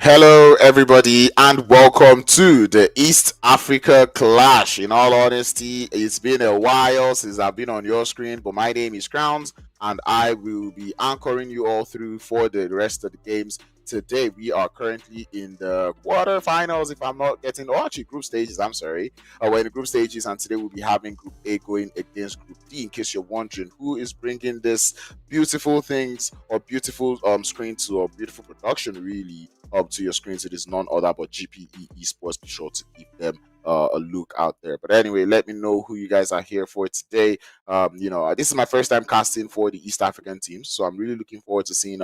Hello, everybody, and welcome to the East Africa Clash. In all honesty, it's been a while since I've been on your screen, but my name is Crowns, and I will be anchoring you all through for the rest of the games. Today, we are currently in the quarterfinals, if I'm not getting, or actually group stages, I'm sorry. We're in the group stages, and today we'll be having Group A going against Group D. In case you're wondering who is bringing this beautiful things or beautiful screen to or beautiful production, really up to your screens, it is none other but GPE Esports. Be sure to give them a look out there. But anyway, let me know who you guys are here for today. This is my first time casting for the East African teams, so I'm really looking forward to seeing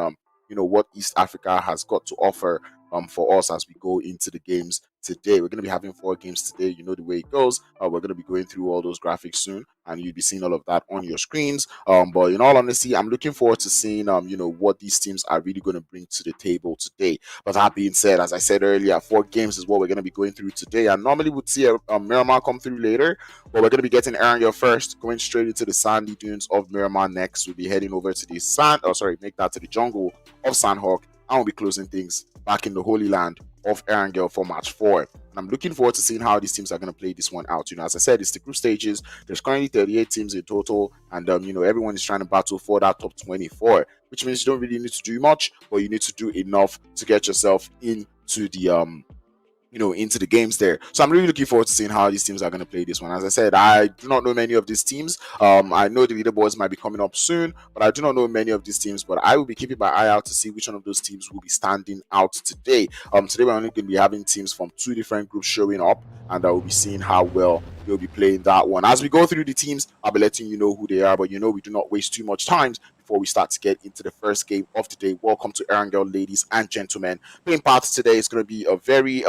what East Africa has got to offer for us as we go into the games today. We're going to be having 4 games today. You know the way it goes. We're going to be going through all those graphics soon, and you'll be seeing all of that on your screens. But in all honesty, I'm looking forward to seeing what these teams are really going to bring to the table today. But that being said, as I said earlier, 4 games is what we're going to be going through today. And normally we'd see a Miramar come through later, but we're going to be getting Erangel first, going straight into the sandy dunes of Miramar next. We'll be heading over to the make that to the jungle of Sandhawk, and we'll be closing things back in the Holy Land of Erangel for match 4. And I'm looking forward to seeing how these teams are going to play this one out. As I said, it's the group stages. There's currently 38 teams in total, and everyone is trying to battle for that top 24, which means you don't really need to do much, but you need to do enough to get yourself into the games there. So I'm really looking forward to seeing how these teams are going to play this one. As I said, I do not know many of these teams. I know the leaderboards might be coming up soon, but I do not know many of these teams. But I will be keeping my eye out to see which one of those teams will be standing out today. Today we're only going to be having teams from 2 different groups showing up, and I will be seeing how well they'll be playing that one. As we go through the teams, I'll be letting you know who they are, but we do not waste too much time before we start to get into the first game of the day. Welcome to Erangel, ladies and gentlemen. Playing paths today is going to be a very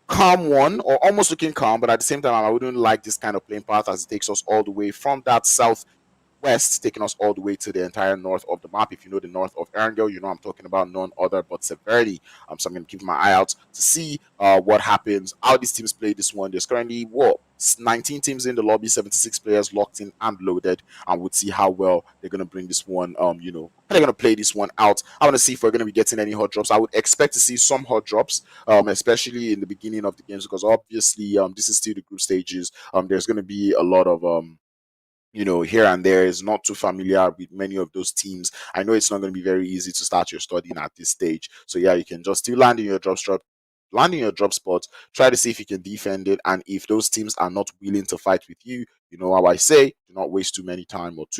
calm one, or almost looking calm, but at the same time I wouldn't like this kind of playing path as it takes us all the way from that southwest, taking us all the way to the entire north of the map. If you know the north of Erangel, I'm talking about none other but Severity. So I'm going to keep my eye out to see what happens, how these teams play this one. There's currently 19 teams in the lobby, 76 players locked in and loaded, and we'll see how well they're going to bring this one, how they're going to play this one out. I want to see if we're going to be getting any hot drops. I would expect to see some hot drops, especially in the beginning of the games, because obviously this is still the group stages. There's going to be a lot of here and there is not too familiar with many of those teams. I know it's not going to be very easy to start your studying at this stage. So yeah, you can just still land in your drop spot, try to see if you can defend it. And if those teams are not willing to fight with you, you know how I say, do not waste too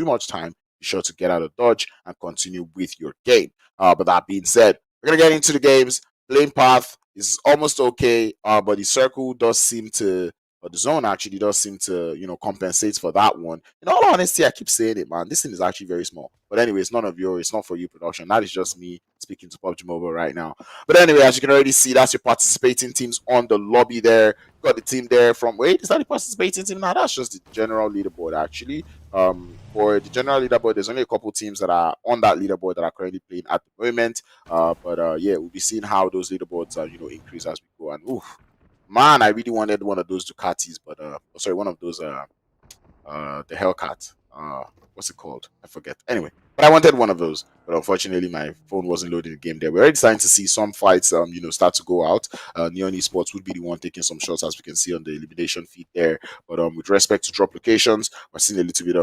much time. Be sure to get out of dodge and continue with your game. But that being said, we're going to get into the games. Lane path is almost okay, but the circle does seem to, but the zone actually does seem to, compensate for that one. In all honesty, I keep saying it, man. This thing is actually very small. But anyway, it's not for you production. That is just me speaking to PUBG Mobile right now. But anyway, as you can already see, that's your participating teams on the lobby there. Got the team there from, wait, is that the participating team? Now that's just the general leaderboard actually. For the general leaderboard, there's only a couple teams that are on that leaderboard that are currently playing at the moment. Yeah, we'll be seeing how those leaderboards increase as we go. And oof, man, I really wanted one of those Ducatis, but one of those the Hellcat. What's it called? I forget. Anyway, but I wanted one of those, but unfortunately my phone wasn't loading the game there. We're already starting to see some fights start to go out. Neon Esports would be the one taking some shots, as we can see on the elimination feed there. But with respect to drop locations, we're seeing a little bit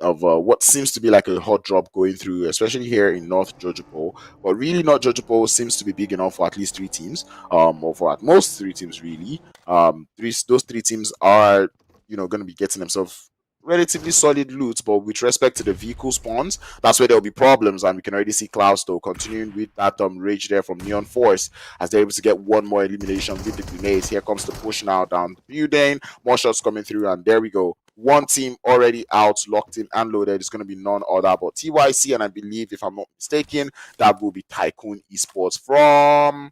of what seems to be like a hot drop going through, especially here in North Jojopo. But really, North Jojopo seems to be big enough for at least 3 teams, or for at most 3 teams, really. Those 3 teams are, going to be getting themselves relatively solid loot, but with respect to the vehicle spawns, that's where there'll be problems. And we can already see Klaus though continuing with that rage there from Neon Force as they're able to get one more elimination with the grenades. Here comes the push now down the building, more shots coming through, and there we go. One team already out, locked in and loaded. It's going to be none other but TYC, and I believe, if I'm not mistaken, that will be Tycoon Esports from,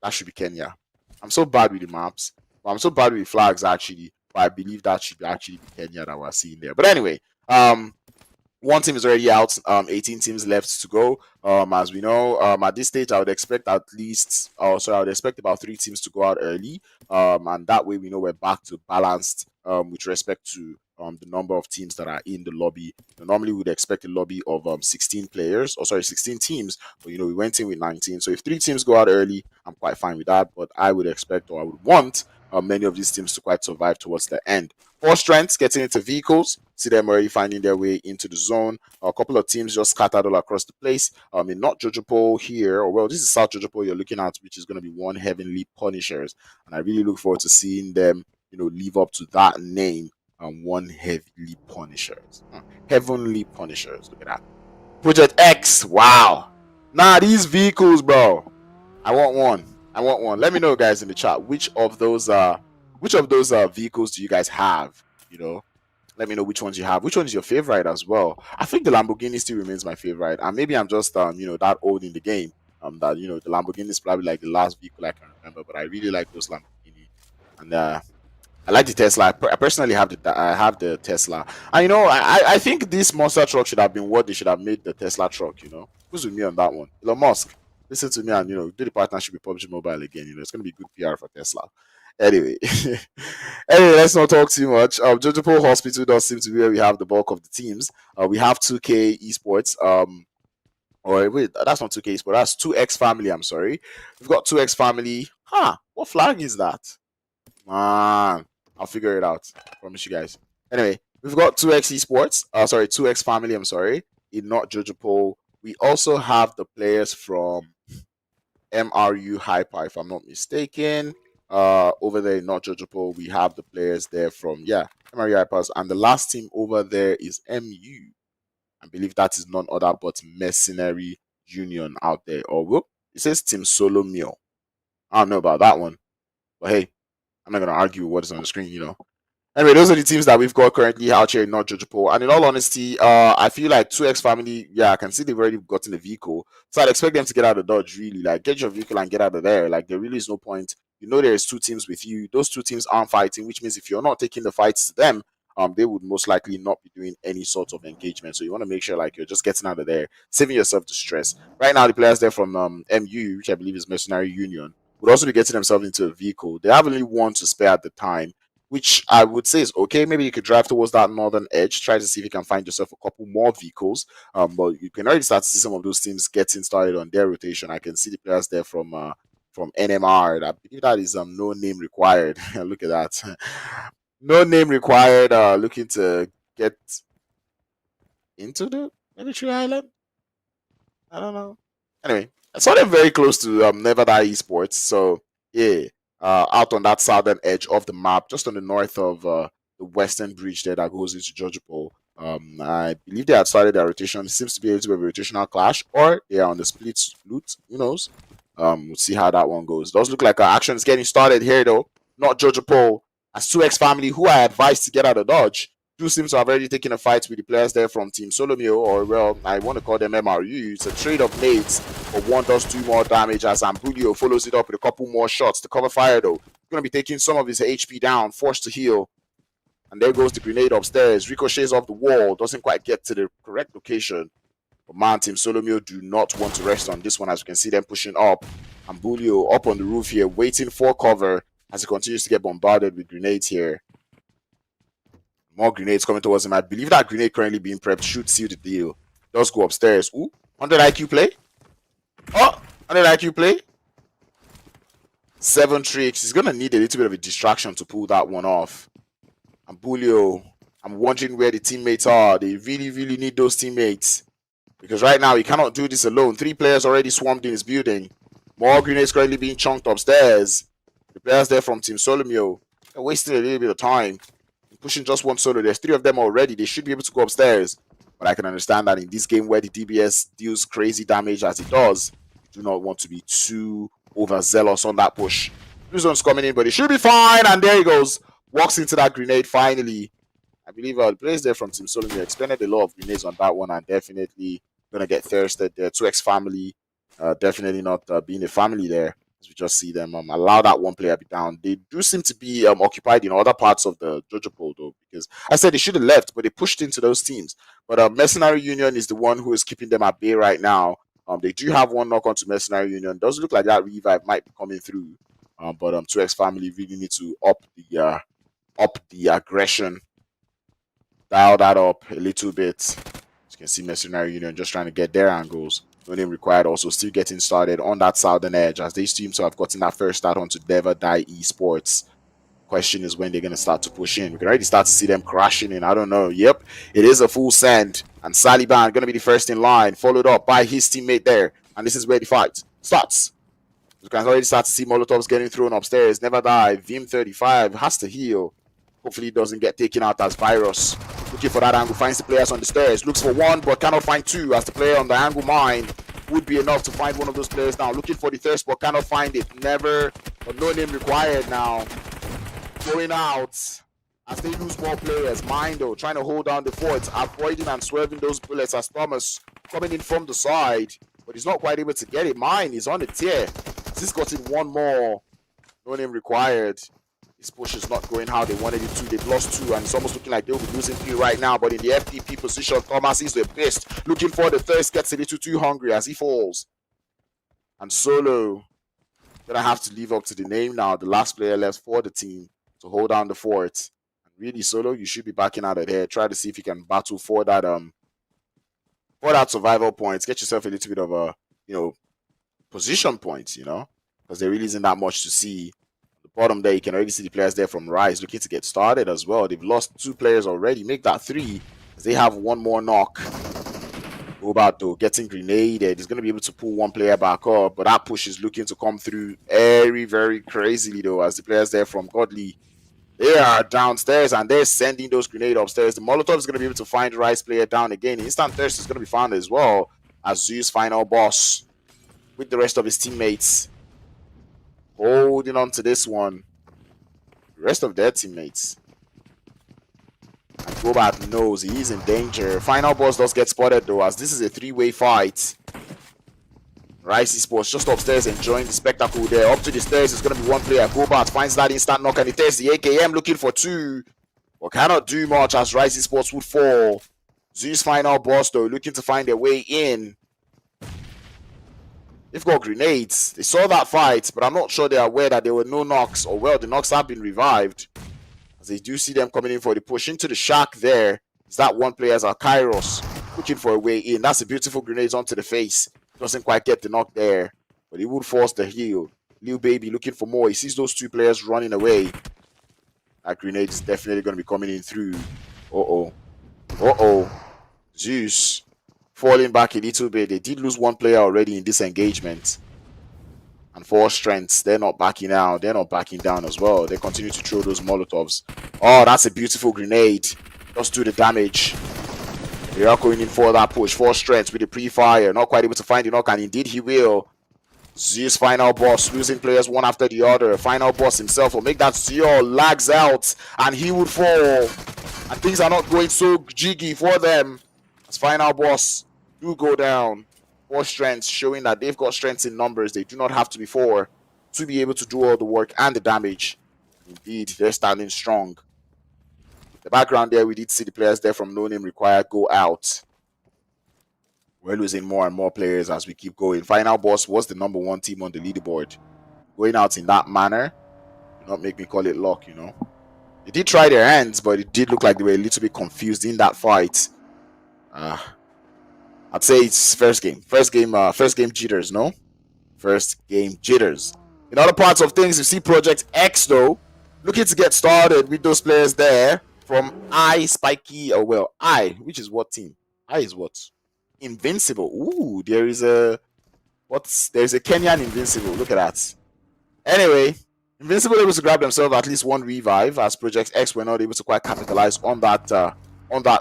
that should be Kenya. I'm so bad with the maps. I'm so bad with the flags actually, but I believe that should actually be Kenya that we're seeing there. But anyway, one team is already out. 18 teams left to go. As we know, at this stage, I would expect I would expect about 3 teams to go out early. And that way we know we're back to balanced with respect to the number of teams that are in the lobby. Normally, we'd expect a lobby of 16 players, or sorry, 16 teams, but we went in with 19. So if 3 teams go out early, I'm quite fine with that. But I would expect, or I would want, many of these teams to quite survive towards the end. 4 strengths getting into vehicles. See them already finding their way into the zone. A couple of teams just scattered all across the place. In not Jojopo here, or well, this is South Jojopo you're looking at, which is going to be one Heavenly Punishers, and I really look forward to seeing them, live up to that name. One Heavenly Punishers, Heavenly Punishers. Look at that. Project X. Wow. Nah, these vehicles, bro. I want one. I want one. Let me know, guys, in the chat, which of those vehicles do you guys have? Let me know which ones you have. Which one is your favorite as well? I think the Lamborghini still remains my favorite, and maybe I'm just that old in the game. That the Lamborghini is probably like the last vehicle I can remember, but I really like those Lamborghini, and I like the Tesla. I personally have the Tesla, and I think this monster truck should have been what they should have made the Tesla truck. Who's with me on that one? Elon Musk, listen to me and do the partnership with PUBG Mobile again. It's going to be good PR for Tesla. Anyway, let's not talk too much. Jojopo Hospital does seem to be where we have the bulk of the teams. We have 2K Esports. Or wait, that's not 2K Esports. That's 2X Family. I'm sorry. We've got 2X Family. What flag is that? Man, I'll figure it out. I promise you guys. Anyway, we've got 2X Esports. 2X Family. I'm sorry. In not Jojopo. We also have the players from MRU Hyper, if I'm not mistaken. Over there in Not Jojopo, we have the players there from MRU HYPERZ, and the last team over there is MU. I believe that is none other but Mercenary Union out there. Or it says Team Solomio. I don't know about that one, but hey, I'm not gonna argue what is on the screen. Anyway, those are the teams that we've got currently out here in Not Jojopo. And in all honesty, I feel like 2X Family, I can see they've already gotten a vehicle. So I'd expect them to get out of Dodge, really. Like, get your vehicle and get out of there. Like, there really is no point. There's 2 teams with you. Those 2 teams aren't fighting, which means if you're not taking the fights to them, they would most likely not be doing any sort of engagement. So you want to make sure, like, you're just getting out of there, saving yourself the stress. Right now, the players there from MU, which I believe is Mercenary Union, would also be getting themselves into a vehicle. They have only 1 to spare at the time, which I would say is okay. Maybe you could drive towards that northern edge, try to see if you can find yourself a couple more vehicles. But you can already start to see some of those teams getting started on their rotation. I can see the players there from NMR. I believe that is no name required. Look at that. No name required. Looking to get into the military island. I don't know. Anyway, I saw them very close to Never Die Esports. So yeah. Out on that southern edge of the map, just on the north of the western bridge there that goes into Jojopo. I believe they had started their rotation. It seems to be a little bit of a rotational clash, or they are on the split loot. Who knows? We'll see how that one goes. Does look like action is getting started here, though. Not Jojopo. As 2X Family, who I advised to get out of Dodge, do seem to have already taken a fight with the players there from Team Solomio, or well, I want to call them MRU. It's a trade of nades, but one does 2 more damage as Ambulio follows it up with a couple more shots to cover fire, though. He's going to be taking some of his HP down, forced to heal. And there goes the grenade upstairs. Ricochets off the wall, doesn't quite get to the correct location. But man, Team Solomio do not want to rest on this one, as you can see them pushing up. Ambulio up on the roof here, waiting for cover as he continues to get bombarded with grenades here. More grenades coming towards him. I believe that grenade currently being prepped should seal the deal. Does go upstairs. Ooh, 100 IQ play. Oh, 100 IQ play. 7 tricks. He's going to need a little bit of a distraction to pull that one off. Ambulio, I'm wondering where the teammates are. They really, really need those teammates. Because right now, he cannot do this alone. 3 players already swarmed in his building. More grenades currently being chunked upstairs. The players there from Team Solomio are wasting a little bit of time. Pushing just 1 solo. There's 3 of them already. They should be able to go upstairs. But I can understand that in this game where the DBS deals crazy damage as it does, you do not want to be too overzealous on that push. Blue zone's coming in, but it should be fine. And there he goes. Walks into that grenade finally. I believe the players there from Team Solomon expended a lot of grenades on that one and definitely going to get thirsted there. 2X Family, definitely not being a family there. As we just see them allow that one player be down. They do seem to be occupied in other parts of the Jojopo, though, because I said they should have left, but they pushed into those teams. But Mercenary Union is the one who is keeping them at bay right now. They do have one knock on to Mercenary Union. Does look like that revive might be coming through. But 2X Family really need to up the aggression. dial that up a little bit. As you can see, Mercenary Union just trying to get their angles. No name required, also still getting started on that southern edge as these teams have gotten that first start onto Never Die Esports. Question is when they're going to start to push in. We can already start to see them crashing in. I don't know. Yep, it is a full send. And Saliban going to be the first in line, followed up by his teammate there. And this is where the fight starts. You can already start to see Molotovs getting thrown upstairs. Never Die. Vim 35 has to heal. Hopefully he doesn't get taken out as Virus. Looking for that angle. Finds the players on the stairs. Looks for one but cannot find two as the player on the angle mine would be enough to find one of those players now. Looking for the third spot. Cannot find it. Never. But no name required now. Going out as they lose more players. Mindo trying to hold down the fort. Avoiding and swerving those bullets as Thomas coming in from the side. But he's not quite able to get it. Mine is on the tier. He's gotten one more. No name required. This push is not going how they wanted it to. They've lost two, and it's almost looking like they'll be losing three right now. But in the FTP position, Thomas is the best. Looking for the thirst, gets a little too hungry as he falls. And Solo gonna have to live up to the name now. The last player left for the team to hold down the fort. And really, Solo, you should be backing out of there. Try to see if you can battle for that survival points. Get yourself a little bit of a position points, because there really isn't that much to see. Bottom there, you can already see the players there from Rise looking to get started as well. They've lost two players already. Make that three as they have one more knock. Go about though, getting grenaded. He's going to be able to pull one player back up, but that push is looking to come through very, very crazily though, as the players there from Godly, they are downstairs and they're sending those grenades upstairs. The Molotov is going to be able to find Rise player down again. Instant Thirst is going to be found as well as ZEUZ final boss with the rest of his teammates. Holding on to this one. The rest of their teammates. And Gobat knows he is in danger. Final boss does get spotted though, as this is a three-way fight. Rise Esports just upstairs enjoying the spectacle there. Up to the stairs is going to be one player. Gobat finds that instant knock and he tests the AKM looking for two. But cannot do much as Rise Esports would fall. ZEUZ final boss though looking to find their way in. They've got grenades. They saw that fight, but I'm not sure they're aware that there were no knocks, or well, the knocks have been revived. As they do see them coming in for the push into the shack there. Is that one player as Kairos looking for a way in. That's a beautiful grenade onto the face. Doesn't quite get the knock there, but he would force the heal. Lil Baby looking for more. He sees those two players running away. That grenade is definitely going to be coming in through. ZEUZ falling back a little bit. They did lose one player already in this engagement. And 4 strengths, they're not backing out. They're not backing down as well. They continue to throw those Molotovs. Oh, that's a beautiful grenade. Just do the damage. They are going in for that push. 4 strengths with the pre-fire. Not quite able to find the knock, and indeed he will. ZEUZ final boss, losing players one after the other. Final boss himself will make that ZEUZ lags out, and he would fall. And things are not going so jiggy for them. As final boss do go down. 4 strengths, showing that they've got strengths in numbers. They do not have to be 4 to be able to do all the work and the damage. Indeed, they're standing strong. The background there, we did see the players there from No Name Required go out. We're losing more and more players as we keep going. Final boss was the #1 team on the leaderboard. Going out in that manner, do not make me call it luck, They did try their hands, but it did look like they were a little bit confused in that fight. I'd say it's first game jitters, no? First game jitters. In other parts of things, you see Project X though, looking to get started with those players there from Spiky, which is what team? Is what? Invincible. Ooh, there's a Kenyan Invincible. Look at that. Anyway, Invincible able to grab themselves at least 1 revive, as Project X were not able to quite capitalize on that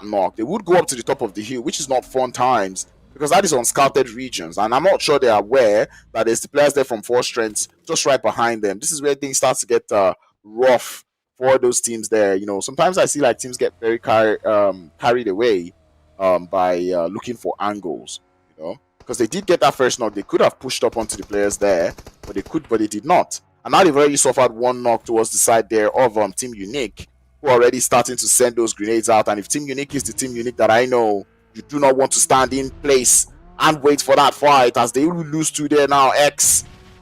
knock. They would go up to the top of the hill, which is not fun times, because that is on scouted regions, and I'm not sure they are aware that there's the players there from 4 strengths just right behind them. This is where things start to get rough for those teams there. Sometimes I see like teams get very carried away by looking for angles, because they did get that first knock. They could have pushed up onto the players there, but they did not. And now they've already suffered 1 knock towards the side there of Team Unique, who are already starting to send those grenades out. And if Team Unique is the Team Unique that I know, you do not want to stand in place and wait for that fight, as they will lose to there now.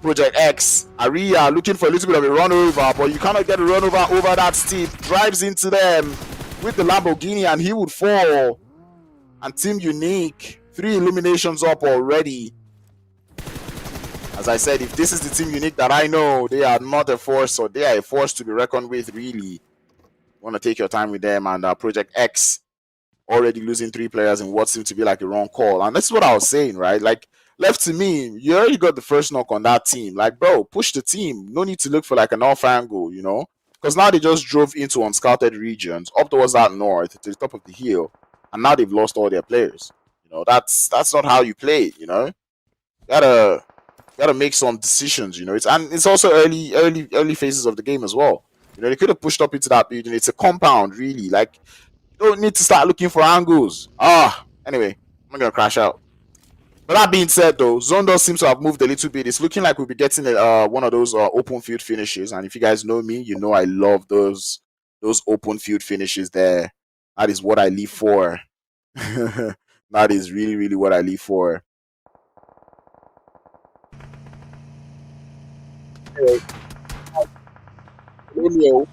Project X, Aria looking for a little bit of a run over, but you cannot get a run over that steep. Drives into them. with the Lamborghini and he would fall. And Team Unique, 3 eliminations up already. As I said, if this is the Team Unique that I know, they are not a force, or they are a force to be reckoned with, really. You want to take your time with them. And Project X already losing 3 players in what seemed to be like a wrong call. And that's what I was saying, right? Like, left to me, you already got the first knock on that team. Like, bro, push the team. No need to look for like an off angle, you know? Because now they just drove into unscouted regions, up towards that north, to the top of the hill. And now they've lost all their players. You know, that's not how you play, you know? You gotta make some decisions, you know. It's also early phases of the game as well. You know, they could have pushed up into that building. It's a compound, really. Like, you don't need to start looking for angles. Anyway, I'm not gonna crash out. But that being said, though, Zone does seem to have moved a little bit. It's looking like we'll be getting one of those open field finishes. And if you guys know me, you know I love those open field finishes there. That is what I live for. That is really, really what I live for. Eliminations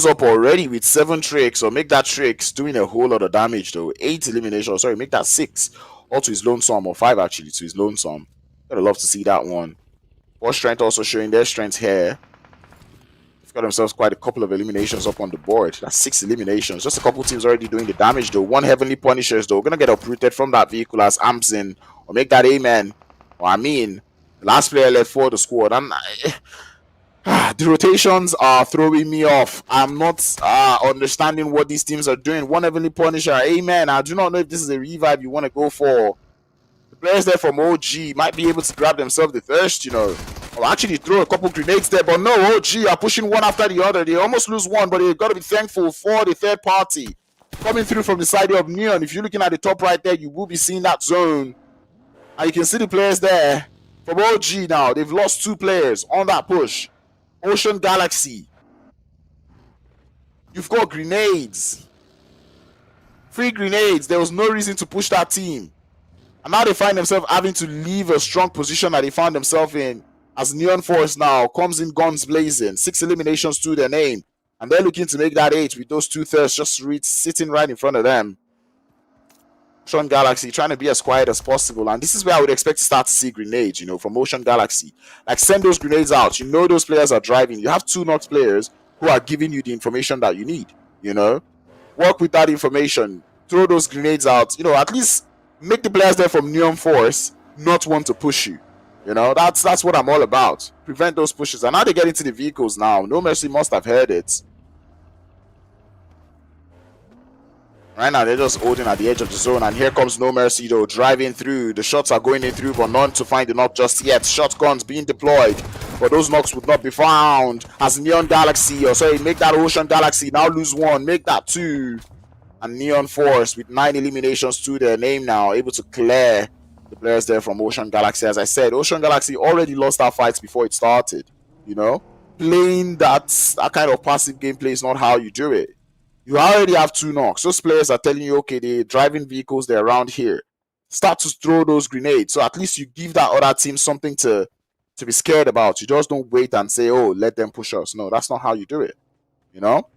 up already with 7 tricks, or make that tricks doing a whole lot of damage though. 8 eliminations, sorry, make that 6. All to his lonesome, or 5 actually to his lonesome. Gotta love to see that one. Force Strength also showing their strength here. They've got themselves quite a couple of eliminations up on the board. That's 6 eliminations. Just a couple teams already doing the damage though. 1 Heavenly Punishers though. Gonna get uprooted from that vehicle as Amson, or make that Amen. Or I mean, the last player left for the squad. The rotations are throwing me off. I'm not understanding what these teams are doing. 1 Heavenly Punisher, Amen. I do not know if this is a revive you want to go for. The players there from OG might be able to grab themselves the thirst, you know. Or actually throw a couple grenades there, but no, OG are pushing one after the other. They almost lose one, but they've got to be thankful for the third party coming through from the side of Neon. If you're looking at the top right there, you will be seeing that zone. And you can see the players there from OG now. They've lost 2 players on that push. Ocean Galaxy. You've got grenades. Free grenades. There was no reason to push that team. And now they find themselves having to leave a strong position that they found themselves in. As Neon Force now comes in guns blazing. 6 eliminations to their name. And they're looking to make that 8 with those 2 thirsts just sitting right in front of them. Ocean Galaxy trying to be as quiet as possible, and this is where I would expect to start to see grenades, you know, from Ocean Galaxy. Like, send those grenades out. You know those players are driving. You have 2 knocked players who are giving you the information that you need, you know. Work with that information. Throw those grenades out. You know, at least make the players there from Neon Force not want to push you. You know, that's what I'm all about. Prevent those pushes. And now they get into the vehicles now. No Mercy must have heard it. Right now, they're just holding at the edge of the zone, and here comes No Mercy, though, driving through. The shots are going in through, but none to find the knock just yet. Shotguns being deployed, but those knocks would not be found. As Neon Galaxy, or sorry, make that Ocean Galaxy now lose 1, make that 2. And Neon Force with 9 eliminations to their name now, able to clear the players there from Ocean Galaxy. As I said, Ocean Galaxy already lost our fights before it started, you know? Playing that kind of passive gameplay is not how you do it. You already have 2 knocks. Those players are telling you, okay, they're driving vehicles, they're around here. Start to throw those grenades. So at least you give that other team something to be scared about. You just don't wait and say, oh, let them push us. No, that's not how you do it. You know?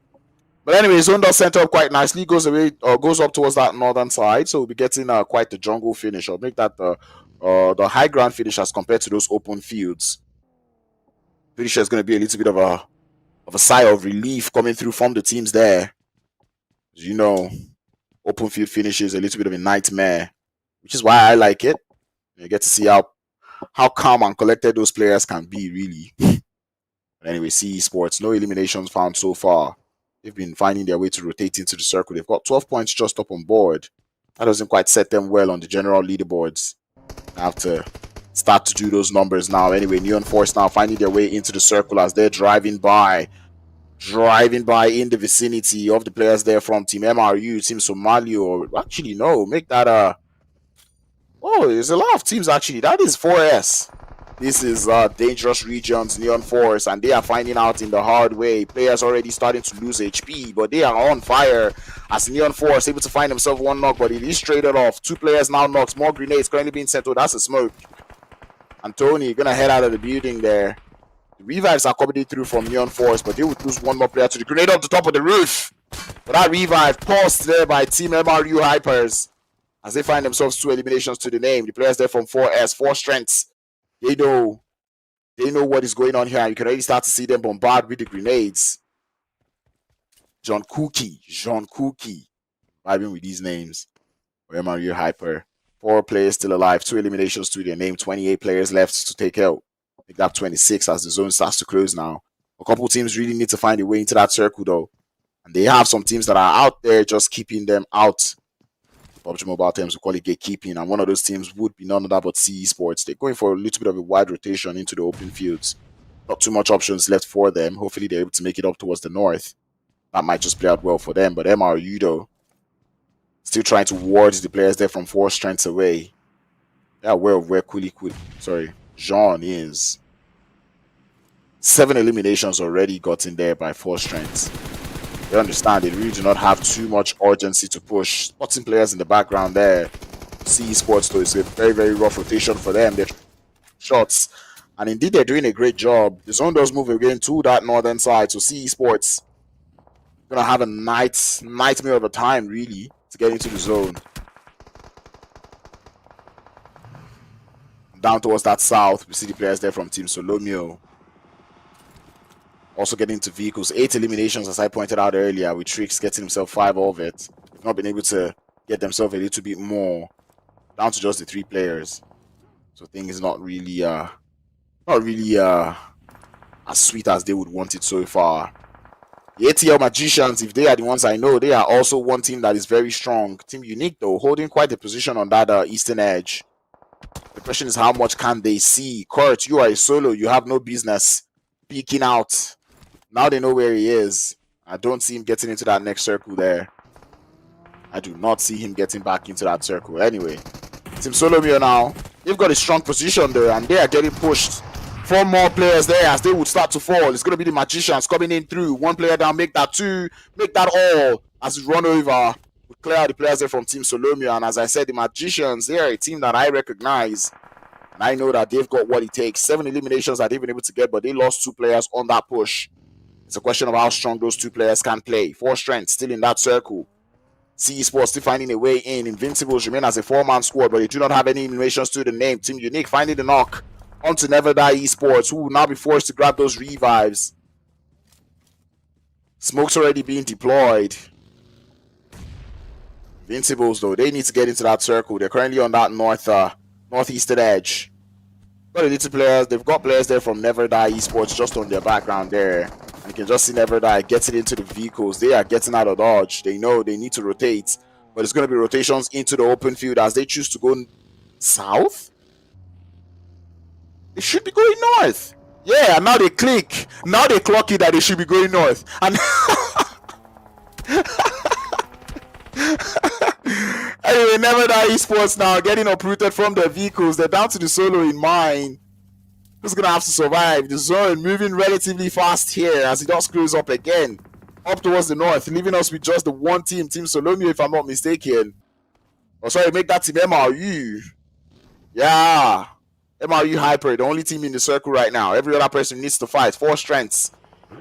But anyway, Zone does center up quite nicely, goes up towards that northern side. So we'll be getting quite the jungle finish, or make that the high ground finish as compared to those open fields. Pretty sure it's going to be a little bit of a sigh of relief coming through from the teams there. You know, open field finishes a little bit of a nightmare, which is why I like it. You get to see how calm and collected those players can be, really. But anyway, see esports, no eliminations found so far. They've been finding their way to rotate into the circle. They've got 12 points just up on board. That doesn't quite set them well on the general leaderboards. They have to start to do those numbers now. Anyway, Neon Force now finding their way into the circle as they're driving by in the vicinity of the players there from Team MRU, Team Somali, or actually no, make that oh, there's a lot of teams actually. That is 4S. This is Dangerous Regions, Neon Force, and they are finding out in the hard way. Players already starting to lose HP, but they are on fire as Neon Force able to find himself 1 knock, but it is traded off. 2 players now knocked, more grenades currently being sent. Oh, that's a smoke. And Tony gonna head out of the building there. The revives are coming through from Neon Force, but they would lose 1 more player to the grenade up the top of the roof. But that revive paused there by Team MRU HYPERZ as they find themselves 2 eliminations to the name. The players there from 4S, 4 strengths. They know what is going on here. You can already start to see them bombard with the grenades. John Cookie, vibing with these names. MRU Hyper. 4 players still alive, 2 eliminations to their name, 28 players left to take out. Make that 26 as the zone starts to close now. A couple teams really need to find a way into that circle though. And they have some teams that are out there just keeping them out. PUBG Mobile terms, we call it gatekeeping. And one of those teams would be none other but ESPORTS. They're going for a little bit of a wide rotation into the open fields. Not too much options left for them. Hopefully they're able to make it up towards the north. That might just play out well for them. But MRU though, still trying to ward the players there from 4 strengths away. They're aware of where Jean is. 7 eliminations already got in there by 4 strengths. They understand they really do not have too much urgency to push. Spotting players in the background there. ESPORTS though is a very, very rough rotation for them. They're shots. And indeed they're doing a great job. The zone does move again to that northern side. So ESPORTS gonna have a nightmare of a time really to get into the zone. Down towards that south, we see the players there from Team Solomio. Also getting into vehicles. 8 eliminations as I pointed out earlier, with Trix getting himself 5 of it. They've not been able to get themselves a little bit more. Down to just the 3 players. So things not really as sweet as they would want it so far. The Atlmagicians, if they are the ones I know, they are also one team that is very strong. Team Unique though, holding quite a position on that eastern edge. The question is how much can they see? Kurt, you are a solo, you have no business peeking out. Now they know where he is. I don't see him getting into that next circle there. I do not see him getting back into that circle. Anyway, Team Solomio now, they've got a strong position there and they are getting pushed. 4 more players there as they would start to fall. It's going to be the Magicians coming in through. 1 player down, make that 2, make that all as we run over. We clear out the players there from Team Solomio. And as I said, the Magicians, they are a team that I recognize. And I know that they've got what it takes. 7 eliminations that they've been able to get, but they lost 2 players on that push. It's a question of how strong those 2 players can play. 4 strengths still in that circle. ESPORTS still finding a way in. Invincibles remain as a 4-man squad, but they do not have any eliminations to the name. Team Unique finding the knock onto Never Die Esports, who will now be forced to grab those revives. Smoke's already being deployed. Invincibles though, they need to get into that circle. They're currently on that northeastern edge. Got a little players, they've got players there from Never Die Esports just on their background there. And you can just see Never Die getting into the vehicles. They are getting out of dodge. They know they need to rotate. But it's going to be rotations into the open field as they choose to go south. They should be going north. Yeah, and now they click. Now they clock it that they should be going north. And anyway, Never Die Esports now getting uprooted from their vehicles. They're down to the solo in mine. Who's gonna have to survive? The zone moving relatively fast here as it does close up again. Up towards the north, leaving us with just the one team, Team Solomio, if I'm not mistaken. Oh, sorry, make that Team MRU. Yeah. MRU Hyper, the only team in the circle right now. Every other person needs to fight. 4 strengths.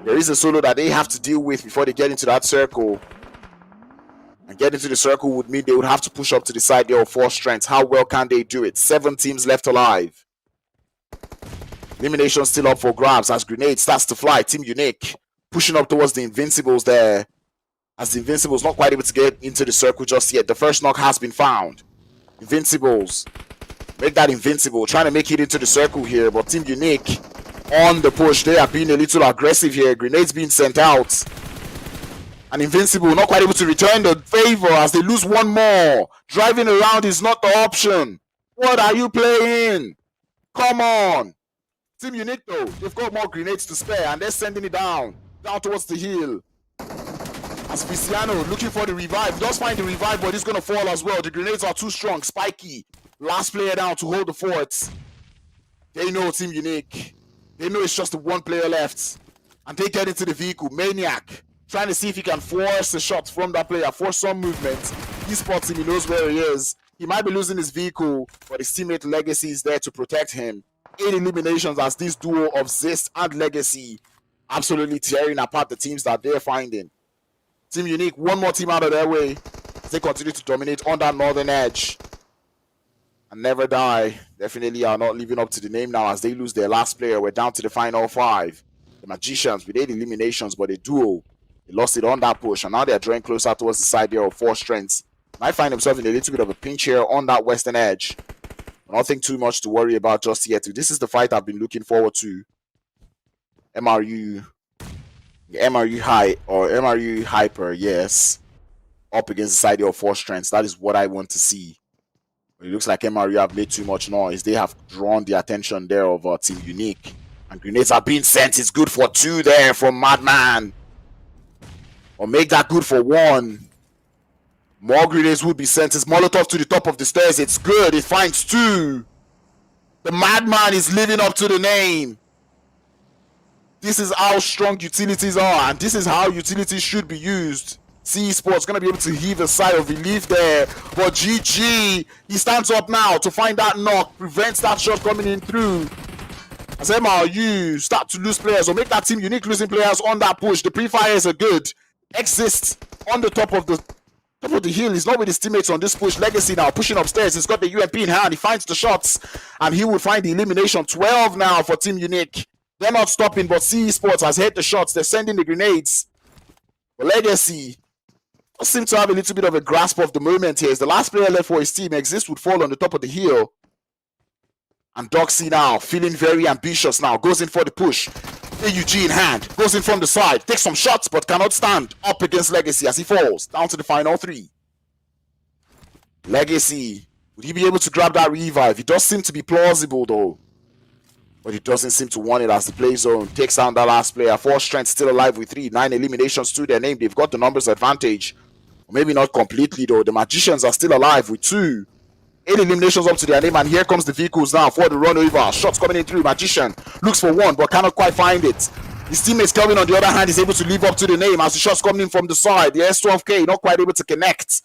There is a solo that they have to deal with before they get into that circle. And get into the circle would mean they would have to push up to the side there of 4 strengths. How well can they do it? 7 teams left alive. Elimination still up for grabs as Grenade starts to fly. Team Unique pushing up towards the Invincibles there. As the Invincibles not quite able to get into the circle just yet. The first knock has been found. Invincibles. Make that Invincible. Trying to make it into the circle here. But Team Unique on the push. They are being a little aggressive here. Grenades being sent out. And Invincible not quite able to return the favor as they lose 1 more. Driving around is not the option. What are you playing? Come on. Team Unique though, they've got more grenades to spare and they're sending it down towards the hill. As Viciano looking for the revive, does find the revive, but he's gonna fall as well. The grenades are too strong. Spiky, last player down to hold the fort. They know Team Unique. They know it's just the 1 player left. And they get into the vehicle. Maniac, trying to see if he can force a shot from that player, force some movement. He spots him, he knows where he is. He might be losing his vehicle, but his teammate Legacy is there to protect him. 8 eliminations as this duo of ZEUZ and Legacy absolutely tearing apart the teams that they're finding. Team Unique, one more team out of their way. They continue to dominate on that northern edge. And never die. Definitely are not living up to the name now as they lose their last player. We're down to the final 5. The Magicians with 8 eliminations, but a duo. They lost it on that push, and now they're drawing closer towards the side there of 4 strengths. Might find themselves in a little bit of a pinch here on that western edge. Nothing too much to worry about just yet. This is the fight I've been looking forward to. MRU High or MRU Hyper, yes. Up against the side of 4 strengths. That is what I want to see. But it looks like MRU have made too much noise. They have drawn the attention there of Team Unique. And grenades are being sent. It's good for 2 there from Madman. Or make that good for 1. More grenades would be sent. It's Molotov to the top of the stairs. It's good. It finds 2. The Madman is living up to the name. This is how strong utilities are, and this is how utilities should be used. ESPORTS going to be able to heave a sigh of relief there. But GG, he stands up now to find that knock, prevents that shot coming in through. As MRU start to lose players or make that Team Unique losing players on that push. The pre-fires are good. Exists on the top of the hill. He's not with his teammates on this push. Legacy now pushing upstairs. He's got the UMP in hand. He finds the shots, and he will find the elimination. 12 now for Team Unique. They're not stopping, but ESPORTS has hit the shots. They're sending the grenades. But Legacy seem to have a little bit of a grasp of the moment here. As the last player left for his team, Exist would fall on the top of the hill. And Doxy now, feeling very ambitious now, goes in for the push. AUG in hand, goes in from the side, takes some shots, but cannot stand up against Legacy as he falls down to the final 3. Legacy, would he be able to grab that revive? It does seem to be plausible though. But he doesn't seem to want it as the play zone takes down that last player. 4 strengths still alive with 3. 9 eliminations to their name. They've got the numbers advantage. Or maybe not completely though. The Magicians are still alive with 2. 8 eliminations up to their name, and here comes the vehicles now for the run over. Shots coming in through. Magician looks for 1 but cannot quite find it. His teammates Kelvin on the other hand is able to live up to the name as the shots coming in from the side. The S12K not quite able to connect.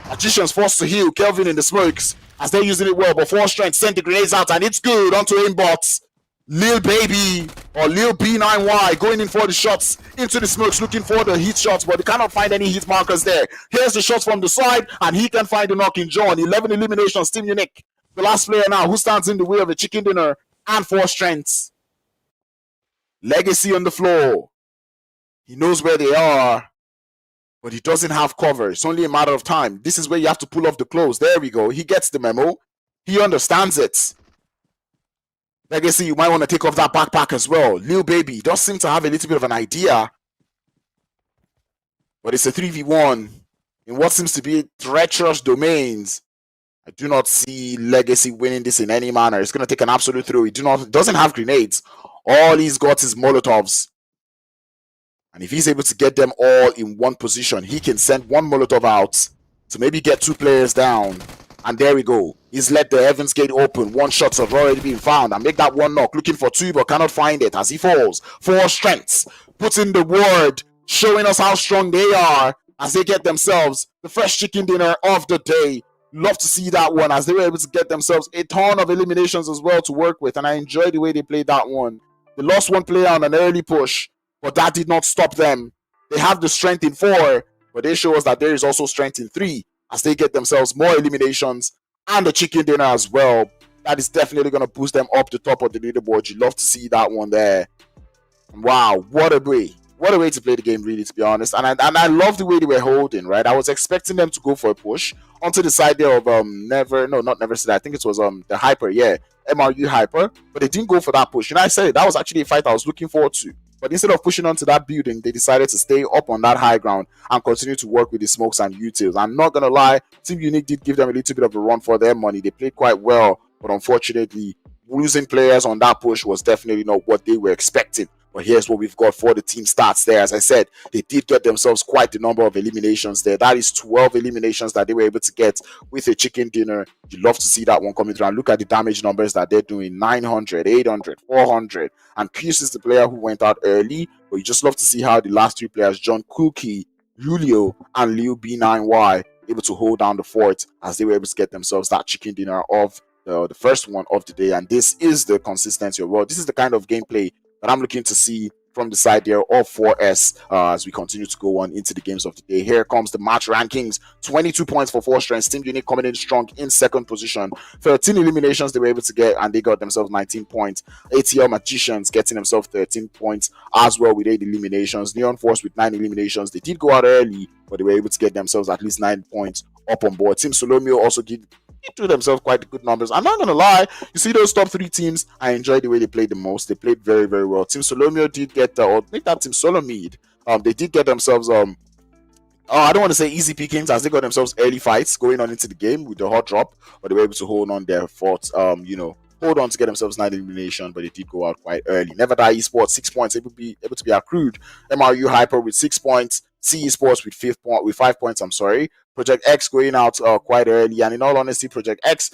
Magicians forced to heal. Kelvin in the smokes as they're using it well, but 4 strength sent the grenades out, and it's good onto aimbots. Lil Baby or Lil B9Y going in for the shots into the smokes, looking for the heat shots, but they cannot find any heat markers there. Here's the shots from the side, and he can find the knock in John. 11 eliminations, Team Unique. The last player now who stands in the way of a chicken dinner and 4 strengths. Legacy on the floor. He knows where they are, but he doesn't have cover. It's only a matter of time. This is where you have to pull off the clothes. There we go. He gets the memo. He understands it. Legacy, you might want to take off that backpack as well. Lil Baby does seem to have a little bit of an idea. But it's a 3v1 in what seems to be treacherous domains. I do not see Legacy winning this in any manner. It's going to take an absolute throw. He doesn't have grenades. All he's got is Molotovs. And if he's able to get them all in one position, he can send 1 Molotov out to maybe get 2 players down. And there we go. He's let the Evans gate open. 1 shots have already been found. And make that 1 knock. Looking for 2 but cannot find it as he falls. 4 strengths. Puts in the word. Showing us how strong they are as they get themselves the first chicken dinner of the day. Love to see that one as they were able to get themselves a ton of eliminations as well to work with. And I enjoyed the way they played that one. They lost 1 player on an early push, but that did not stop them. They have the strength in 4, but they show us that there is also strength in 3. As they get themselves more eliminations and the chicken dinner as well. That is definitely going to boost them up the top of the leaderboard. You love to see that one there. Wow, what a way. What a way to play the game, really, to be honest. And I love the way they were holding, right? I was expecting them to go for a push onto the side there of Never Said. I think it was the Hyper, yeah. MRU Hyper. But they didn't go for that push. I said it, that was actually a fight I was looking forward to. But instead of pushing onto that building, they decided to stay up on that high ground and continue to work with the smokes and utils. I'm not going to lie, Team Unique did give them a little bit of a run for their money. They played quite well, but unfortunately, losing players on that push was definitely not what they were expecting. But here's what we've got for the team stats there. As I said, they did get themselves quite a number of eliminations there. That is 12 eliminations that they were able to get with a chicken dinner. You love to see that one coming through. And look at the damage numbers that they're doing. 900, 800, 400. And Pius is the player who went out early. But you just love to see how the last 3 players, John Cookie, Julio, and Lil B9Y, able to hold down the fort as they were able to get themselves that chicken dinner of the first one of the day. And this is the consistency of, well, this is the kind of gameplay that I'm looking to see from the side there of 4S as we continue to go on into the games of the day. Here comes the match rankings. 22 points for 4 strengths. Team Unique coming in strong in second position. 13 eliminations they were able to get, and they got themselves 19 points. Atlmagicians getting themselves 13 points as well with 8 eliminations. Neon Force with 9 eliminations. They did go out early, but they were able to get themselves at least 9 points up on board. Team Solomio also did do themselves quite good numbers. I'm not gonna lie, you see those top 3 teams, I enjoyed the way they played the most. They played very, very well. Team Solomio did get or make that Team Solomid. They did get themselves I don't want to say easy pickings as they got themselves early fights going on into the game with the hot drop, but they were able to hold on their fort, hold on to get themselves 9 elimination, but they did go out quite early. Never Die Esports 6 points able to be accrued. MRU Hyper with 6 points. CE Sports with 5 points. I'm sorry. Project X going out quite early, and in all honesty, Project X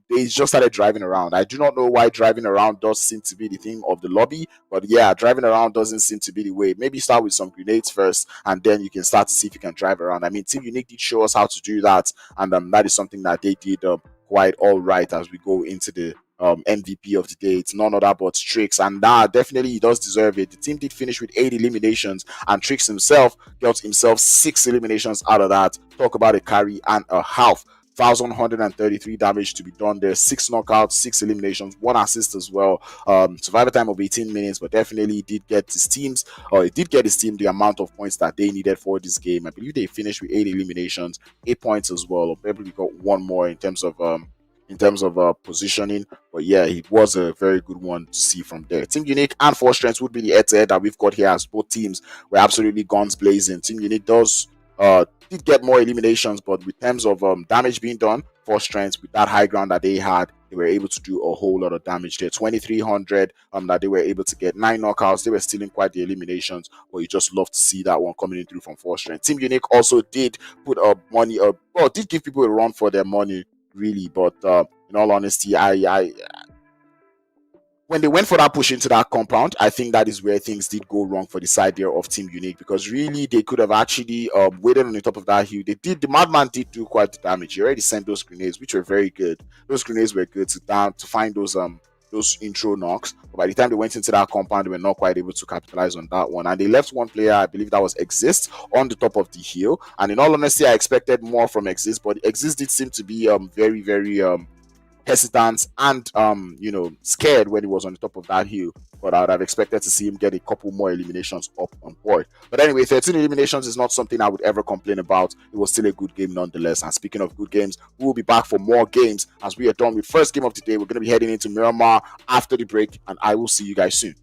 they just started driving around. I do not know why driving around does seem to be the theme of the lobby, but yeah, driving around doesn't seem to be the way. Maybe start with some grenades first, and then you can start to see if you can drive around. I mean, Team Unique did show us how to do that, and that is something that they did quite all right as we go into the MVP of the day. It's none other but Trix, and definitely he does deserve it. The team did finish with 8 eliminations, and Trix himself got himself 6 eliminations out of that. Talk about a carry and a half. 1,133 damage to be done there. 6 knockouts, 6 eliminations, 1 assist as well. Survivor time of 18 minutes, but definitely did get his teams, or it did get his team the amount of points that they needed for this game. I believe they finished with 8 eliminations, 8 points as well. Or probably got 1 more in terms of positioning, but yeah, it was a very good one to see from there. Team Unique and 4 Strengths would be the head-to-head that we've got here, as both teams were absolutely guns blazing. Team Unique did get more eliminations, but with terms of damage being done, 4 Strengths with that high ground that they had, they were able to do a whole lot of damage there. 2,300 that they were able to get. 9 knockouts. They were stealing quite the eliminations, but you just love to see that one coming in through from 4 Strengths. Team Unique also did put up money up, well, did give people a run for their money, really, but in all honesty, I when they went for that push into that compound, I think that is where things did go wrong for the side there of Team Unique, because really they could have actually waited on the top of that hill. The Madman did do quite the damage. He already sent those grenades, which were very good. Those grenades were good to find those intro knocks. But by the time they went into that compound, they were not quite able to capitalize on that one. And they left one player, I believe that was Exist, on the top of the hill. And in all honesty, I expected more from Exist, but Exist did seem to be very, very hesitant and scared when he was on the top of that hill. But I would have expected to see him get a couple more eliminations up on board. But anyway, 13 eliminations is not something I would ever complain about. It was still a good game nonetheless. And speaking of good games, we will be back for more games as we are done with first game of the day. We're going to be heading into Miramar after the break, and I will see you guys soon.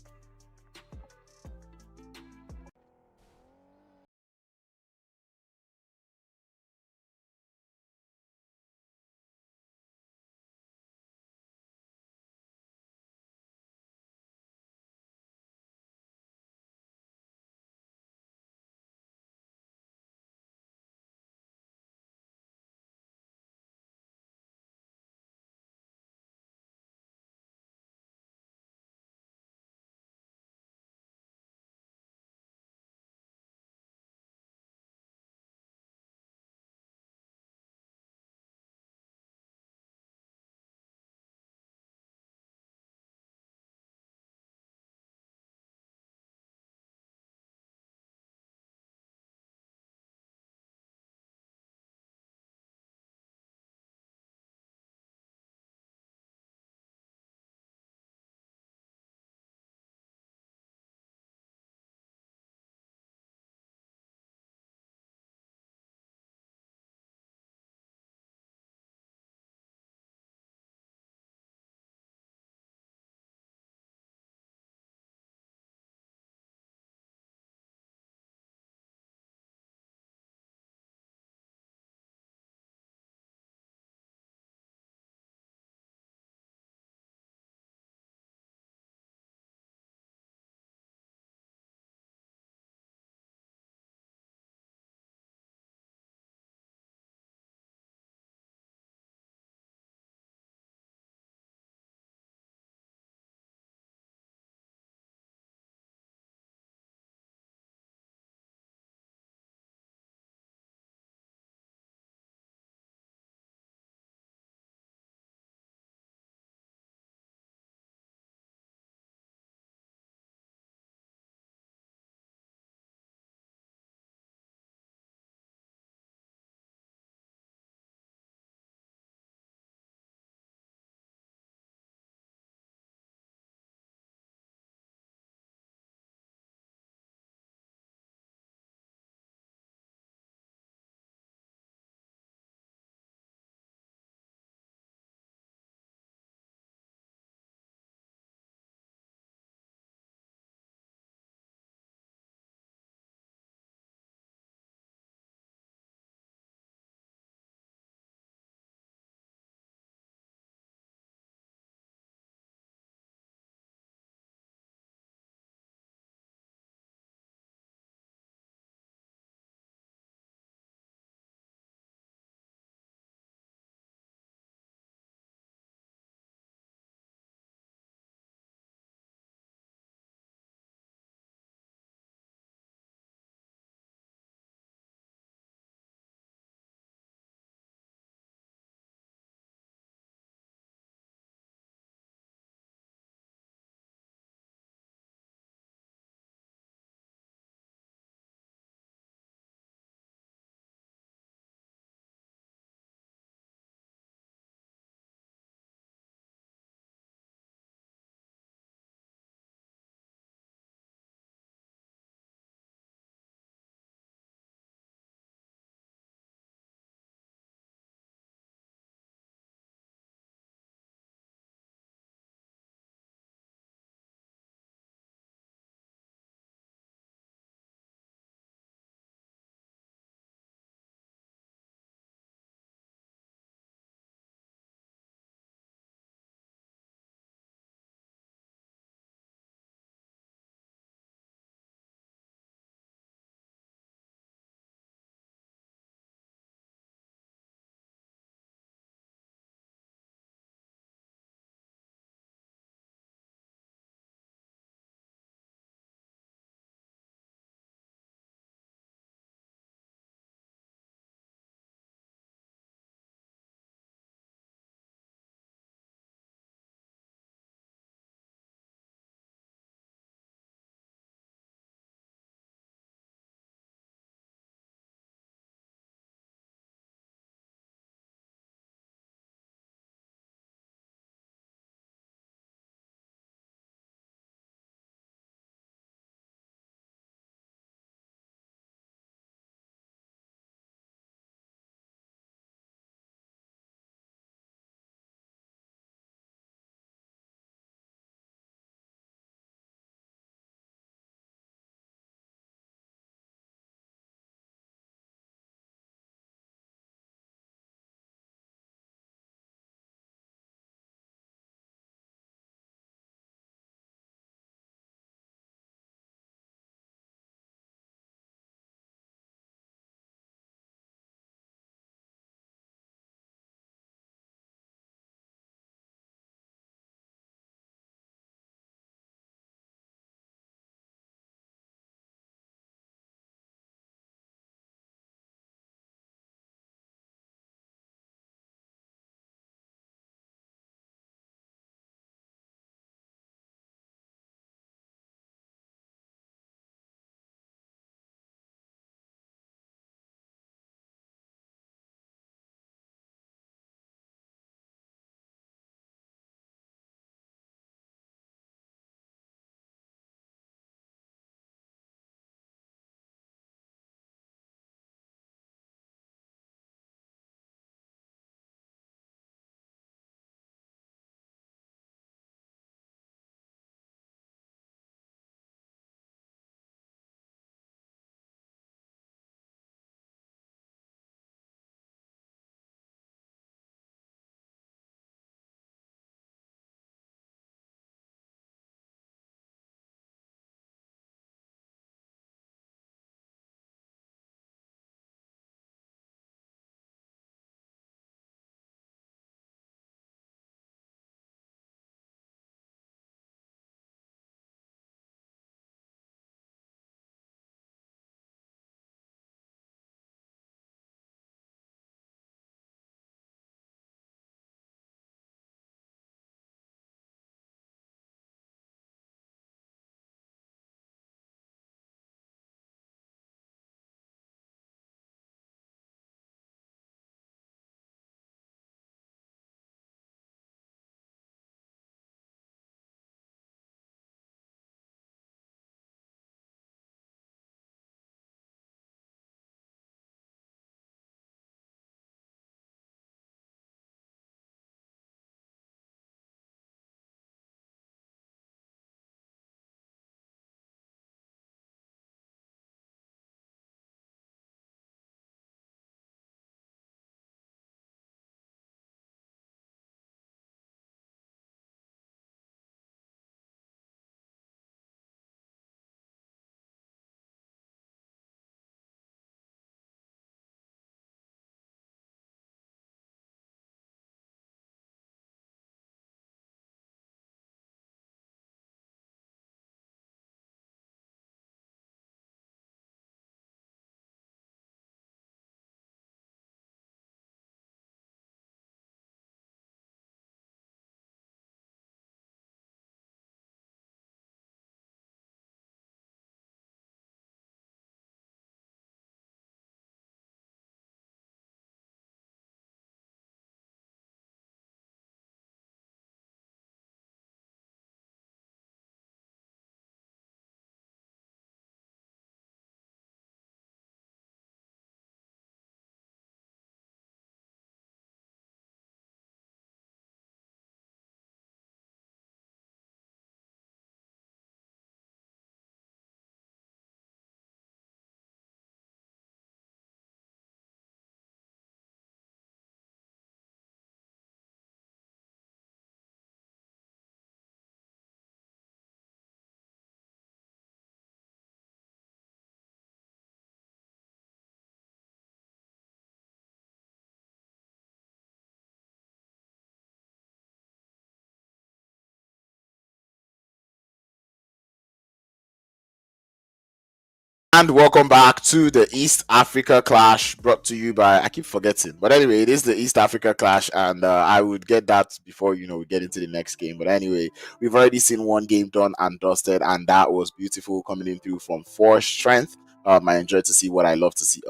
And welcome back to the East Africa Clash, brought to you by, I keep forgetting, but anyway, it is the East Africa Clash, and I would get that before we get into the next game. But anyway, we've already seen one game done and dusted, and that was beautiful, coming in through from 4 strength. I enjoyed to see what I love to see.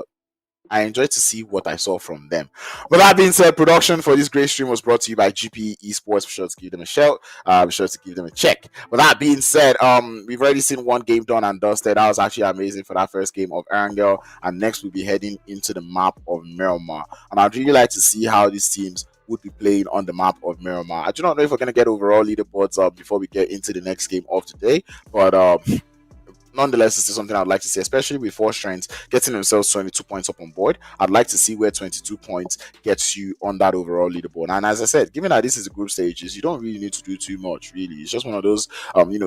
I enjoyed to see what I saw from them. With that being said, production for this great stream was brought to you by GP Esports. Be sure to give them a shout. Be sure to give them a check. With that being said, we've already seen one game done and dusted. That was actually amazing for that first game of Erangel. And next we'll be heading into the map of Miramar. And I'd really like to see how these teams would be playing on the map of Miramar. I do not know if we're going to get overall leaderboards up before we get into the next game of today, but nonetheless, it's still something I'd like to see, especially with 4 strengths getting themselves 22 points up on board. I'd like to see where 22 points gets you on that overall leaderboard. And as I said, given that this is the group stages, you don't really need to do too much, really. It's just one of those,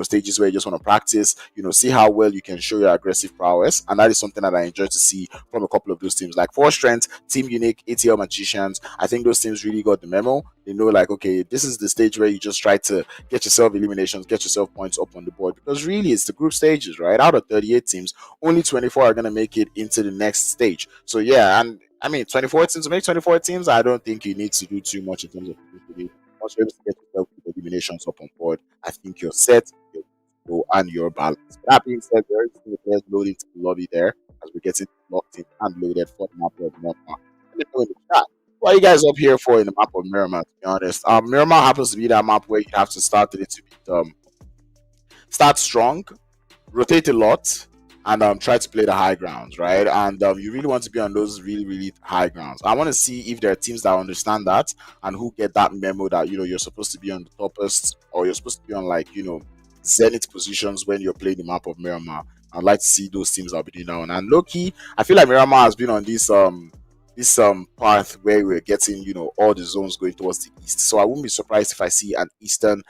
stages where you just want to practice, see how well you can show your aggressive prowess. And that is something that I enjoy to see from a couple of those teams, like 4 strengths, Team Unique, Atlmagicians. I think those teams really got the memo. They know, like, okay, this is the stage where you just try to get yourself eliminations, get yourself points up on the board, because really it's the group stages, right? Out of 38 teams, only 24 are going to make it into the next stage. So yeah, and I mean, 24 teams, to make 24 teams, I don't think you need to do too much in terms of once you're able to get yourself eliminations up on board. I think you're set, and you're balanced. That being said, there is the players loading to the lobby there as we're getting locked in and loaded for the map of Miramar. Let me know in the chat, what are you guys up here for in the map of Miramar, to be honest? Miramar happens to be that map where you have to start a little bit start strong, rotate a lot, and try to play the high grounds, right? And you really want to be on those really, really high grounds. I want to see if there are teams that understand that and who get that memo that you're supposed to be on the toppest, or you're supposed to be on, like, zenith positions when you're playing the map of Miramar. I'd like to see those teams that be doing that one. And low key, I feel like Miramar has been on this path where we're getting all the zones going towards the east. So I wouldn't be surprised if I see an eastern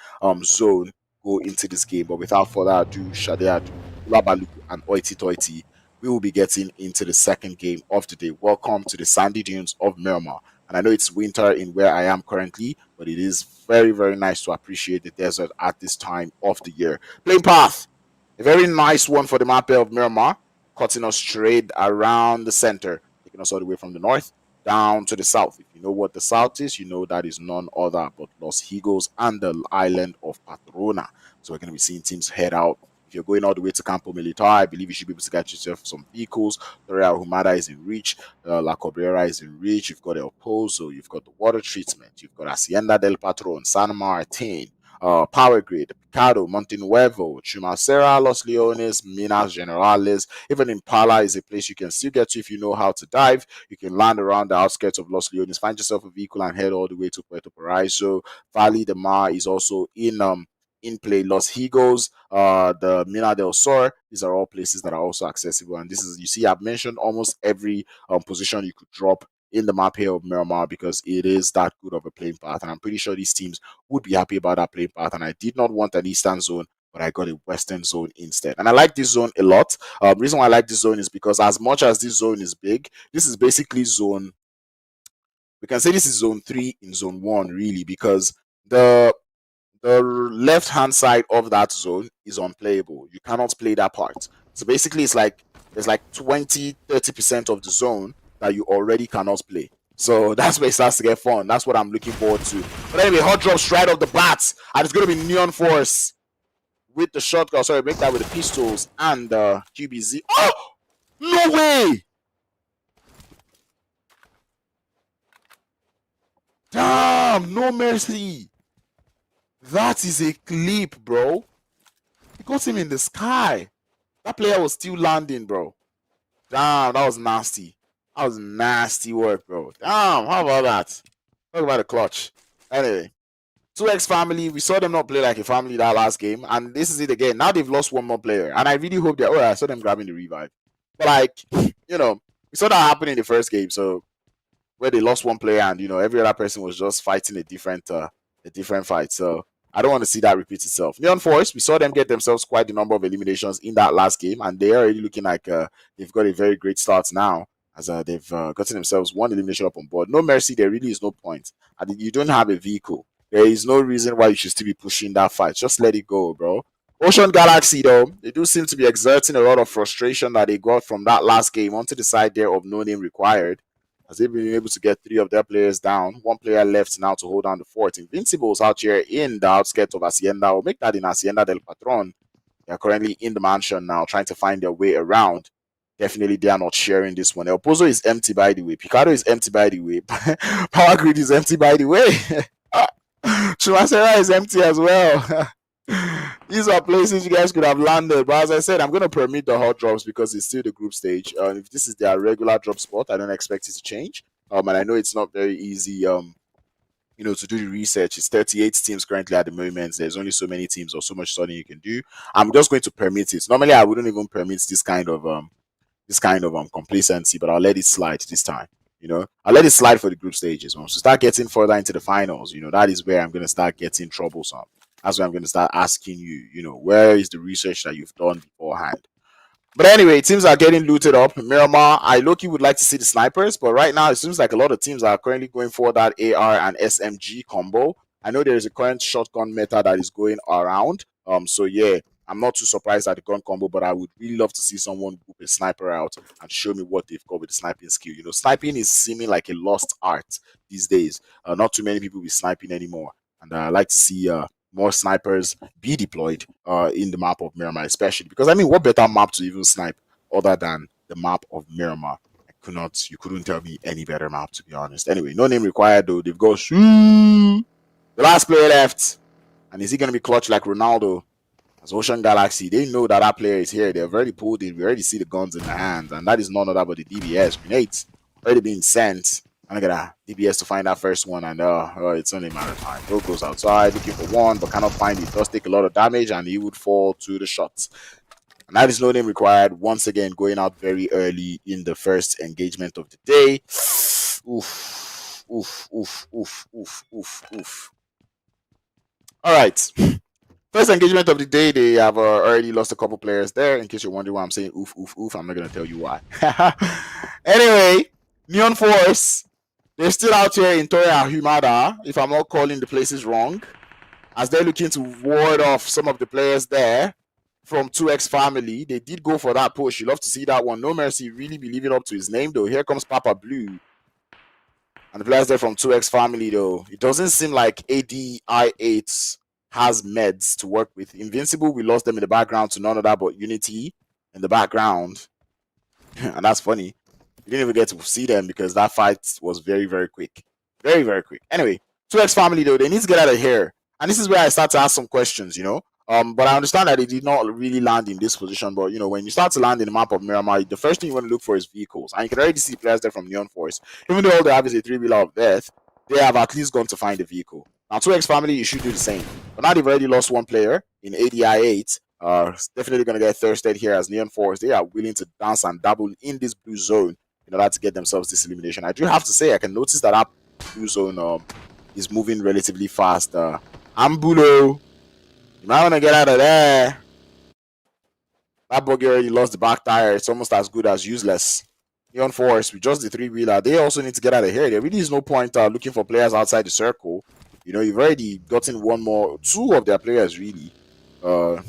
zone go into this game. But without further ado, Shadead, Labalu, and Oiti Toiti, we will be getting into the second game of the day. Welcome to the sandy dunes of Miramar. And I know it's winter in where I am currently, but it is very, very nice to appreciate the desert at this time of the year. Playing path, a very nice one for the map of Miramar, cutting us straight around the center, taking us all the way from the north down to the south. If you know what the south is, you know that is none other but Los Higos and the island of Patrona. So we're going to be seeing teams head out. If you're going all the way to Campo Militar, I believe you should be able to get yourself some vehicles. Torreal Humada is in reach. La Cabrera is in reach. You've got El Pozo. You've got the water treatment. You've got Hacienda del Patron, San Martin, Power Grid, Picado, Montenuevo, Chumacera, Los Leones, Minas Generales. Even Impala is a place you can still get to if you know how to dive. You can land around the outskirts of Los Leones, find yourself a vehicle, and head all the way to Puerto Paraiso. Valle de Mar is also in play. Los Higos, the Mina del Sur, these are all places that are also accessible. And this is, you see, I've mentioned almost every position you could drop in the map here of Miramar because it is that good of a playing path. And I'm pretty sure these teams would be happy about that playing path. And I did not want an eastern zone, but I got a western zone instead. And I like this zone a lot. The reason why I like this zone is because as much as this zone is big, this is basically zone, we can say this is zone 3 in zone 1, really, because the left hand side of that zone is unplayable. You cannot play that part. So basically it's like there's like 20-30% of the zone that you already cannot play. So that's where it starts to get fun. That's what I'm looking forward to. But anyway, hot drops right off the bat, and it's going to be Neon Force with the shotgun. Sorry, make that with the pistols and the QBZ. Oh, no way! Damn, no mercy. That is a clip, bro. He got him in the sky. That player was still landing, bro. Damn, that was nasty. That was nasty work, bro. Damn, how about that? Talk about the clutch. Anyway, 2X family, we saw them not play like a family that last game, and this is it again. Now they've lost one more player, and I really hope that, I saw them grabbing the revive. But, like, we saw that happen in the first game, so where they lost one player and, every other person was just fighting a different fight. So I don't want to see that repeat itself. Neon Force, we saw them get themselves quite a number of eliminations in that last game, and they're already looking like they've got a very great start now, as they've gotten themselves one elimination up on board. No mercy, there really is no point. And you don't have a vehicle. There is no reason why you should still be pushing that fight. Just let it go, bro. Ocean Galaxy, though, they do seem to be exerting a lot of frustration that they got from that last game onto the side there of no name required, as they've been able to get 3 of their players down. One player left now to hold down the fort. Invincibles out here in the outskirts of Hacienda, or make that in Hacienda del Patron. They are currently in the mansion now, trying to find their way around. Definitely, they are not sharing this one. El Pozo is empty, by the way. Picado is empty, by the way. Power Grid is empty, by the way. Chumacera is empty as well. These are places you guys could have landed. But as I said, I'm going to permit the hot drops because it's still the group stage. If this is their regular drop spot, I don't expect it to change. And I know it's not very easy, to do the research. It's 38 teams currently at the moment. There's only so many teams or so much studying you can do. I'm just going to permit it. Normally, I wouldn't even permit this kind of complacency, but I'll let it slide this time. I'll let it slide for the group stages. Once we start getting further into the finals, that is where I'm going to start getting troublesome. That's where I'm going to start asking you, where is the research that you've done beforehand? But anyway, teams are getting looted up. Miramar, I low-key would like to see the snipers, but right now it seems like a lot of teams are currently going for that AR and SMG combo. I know there is a current shotgun meta that is going around. So yeah, I'm not too surprised at the gun combo, but I would really love to see someone whip a sniper out and show me what they've got with the sniping skill. Sniping is seeming like a lost art these days. Not too many people be sniping anymore, and I like to see more snipers be deployed in the map of Miramar, especially because what better map to even snipe other than the map of Miramar? You couldn't tell me any better map, to be honest. Anyway, no name required though. They've got the last player left, and is he gonna be clutch like Ronaldo? As Ocean Galaxy, they know that player is here. They've already pulled it. We already see the guns in the hands, and that is none other but the DBS grenades already being sent. And look at that, DBS to find that first one, and it's only a matter of time. Bro goes outside looking for one, but cannot find it. Does take a lot of damage, and he would fall to the shots. And that is no name required. Once again, going out very early in the first engagement of the day. Oof, oof, oof, oof, oof, oof, oof. All right. First engagement of the day, they have already lost a couple players there. In case you're wondering why I'm saying oof, oof, oof, I'm not going to tell you why. Anyway, Neon Force. They're still out here in Toya Humada, if I'm not calling the places wrong, as they're looking to ward off some of the players there from 2X family. They did go for that push. You love to see that one. No Mercy really be living up to his name, though. Here comes Papa Blue. And the players there from 2X family, though. It doesn't seem like ADI8 has meds to work with. Invincible, we lost them in the background to none of that but Unity in the background. And that's funny. You didn't even get to see them because that fight was very, very quick. Very, very quick. Anyway, 2X family, though, they need to get out of here. And this is where I start to ask some questions, But I understand that they did not really land in this position. But, when you start to land in the map of Miramar, the first thing you want to look for is vehicles. And you can already see players there from Neon Force. Even though all they have is a 3-wheeler of death, they have at least gone to find a vehicle. Now, 2X family, you should do the same. But now they've already lost one player in ADI8. Definitely going to get thirsted here as Neon Force. They are willing to dance and dabble in this blue zone in order to get themselves this elimination. I do have to say, I can notice that our blue zone is moving relatively fast. Ambulo, you might want to get out of there. That buggy already lost the back tire. It's almost as good as useless. Neon Force, with just the 3-wheeler, they also need to get out of here. There really is no point looking for players outside the circle. You've already gotten two of their players, really.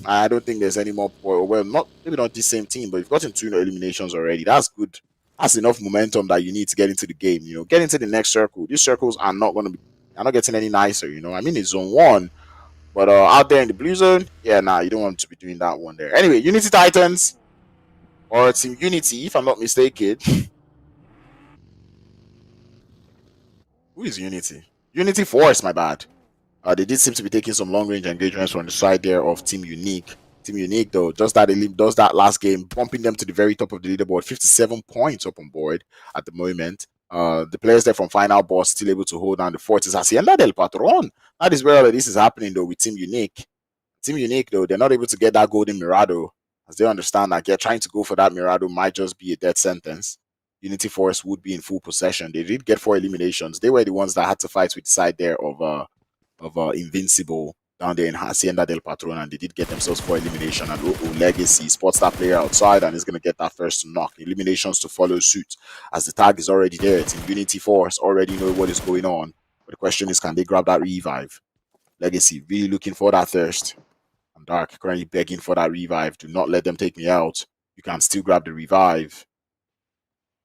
I don't think there's any more. Well, maybe not this same team, but you've gotten 2 eliminations already. That's good. That's enough momentum that you need to get into the game. Get into the next circle. These circles are not getting any nicer. It's zone 1, but out there in the blue zone, yeah, you don't want to be doing that one there. Anyway, Unity Titans or Team Unity, if I'm not mistaken. Who is Unity? Unity Force, my bad. They did seem to be taking some long-range engagements from the side there of Team Unique. Team Unique, though, does that last game, bumping them to the very top of the leaderboard, 57 points up on board at the moment. The players there from FINALLBOSS still able to hold down the fort. It's Hacienda del Patron. That is where all of this is happening, though, with Team Unique. Team Unique, though, they're not able to get that golden Mirado, as they understand that trying to go for that Mirado might just be a death sentence. Unity Force would be in full possession. They did get 4 eliminations. They were the ones that had to fight with the side there of Invincible down there in Hacienda del Patron, and they did get themselves 4 elimination. And Legacy spots that player outside and is going to get that first knock. Eliminations to follow suit, as the tag is already there. It's in Unity Force, already know what is going on. But the question is, can they grab that revive? Legacy really looking for that thirst. And Dark currently begging for that revive. Do not let them take me out. You can still grab the revive.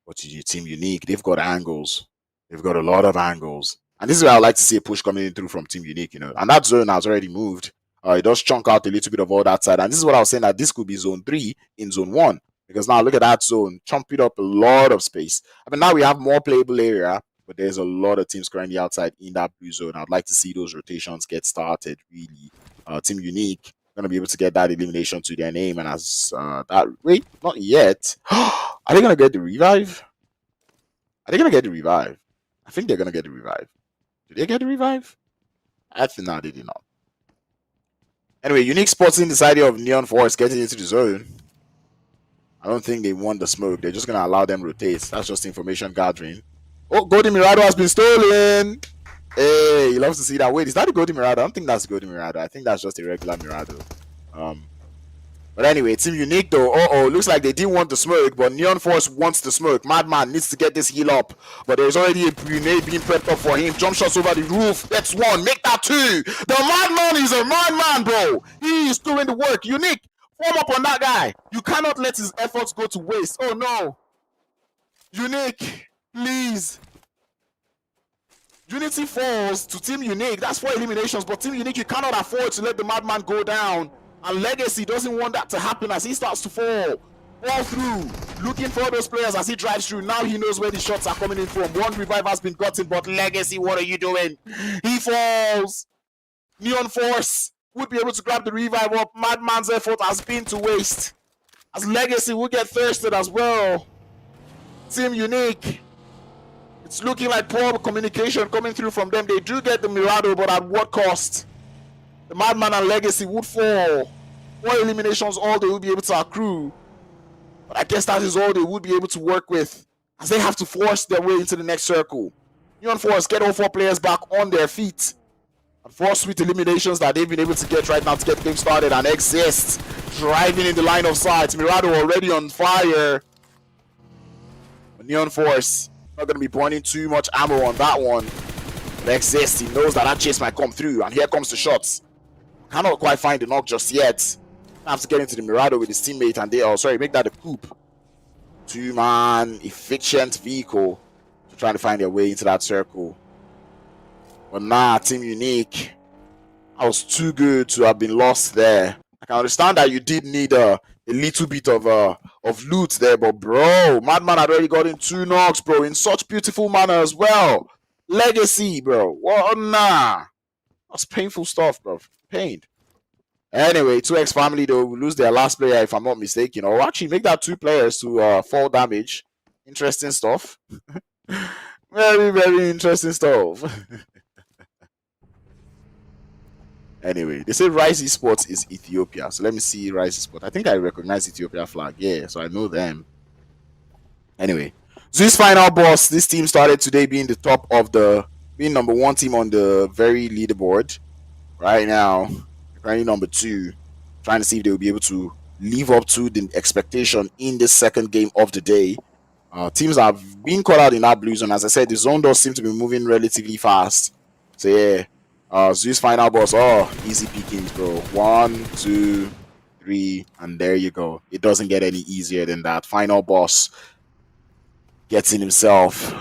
What is your team unique? They've got angles. They've got a lot of angles. And this is where I like to see a push coming in through from Team Unique, And that zone has already moved. It does chunk out a little bit of all that side. And this is what I was saying, that this could be zone 3 in zone 1. Because now look at that zone. Chump it up a lot of space. I mean, now we have more playable area. But there's a lot of teams currently outside in that blue zone. I'd like to see those rotations get started, really. Team Unique going to be able to get that elimination to their name. And as that... Wait, not yet. Are they going to get the revive? Are they going to get the revive? I think they're going to get the revive. Did they get the revive? I think no, they did not. Anyway, Unique spotting the side of Neon Force getting into the zone. I don't think they want the smoke. They're just going to allow them rotate. That's just information gathering. Oh, Golden Mirado has been stolen. Hey, he loves to see that. Wait, is that a Golden Mirado? I don't think that's a Golden Mirado. I think that's just a regular Mirado. But anyway, Team Unique though, looks like they didn't want the smoke, but Neon Force wants the smoke. Madman needs to get this heal up, but there's already a grenade being prepped up for him. Jump shots over the roof. That's 1. Make that 2. The Madman is a madman, bro. He is doing the work. Unique, form up on that guy. You cannot let his efforts go to waste. Oh no. Unique, please. Unity falls to Team Unique. That's 4 eliminations, but Team Unique, you cannot afford to let the Madman go down. And Legacy doesn't want that to happen as he starts to fall through, looking for those players as he drives through. Now he knows where the shots are coming in from. 1 revive has been gotten, but Legacy, what are you doing? He falls. Neon Force would be able to grab the revive up. Madman's effort has been to waste, as Legacy will get thirsted as well. Team Unique, it's looking like poor communication coming through from them. They do get the Mirado, but at what cost? The Madman and Legacy would fall. 4 eliminations, all they will be able to accrue. But I guess that is all they would be able to work with, as they have to force their way into the next circle. Neon Force get all 4 players back on their feet. And 4 sweet eliminations that they've been able to get right now to get the game started. And Exist driving in the line of sight. Mirado already on fire. But Neon Force not going to be pointing too much ammo on that one. But Exist, he knows that chase might come through. And here comes the shots. Cannot quite find the knock just yet. Have to get into the Mirado with his teammate, and they make that a coup. 2-man efficient vehicle to try to find their way into that circle. But nah, Team Unique, I was too good to have been lost there. I can understand that you did need a little bit of loot there, but bro, Madman had already gotten 2 knocks, bro, in such beautiful manner as well. Legacy, bro. What? Nah. That's painful stuff, bro. Pained. Anyway, 2X family though will lose their last player if I'm not mistaken, or actually make that 2 players to fall damage. Interesting stuff. Very, very interesting stuff. Anyway, they say Rise Esports is Ethiopia, so let me see Rise Esports. I think I recognize Ethiopia flag, yeah, so I know them. Anyway, ZEUZ final boss. This team started today being the top of being number 1 team on the very leaderboard. Right now, currently number 2, trying to see if they will be able to live up to the expectation in this second game of the day. Teams have been caught out in that blue zone. As I said, the zone does seem to be moving relatively fast. So yeah, ZEUZ final boss. Oh, easy pickings, bro. 1, 2, 3, and there you go. It doesn't get any easier than that. Final boss getting himself,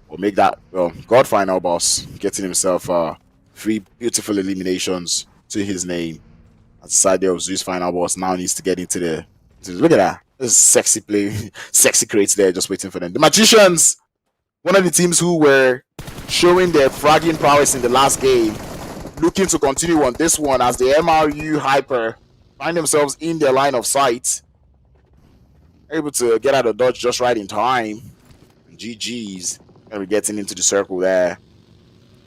or make that God final boss getting himself 3 beautiful eliminations to his name. At the side there of ZEUZ final boss now needs to get into the look at that. This sexy play, sexy crates there just waiting for them. The Magicians, one of the teams who were showing their fragging prowess in the last game, looking to continue on this one as the MRU Hyper find themselves in their line of sight. Able to get out of dodge just right in time. GG's. And we're getting into the circle there.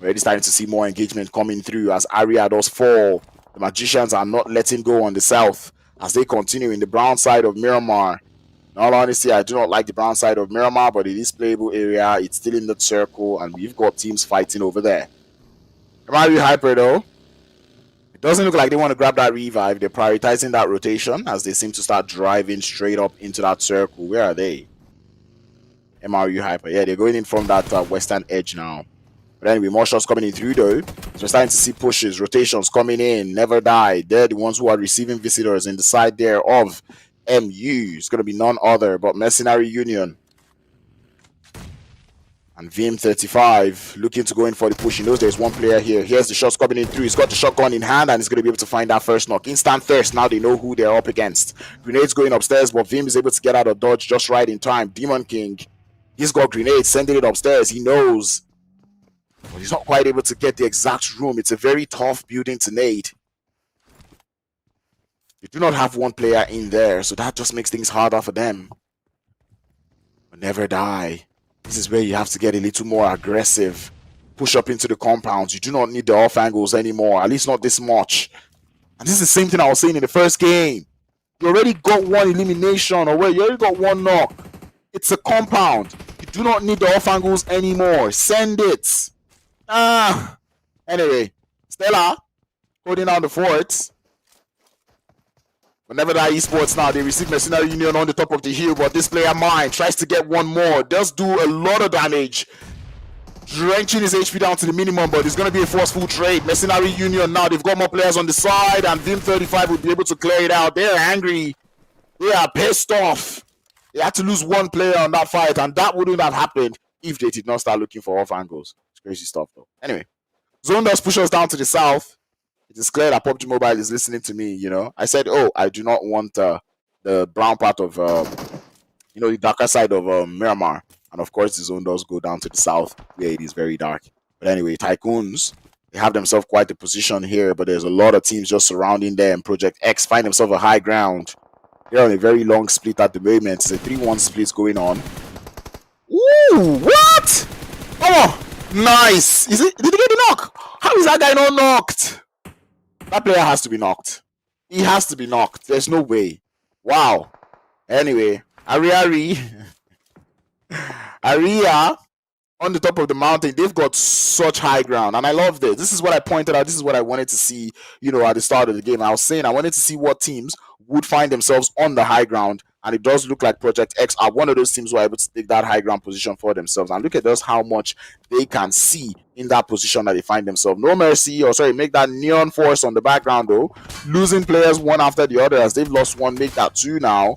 We're already starting to see more engagement coming through as Aria does fall. The Magicians are not letting go on the south as they continue in the brown side of Miramar. In all honesty, I do not like the brown side of Miramar, but it is playable area. It's still in the circle, and we've got teams fighting over there. MRU Hyper, though, it doesn't look like they want to grab that revive. They're prioritizing that rotation as they seem to start driving straight up into that circle. Where are they? MRU Hyper. Yeah, they're going in from that western edge now. But anyway, more shots coming in through though. So we're starting to see pushes, rotations coming in. Never die. They're the ones who are receiving visitors in the side there of MU. It's going to be none other but Mercenary Union. And VM35 looking to go in for the push. He knows there's one player here. Here's the shots coming in through. He's got the shotgun in hand and he's going to be able to find that first knock. Instant thirst. Now they know who they're up against. Grenades going upstairs, but Vim is able to get out of dodge just right in time. Demon King, he's got grenades, sending it upstairs. He knows. But he's not quite able to get the exact room. It's a very tough building to nade. You do not have one player in there, so that just makes things harder for them. But never die. This is where you have to get a little more aggressive. Push up into the compounds. You do not need the off angles anymore, at least not this much. And this is the same thing I was saying in the first game. You already got one elimination, or where you already got one knock. It's a compound. You do not need the off angles anymore. Send it. Anyway, Stella holding down the forts. Whenever that esports now, they receive Mercenary Union on the top of the hill, but this player mine tries to get one more. Does do a lot of damage, drenching his HP down to the minimum, but it's going to be a forceful trade. Mercenary Union now, they've got more players on the side, and Vim35 will be able to clear it out. They're angry. They are pissed off. They had to lose one player on that fight, and that wouldn't have happened if they did not start looking for off angles. It's crazy stuff, though. Anyway, Zone does push us down to the south. It is clear that PUBG Mobile is listening to me, you know. I said, oh, I do not want the brown part of, the darker side of Miramar. And of course, the zone does go down to the south, where it is very dark. But anyway, TYCOONS, they have themselves quite a position here, but there's a lot of teams just surrounding them. Project X find themselves a high ground. They're on a very long split at the moment. It's a 3-1 split going on. Ooh, what? Oh, nice. Did he get the knock? How is that guy not knocked? That player has to be knocked. He has to be knocked. There's no way. Wow. Anyway, Aria on the top of the mountain, they've got such high ground, and I love this. This is what I pointed out. This is what I wanted to see, at the start of the game. I was saying I wanted to see what teams would find themselves on the high ground, and it does look like Project X are one of those teams who are able to take that high ground position for themselves. And look at just how much they can see in that position that they find themselves. No mercy, make that neon force on the background though. Losing players one after the other as they've lost one, make that two now.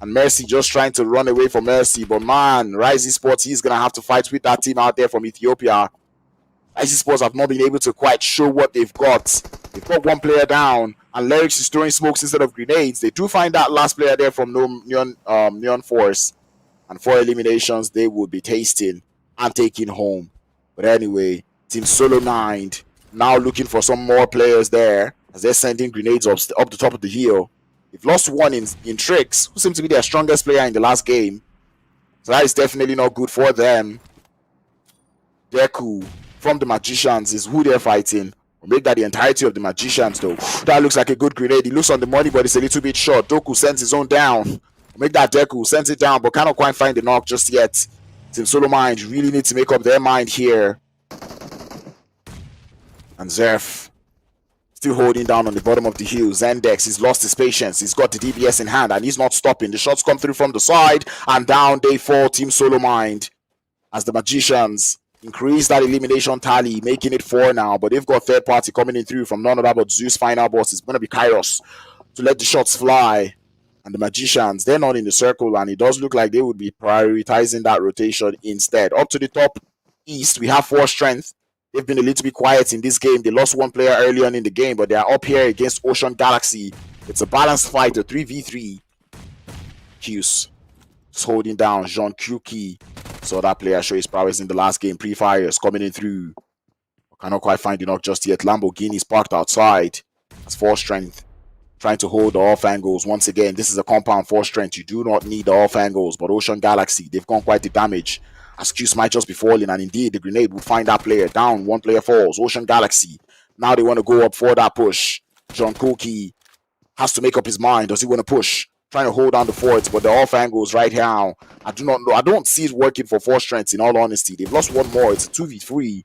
And Mercy just trying to run away from Mercy. But man, Rise Esports, he's going to have to fight with that team out there from Ethiopia. Rise Esports have not been able to quite show what they've got. They've got one player down, and Lyrics is throwing smokes instead of grenades. They do find that last player there from Neon Force. And 4 eliminations, they will be tasting and taking home. But anyway, Team SOLOMIND now looking for some more players there as they're sending grenades up the top of the hill. They've lost one in Tricks, who seemed to be their strongest player in the last game. So that is definitely not good for them. Deku from the Magicians is who they're fighting. We'll make that the entirety of the Magicians though. That looks like a good grenade. He looks on the money, but it's a little bit short. Doku sends his own down. We'll make that Deku, sends it down, but cannot quite find the knock just yet. Team SOLOMIND really need to make up their mind here. And Zerf still holding down on the bottom of the hill. Zendex, he's lost his patience. He's got the DBS in hand and he's not stopping. The shots come through from the side and down they fall. Team SOLOMIND as the Magicians increase that elimination tally, making it 4 now. But they've got third party coming in through from none other but ZEUZ final boss. It's going to be Kairos to let the shots fly. And the Magicians, they're not in the circle, and it does look like they would be prioritizing that rotation instead. Up to the top east, we have 4 strength. They've been a little bit quiet in this game. They lost one player early on in the game, but they are up here against Ocean Galaxy. It's a balanced fight, a 3v3. Hughes just holding down Jean Kuki. Saw that player show his prowess in the last game. Pre-fires coming in through. Cannot quite find the knock just yet. Lamborghini's parked outside. That's 4 strength. Trying to hold the off angles. Once again, this is a compound 4 strength. You do not need the off angles, but Ocean Galaxy, they've gone quite the damage. Askews might just be falling, and indeed the grenade will find that player down. 1 player falls. Ocean Galaxy, now they want to go up for that push. John Koki has to make up his mind. Does he want to push? Trying to hold down the forts, but the off angles right now, I do not know. I don't see it working for 4 strengths, in all honesty. They've lost 1 more. It's a 2v3.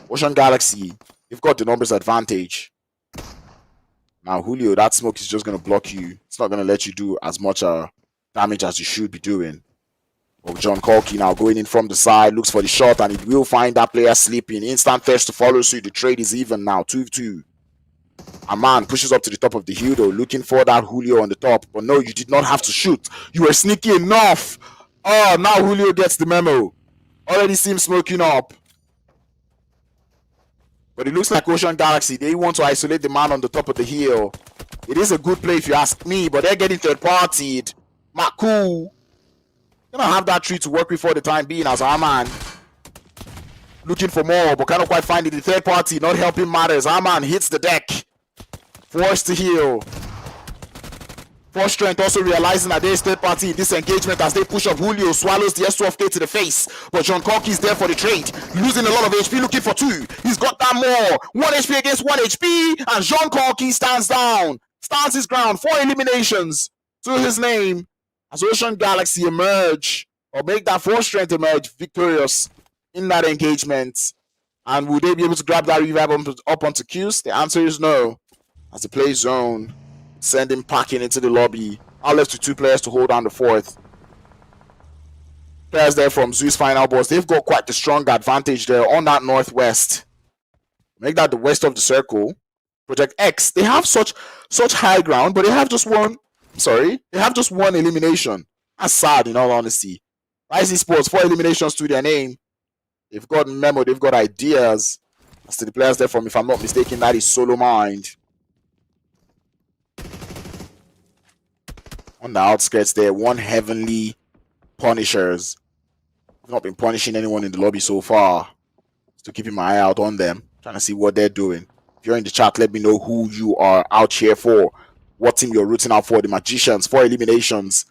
Ocean Galaxy, they've got the numbers advantage. Now Julio, that smoke is just going to block you. It's not going to let you do as much damage as you should be doing. Oh, John Corky now going in from the side, looks for the shot, and it will find that player sleeping. Instant thirst to follow suit. The trade is even now, 2-2. A man pushes up to the top of the hill though, looking for that Julio on the top. But no, you did not have to shoot. You were sneaky enough. Oh, now Julio gets the memo. Already seems smoking up. But it looks like Ocean Galaxy, they want to isolate the man on the top of the hill. It is a good play if you ask me, but they're getting third-partied. Maku gonna have that tree to work with for the time being as our man looking for more, but cannot quite find it. The third party not helping matters. Our man hits the deck. Forced to heal. Force Strength also realizing that there's third party in this engagement as they push up. Julio swallows the S12K to the face, but John Corky is there for the trade. Losing a lot of HP, looking for 2. He's got that more. 1 HP against 1 HP, and John Corky stands down. Stands his ground. 4 eliminations to his name as Ocean Galaxy emerge, or make that Force Strength emerge victorious in that engagement. And will they be able to grab that revive up onto Qs? The answer is no. As the play zone send him packing into the lobby. Now left to 2 players to hold down the 4th. Players there from ZEUZ FINALLBOSS. They've got quite the strong advantage there on that northwest. Make that the west of the circle. Project X. They have such high ground, but they have just one. Sorry, they have just 1 elimination. That's sad in all honesty. ESPORTS, 4 eliminations to their name. They've got memo, they've got ideas. As to the players there from, if I'm not mistaken, that is SOLOMIND. On the outskirts there, 1 Heavenly Punishers. I've not been punishing anyone in the lobby so far. Still keeping my eye out on them. Trying to see what they're doing. If you're in the chat, let me know who you are out here for. What team you're rooting out for. The Magicians, 4 eliminations.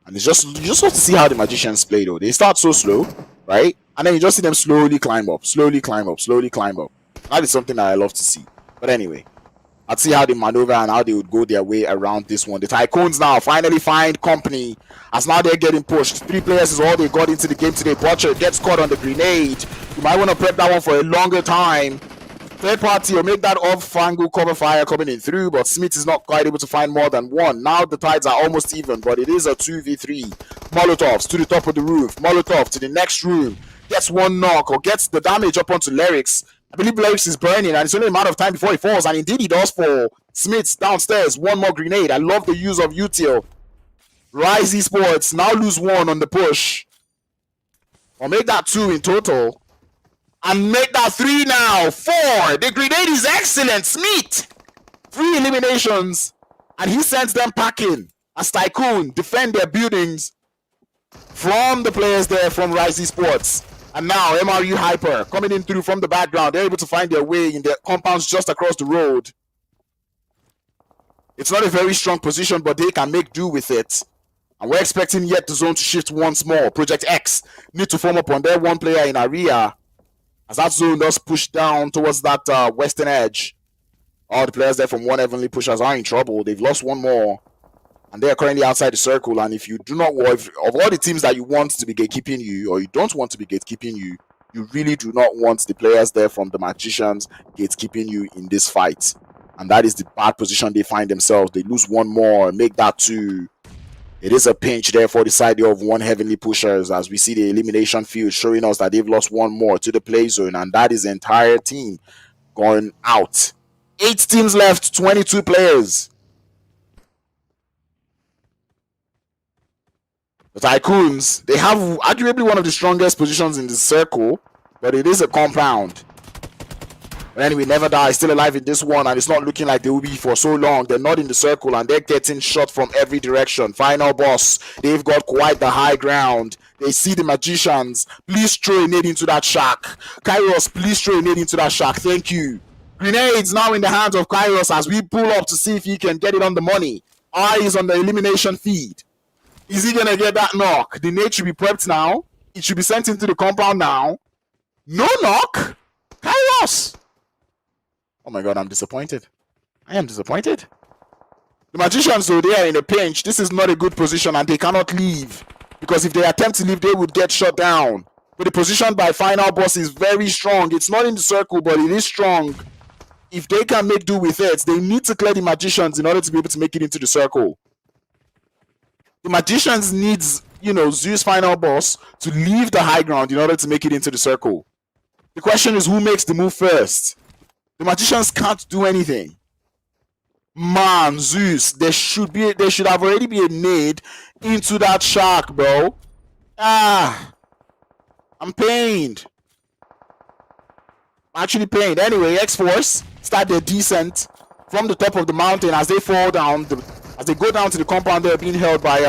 And it's just, you just have to see how the Magicians play though. They start so slow, right? And then you just see them slowly climb up, slowly climb up, slowly climb up. That is something that I love to see. But anyway, I'd see how they maneuver and how they would go their way around this one. The TYCOONS now finally find company as now they're getting pushed. 3 players is all they got into the game today. Butcher gets caught on the grenade. You might want to prep that one for a longer time. Third party will make that off-angle cover fire coming in through, but Smith is not quite able to find more than 1. Now the tides are almost even, but it is a 2v3. Molotovs to the top of the roof. Molotov to the next room. Gets 1 knock or gets the damage up onto Lyrics. I believe Lyrics is burning and it's only a matter of time before he falls, and indeed he does fall. Smith downstairs, 1 more grenade. I love the use of util. Rise Esports now lose 1 on the push. Or make that 2 in total. And make that 3 now. 4. The grenade is excellent. Smith. 3 eliminations. And he sends them packing as TYCOON defend their buildings from the players there from Rise Esports. And now MRU Hyper coming in through from the background. They're able to find their way in their compounds just across the road. It's not a very strong position, but they can make do with it. And we're expecting yet the zone to shift once more. Project X need to form up on their 1 player in area. As that zone does push down towards that western edge. All the players there from 1 Heavenly Pushers are in trouble. They've lost 1 more. And they are currently outside the circle. And if you do not want, of all the teams that you want to be gatekeeping you, or you don't want to be gatekeeping you, you really do not want the players there from the Magicians gatekeeping you in this fight. And that is the bad position they find themselves. They lose 1 more, make that 2. It is a pinch there for the side of 1 Heavenly Pushers as we see the elimination field showing us that they've lost 1 more to the play zone. And that is the entire team going out. 8 teams left, 22 players. The TYCOONS, they have arguably one of the strongest positions in the circle, but it is a compound. But anyway, Never Die still alive in this one, and it's not looking like they will be for so long. They're not in the circle, and they're getting shot from every direction. FINALLBOSS, they've got quite the high ground. They see the Magicians. Please throw a nade into that shack. Kairos, please throw a nade into that shack. Thank you. Grenades now in the hands of Kairos as we pull up to see if he can get it on the money. Eyes on the elimination feed. Is he going to get that knock? The nade should be prepped now. It should be sent into the compound now. No knock. Kairos. Oh my god, I'm disappointed. I am disappointed. The Magicians, though, they are in a pinch. This is not a good position and they cannot leave. Because if they attempt to leave, they would get shot down. But the position by FINALLBOSS is very strong. It's not in the circle, but it is strong. If they can make do with it, they need to clear the Magicians in order to be able to make it into the circle. The Magicians needs, ZEUZ final boss to leave the high ground in order to make it into the circle. The question is, who makes the move first? The magicians can't do anything. Man, ZEUZ, there should have already been a nade into that shark, bro. I'm pained. I'm actually pained. Anyway, X-Force start their descent from the top of the mountain as they fall down. As they go down to the compound, they're being held by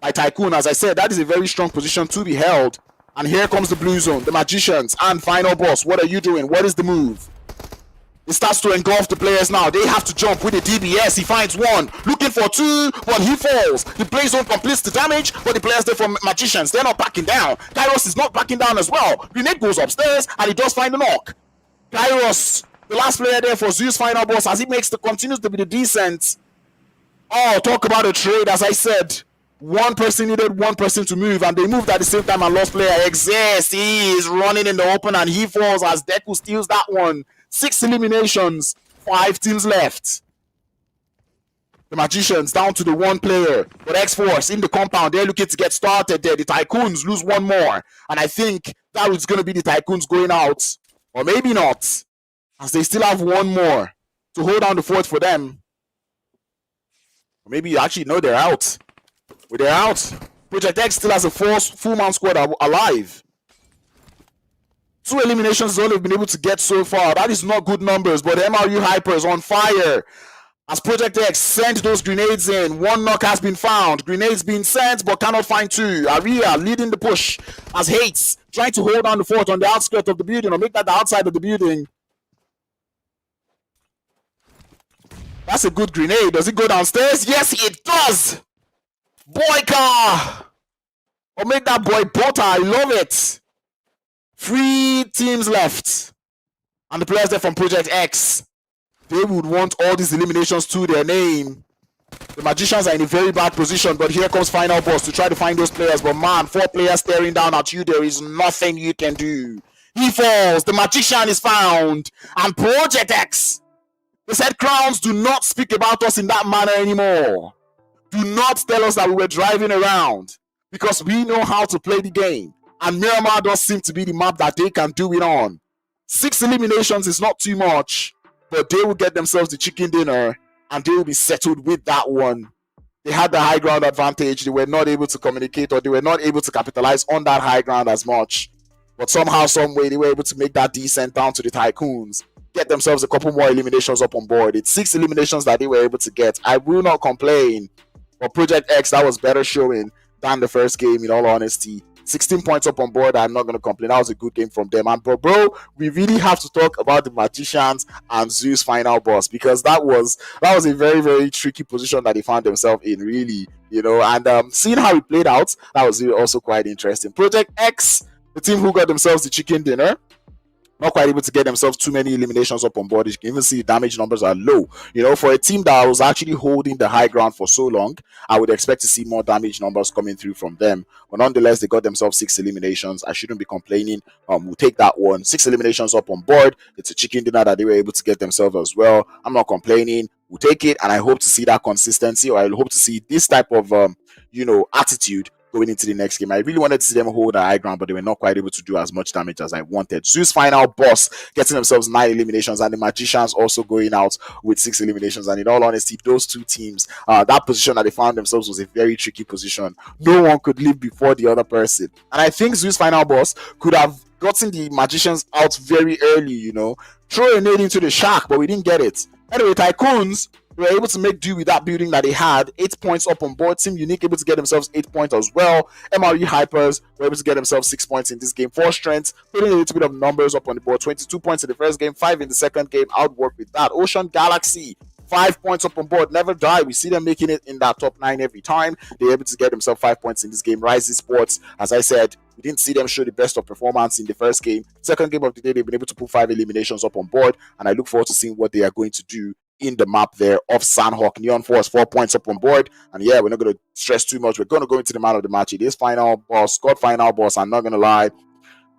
TYCOON. As I said, that is a very strong position to be held. And here comes the blue zone, the magicians and final boss. What are you doing? What is the move? It starts to engulf the players now. They have to jump with the DBS. He finds one, looking for two, but he falls. The play zone completes the damage, but the players there from magicians, they're not backing down. Kairos is not backing down as well. Grenade goes upstairs, and he does find the knock. Kairos, the last player there for ZEUZ final boss, as he continues to be the descent. Oh, talk about a trade. As I said, one person needed one person to move, and they moved at the same time, and lost player exists. He is running in the open, and he falls as Deku steals that one. 6 eliminations, 5 teams left. The magicians down to the one player, but X-Force in the compound, they're looking to get started there. The TYCOONS lose one more, and I think that is going to be the TYCOONS going out, or maybe not, as they still have one more to hold down the fort for them. Or maybe actually no, they're out. Well, they're out. Project X still has a full-man squad alive. 2 eliminations is all they've been able to get so far. That is not good numbers, but the MRU HYPERZ on fire. As Project X sent those grenades in, one knock has been found. Grenades being sent, but cannot find 2. Aria leading the push as Hates trying to hold down the fort on the outskirts of the building, or make that the outside of the building. That's a good grenade. Does it go downstairs? Yes, it does! Boyka! Or make that boy butter. I love it. 3 teams left. And the players there from Project X, they would want all these eliminations to their name. The magicians are in a very bad position, but here comes final boss to try to find those players. But man, 4 players staring down at you. There is nothing you can do. He falls. The magician is found. And Project X, they said, Crowns, do not speak about us in that manner anymore. Do not tell us that we were driving around, because we know how to play the game. And Miramar does seem to be the map that they can do it on. 6 eliminations is not too much, but they will get themselves the chicken dinner, and they will be settled with that one. They had the high ground advantage. They were not able to communicate, or they were not able to capitalize on that high ground as much. But somehow, some way, they were able to make that descent down to the TYCOONS, get themselves a couple more eliminations up on board. It's 6 eliminations that they were able to get. I will not complain. But Project X, that was better showing than the first game, in all honesty. 16 points up on board. I'm not going to complain. That was a good game from them. And bro, we really have to talk about the magicians and ZEUZ final boss, because that was a very, very tricky position that they found themselves in, really, and seeing how it played out, that was really also quite interesting. Project X, the team who got themselves the chicken dinner, not quite able to get themselves too many eliminations up on board. You can even see the damage numbers are low. For a team that was actually holding the high ground for so long, I would expect to see more damage numbers coming through from them. But nonetheless, they got themselves 6 eliminations. I shouldn't be complaining. We'll take that one. 6 eliminations up on board. It's a chicken dinner that they were able to get themselves as well. I'm not complaining. We'll take it, and I hope to see that consistency, or I hope to see this type of attitude going into the next game. I really wanted to see them hold the high ground, but they were not quite able to do as much damage as I wanted. ZEUZ final boss getting themselves 9 eliminations, and the magicians also going out with 6 eliminations. And in all honesty, those 2 teams, that position that they found themselves was a very tricky position. No one could leave before the other person, and I think ZEUZ final boss could have gotten the magicians out very early, throw a nade into the shark, but we didn't get it. Anyway, TYCOONS were able to make do with that building that they had. 8 points up on board. Team Unique able to get themselves 8 points as well. MRU HYPERZ were able to get themselves 6 points in this game. 4 strengths, putting a little bit of numbers up on the board. 22 points in the first game, 5 in the second game. Outwork with that. Ocean Galaxy, 5 points up on board. Never die. We see them making it in that top 9 every time. They're able to get themselves 5 points in this game. Rise ESPORTS, as I said, we didn't see them show the best of performance in the first game. Second game of the day, they've been able to put 5 eliminations up on board, and I look forward to seeing what they are going to do in the map there of Sandhawk. Neon Force, 4 points up on board. And yeah, we're not going to stress too much. We're going to go into the man of the match. It is final boss, got final boss. I'm not going to lie.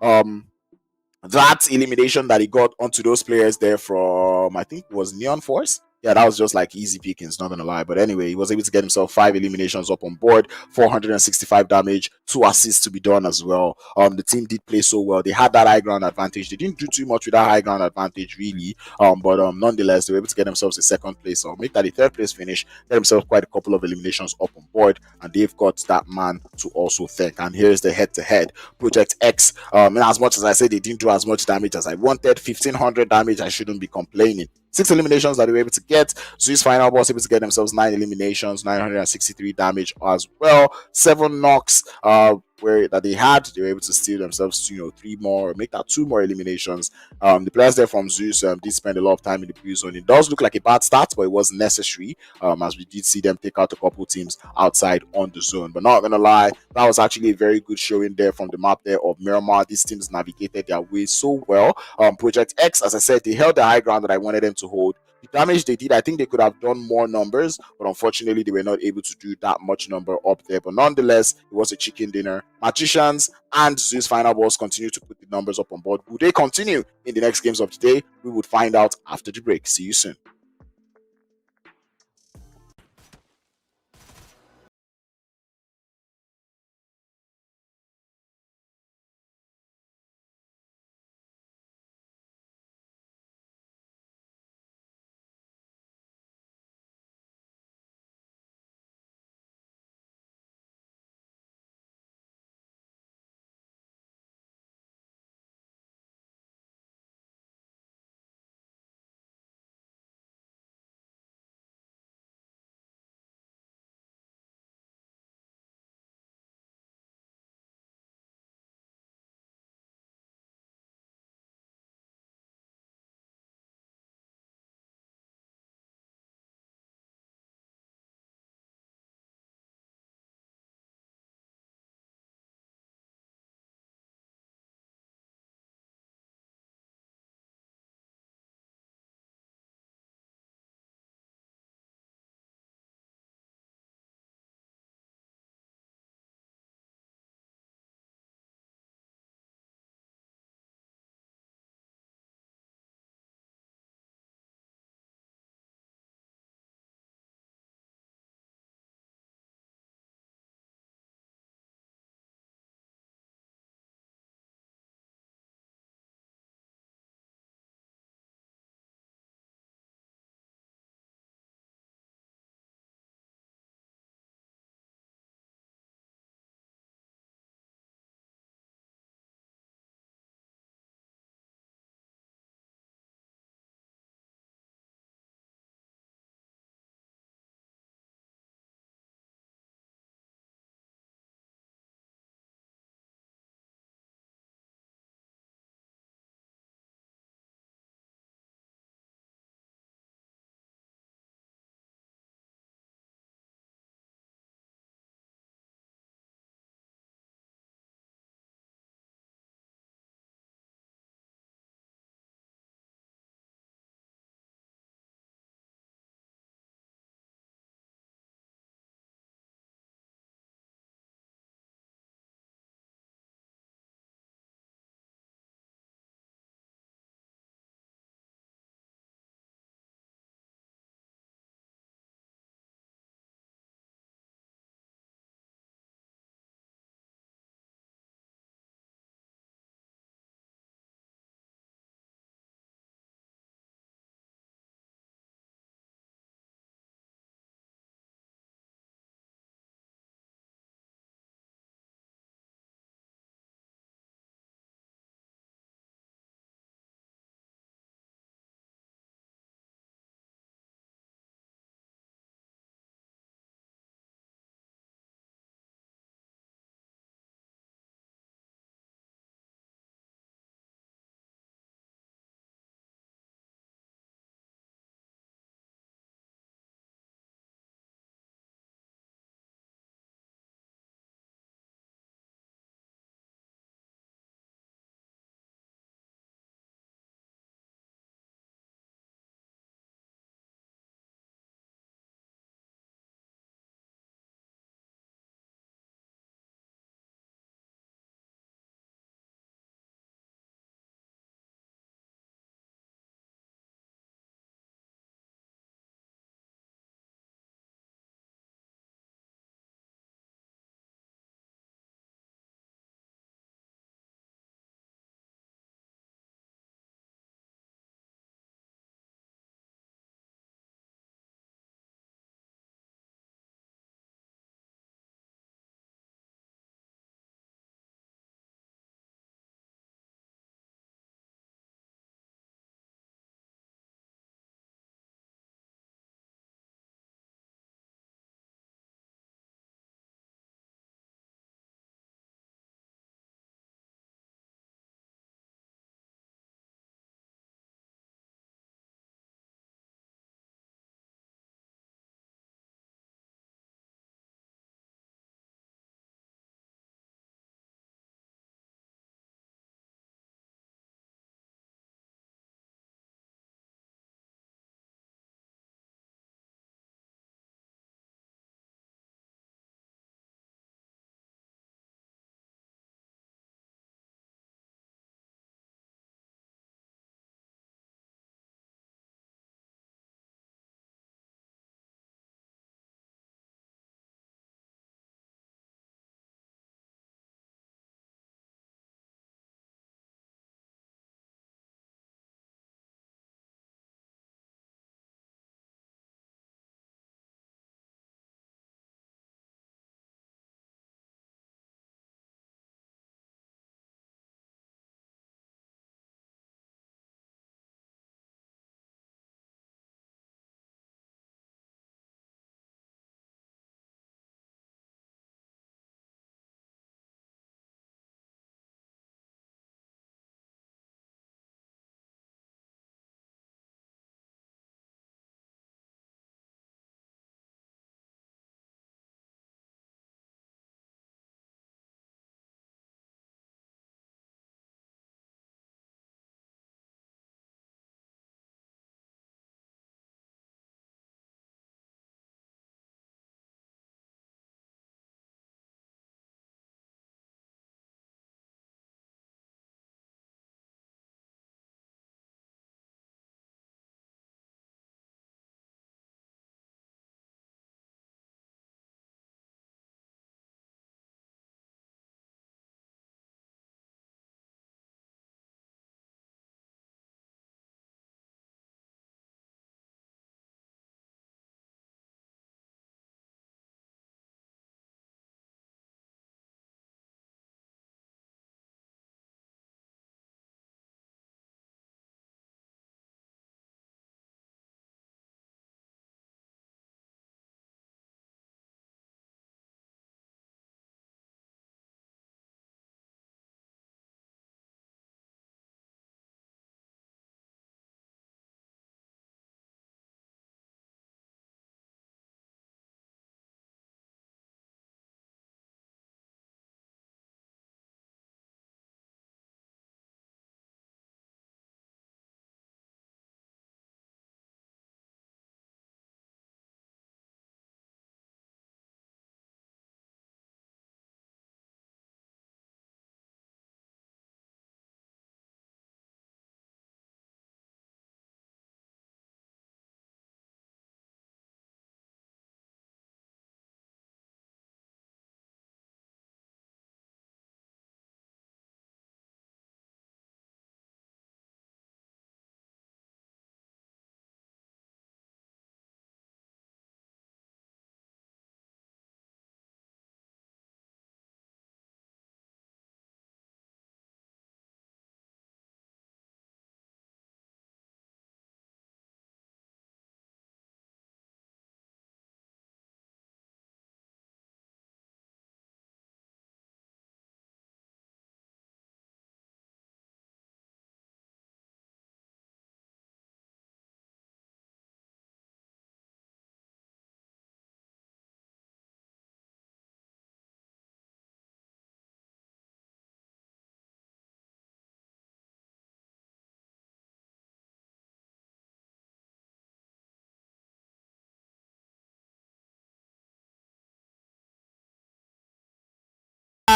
That elimination that he got onto those players there from, I think it was Neon Force. Yeah, that was just like easy pickings, not gonna lie. But anyway, he was able to get himself 5 eliminations up on board, 465 damage, 2 assists to be done as well. The team did play so well. They had that high ground advantage. They didn't do too much with that high ground advantage, really. But nonetheless, they were able to get themselves a second place or make that a third place finish, get themselves quite a couple of eliminations up on board, and they've got that man to also thank. And here's the head-to-head. Project X, as much as I said they didn't do as much damage as I wanted, 1500 damage, I shouldn't be complaining. 6 eliminations that they were able to get. ZEUZ final boss able to get themselves 9 eliminations, 963 damage as well. 7 knocks where that they were able to steal themselves, 3 more, make that 2 more eliminations. The players there from ZEUZ did spend a lot of time in the blue zone. It does look like a bad start, but it was necessary, as we did see them take out a couple teams outside on the zone. But not gonna lie, that was actually a very good showing there from the map there of Miramar. These teams navigated their way so well. Project X, as I said, they held the high ground that I wanted them to hold. The damage they did, I think they could have done more numbers, but unfortunately, they were not able to do that much number up there. But nonetheless, it was a chicken dinner. Magicians and ZEUZ final boss continue to put the numbers up on board. Will they continue in the next games of the day? We would find out after the break. See you soon.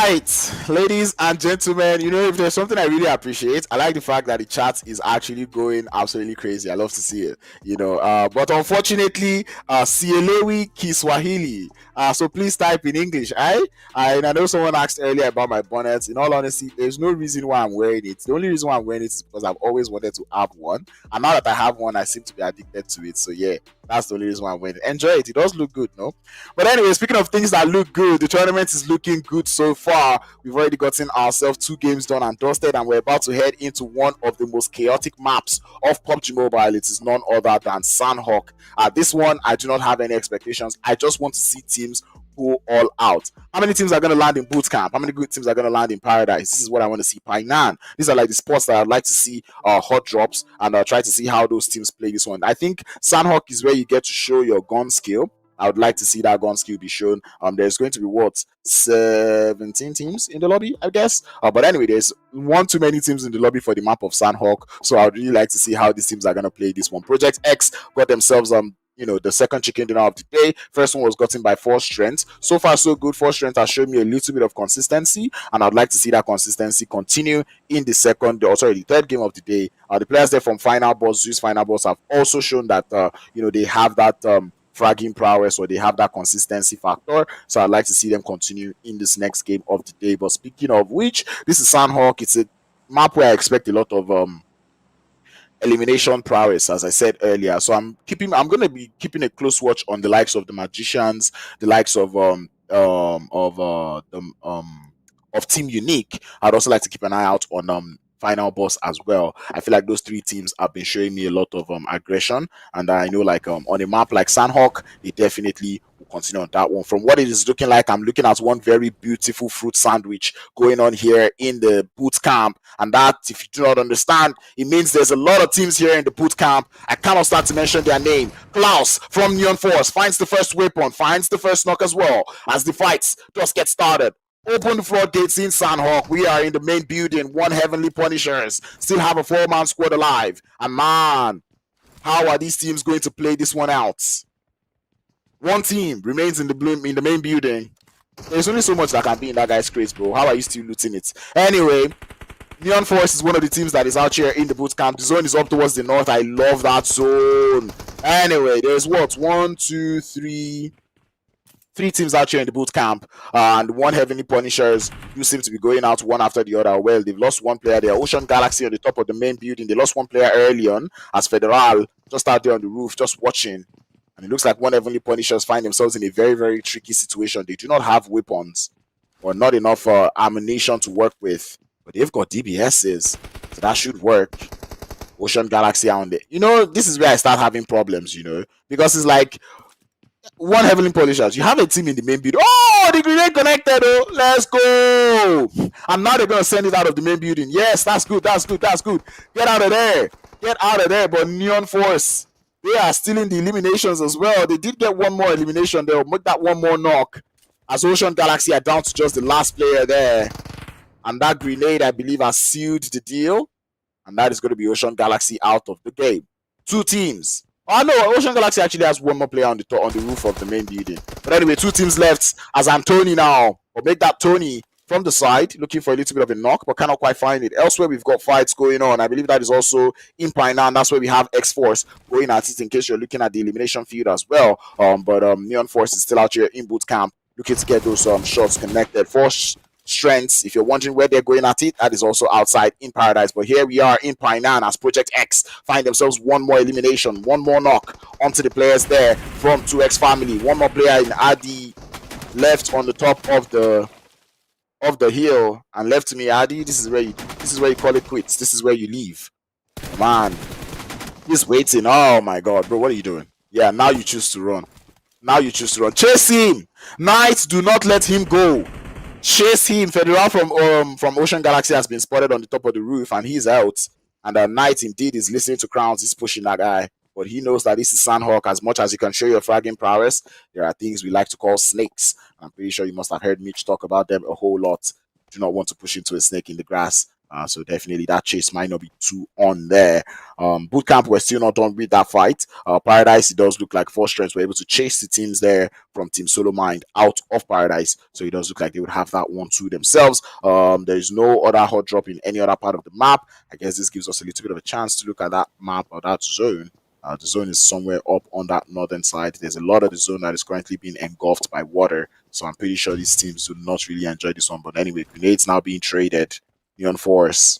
right, ladies and gentlemen, if there's something I really appreciate, I like the fact that the chat is actually going absolutely crazy. I love to see it, but unfortunately, Sielewi Kiswahili. So please type in English. I know someone asked earlier about my bonnet. In all honesty, there's no reason why I'm wearing it. The only reason why I'm wearing it is because I've always wanted to have one, and now that I have one, I seem to be addicted to it. So yeah, that's the only reason why I'm wearing it. Enjoy it. It does look good, no? But anyway, speaking of things that look good, the tournament is looking good so far. We've already gotten ourselves 2 games done and dusted, and we're about to head into one of the most chaotic maps of PUBG Mobile. It is none other than Sandhawk. This one, I do not have any expectations. I just want to see teams go all out. How many teams are going to land in boot camp? How many good teams are going to land in paradise? This is what I want to see. Painan. These are like the spots that I'd like to see hot drops, and try to see how those teams play this one. I think Sandhawk is where you get to show your gun skill. I would like to see that gun skill be shown. There's going to be 17 teams in the lobby, I guess. But anyway, there's one too many teams in the lobby for the map of Sandhawk. So I would really like to see how these teams are going to play this one. Project X got themselves the second chicken dinner of the day. First one was gotten by 4 Strength. So far, so good. 4 Strength has shown me a little bit of consistency, and I'd like to see that consistency continue in the third game of the day. The players there from FINALLBOSS, ZEUZ FINALLBOSS, have also shown that they have that fragging prowess, or they have that consistency factor. So I'd like to see them continue in this next game of the day. But speaking of which, this is Sandhawk. It's a map where I expect a lot of elimination prowess, as I said earlier. So I'm going to be keeping a close watch on the likes of the Magicians, the likes of Team Unique. I'd also like to keep an eye out on FINALLBOSS as well. I feel like those 3 teams have been showing me a lot of aggression, and I know on a map like Sandhawk, they definitely will continue on that one. From what it is looking like, I'm looking at one very beautiful fruit sandwich going on here in the boot camp, and that, if you do not understand, it means there's a lot of teams here in the boot camp. I cannot start to mention their name. Klaus from Neon Force finds the first weapon, finds the first knock as well, as the fights just get started. Open the floodgates in Sandhawk. We are in the main building. 1 Heavenly Punishers. Still have a 4-man squad alive. And man, how are these teams going to play this one out? One team remains in the main building. There's only so much that can be in that guy's crate, bro. How are you still looting it? Anyway, Neon Force is one of the teams that is out here in the boot camp. The zone is up towards the north. I love that zone. Anyway, there's 3 teams out here in the boot camp, and 1 Heavenly Punishers do seem to be going out one after the other. Well, they've lost 1 player there. Ocean Galaxy on the top of the main building. They lost 1 player early on, as Federal just out there on the roof, just watching. And it looks like 1 Heavenly Punishers find themselves in a very, very tricky situation. They do not have weapons, or not enough ammunition to work with, but they've got DBSs, so that should work. Ocean Galaxy on there. This is where I start having problems, because it's like 1 Heavenly Punishers. You have a team in the main building. Oh, the grenade connected. Oh, let's go. And now they're going to send it out of the main building. Yes, that's good. That's good. That's good. Get out of there. Get out of there. But Neon Force, they are stealing the eliminations as well. They did get 1 more elimination. They'll make that 1 more knock, as Ocean Galaxy are down to just the last player there. And that grenade, I believe, has sealed the deal. And that is going to be Ocean Galaxy out of the game. 2 teams. Oh no, Ocean Galaxy actually has 1 more player on the roof of the main building. But anyway, 2 teams left, as I'm Tony now. I'll make that Tony from the side, looking for a little bit of a knock, but cannot quite find it. Elsewhere, we've got fights going on. I believe that is also in Painan. That's where we have X-Force going at it, in case you're looking at the elimination field as well. But Neon Force is still out here in boot camp, looking to get those shots connected. Force Strengths, if you're wondering where they're going at it, that is also outside in Paradise. But here we are in Painan, as Project X find themselves 1 more elimination, 1 more knock onto the players there from 2X family. 1 more player in Adi left on the top of the hill, and left to me. Adi, this is where you call it quits. This is where you leave. Man, he's waiting. Oh my god, bro, what are you doing? Yeah, now you choose to run. Chase him. Knights, do not let him go. Chase him. Federal from Ocean Galaxy has been spotted on the top of the roof, and he's out. And the Knight indeed is listening to Crowns. He's pushing that guy, but he knows that this is Sandhawk. As much as you can show your fragging prowess, there are things we like to call snakes. I'm pretty sure you must have heard Mitch talk about them a whole lot. Do not want to push into a snake in the grass. So definitely that chase might not be too on there. Bootcamp, we're still not done with that fight. Paradise, it does look like Four Strengths were able to chase the teams there from Team SoloMind out of Paradise. So it does look like they would have that one to themselves. There is no other hot drop in any other part of the map. I guess this gives us a little bit of a chance to look at that map or that zone. The zone is somewhere up on that northern side. There's a lot of the zone that is currently being engulfed by water. So I'm pretty sure these teams do not really enjoy this one. But anyway, grenades now being traded. Neon Force.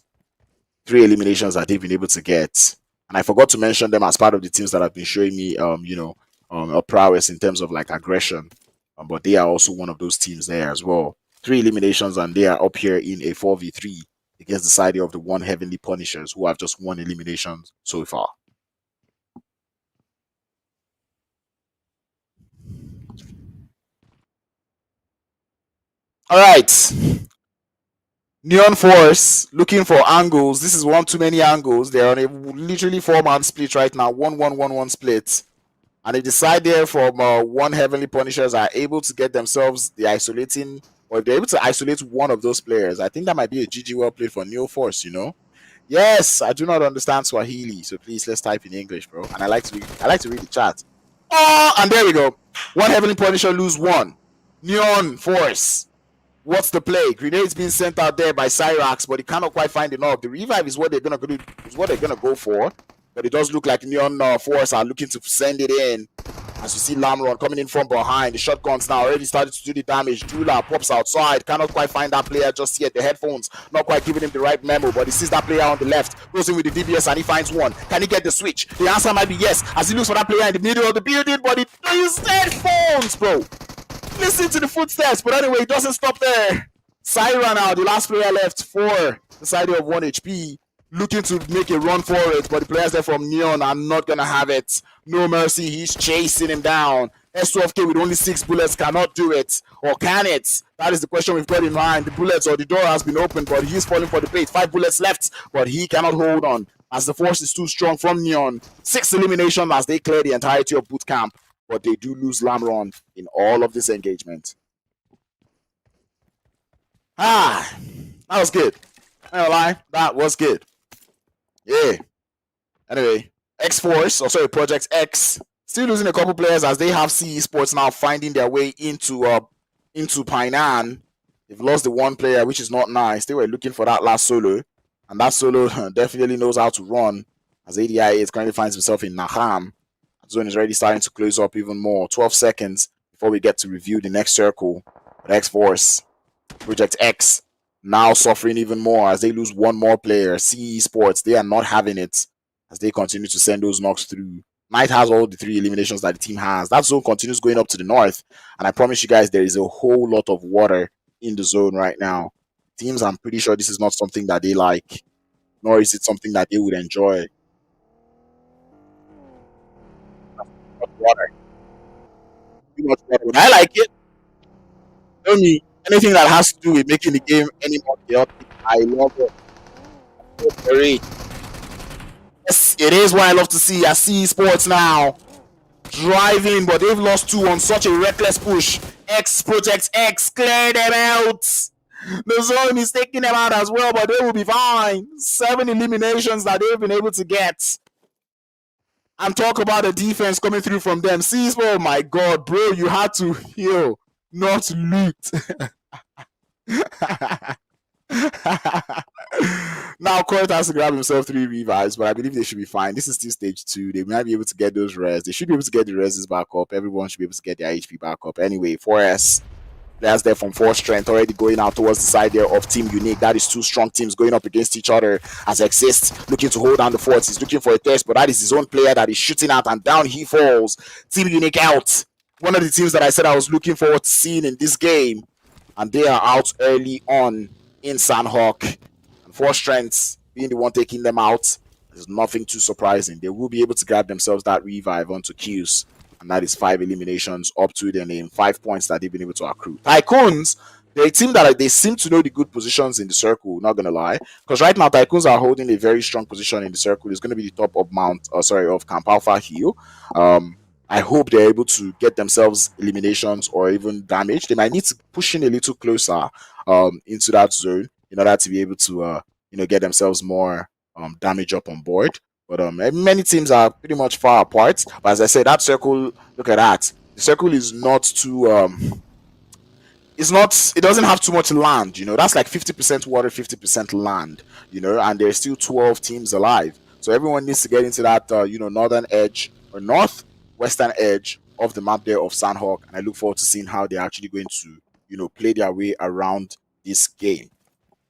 3 eliminations that they've been able to get. And I forgot to mention them as part of the teams that have been showing me, a prowess in terms of like aggression. But they are also one of those teams there as well. 3 eliminations, and they are up here in a 4v3 against the side of the one Heavenly Punishers, who have just 1 elimination so far. All right. Neon Force looking for angles. This is one too many angles. They're on a literally 4-man split right now. 1-1-1-1 split. And they decide there from one Heavenly Punishers are able to get themselves the isolating, or if they're able to isolate one of those players, I think that might be a GG well played for Neon Force, you know? Yes, I do not understand Swahili, so please let's type in English, bro. And I like to read the chat. Oh, and there we go. One Heavenly Punisher lose 1. Neon Force. What's the play? Grenades being sent out there by Cyrax, but he cannot quite find enough. The revive is what they're gonna do. Is what they're gonna go for. But it does look like Neon Force are looking to send it in. As you see Lamron coming in from behind. The shotguns now already started to do the damage. Dula pops outside. Cannot quite find that player just yet. The headphones not quite giving him the right memo, but he sees that player on the left. Goes in with the DBS and he finds one. Can he get the switch? The answer might be yes. As he looks for that player in the middle of the building, but he plays headphones, bro. Listen to the footsteps, but anyway, it doesn't stop there. Syra now, the last player left for the side of 1 HP, looking to make a run for it, but the players there from Neon are not going to have it. No mercy, he's chasing him down. S12K with only 6 bullets cannot do it, or can it? That is the question we've got in mind. The bullets or the door has been opened, but he's falling for the bait. 5 bullets left, but he cannot hold on, as the force is too strong from Neon. 6 elimination as they clear the entirety of boot camp. But they do lose Lamron in all of this engagement. That was good. I don't lie, that was good. Yeah. Anyway, X-Force, or sorry, Project X, still losing a couple players as they have CE Sports now finding their way into Painan. They've lost the one player, which is not nice. They were looking for that last solo, and that solo definitely knows how to run, as ADI currently finds himself in Naham. Zone is already starting to close up even more. 12 seconds before we get to review the next circle. But X-Force, Project X, now suffering even more as they lose one more player. CE Sports, they are not having it as they continue to send those knocks through. Knight has all the 3 eliminations that the team has. That zone continues going up to the north. And I promise you guys, there is a whole lot of water in the zone right now. Teams, I'm pretty sure this is not something that they like, nor is it something that they would enjoy. Water. Too much water. But I like it. Tell me anything that has to do with making the game any more chaotic. I love it. Great. Yes, it is what I love to see. I see sports now driving, but they've lost 2 on such a reckless push. X Project X, clear them out. The zone is taking them out as well, but they will be fine. 7 eliminations that they've been able to get. And talk about the defense coming through from them. See, oh my god, bro, you had to heal, not loot. Now Court has to grab himself 3 revives, but I believe they should be fine. This is still stage 2. They might be able to get those res. They should be able to get the reses back up. Everyone should be able to get their HP back up. Anyway, 4S. Players there from 4 strength already going out towards the side there of Team Unique. That is 2 strong teams going up against each other as Exist looking to hold down the forts. He's looking for a test, but that is his own player that is shooting out, and down he falls. Team Unique out. One of the teams that I said I was looking forward to seeing in this game, and they are out early on in Sandhawk. And 4 strengths being the one taking them out. There's nothing too surprising. They will be able to grab themselves that revive onto Q's. And that is 5 eliminations up to their name, 5 points that they've been able to accrue. TYCOONS, they're a team that they seem to know the good positions in the circle, not gonna lie. Because right now TYCOONS are holding a very strong position in the circle. It's gonna be the top of of Camp Alpha Hill. I hope they're able to get themselves eliminations or even damage. They might need to push in a little closer into that zone in order to be able to get themselves more damage up on board. But many teams are pretty much far apart. But as I said, that circle, look at that. The circle is not too it's not, it doesn't have too much land, that's like 50% water, 50% land, and there's still 12 teams alive, so everyone needs to get into that northern edge or northwestern edge of the map there of Sandhawk, and I look forward to seeing how they're actually going to play their way around this game,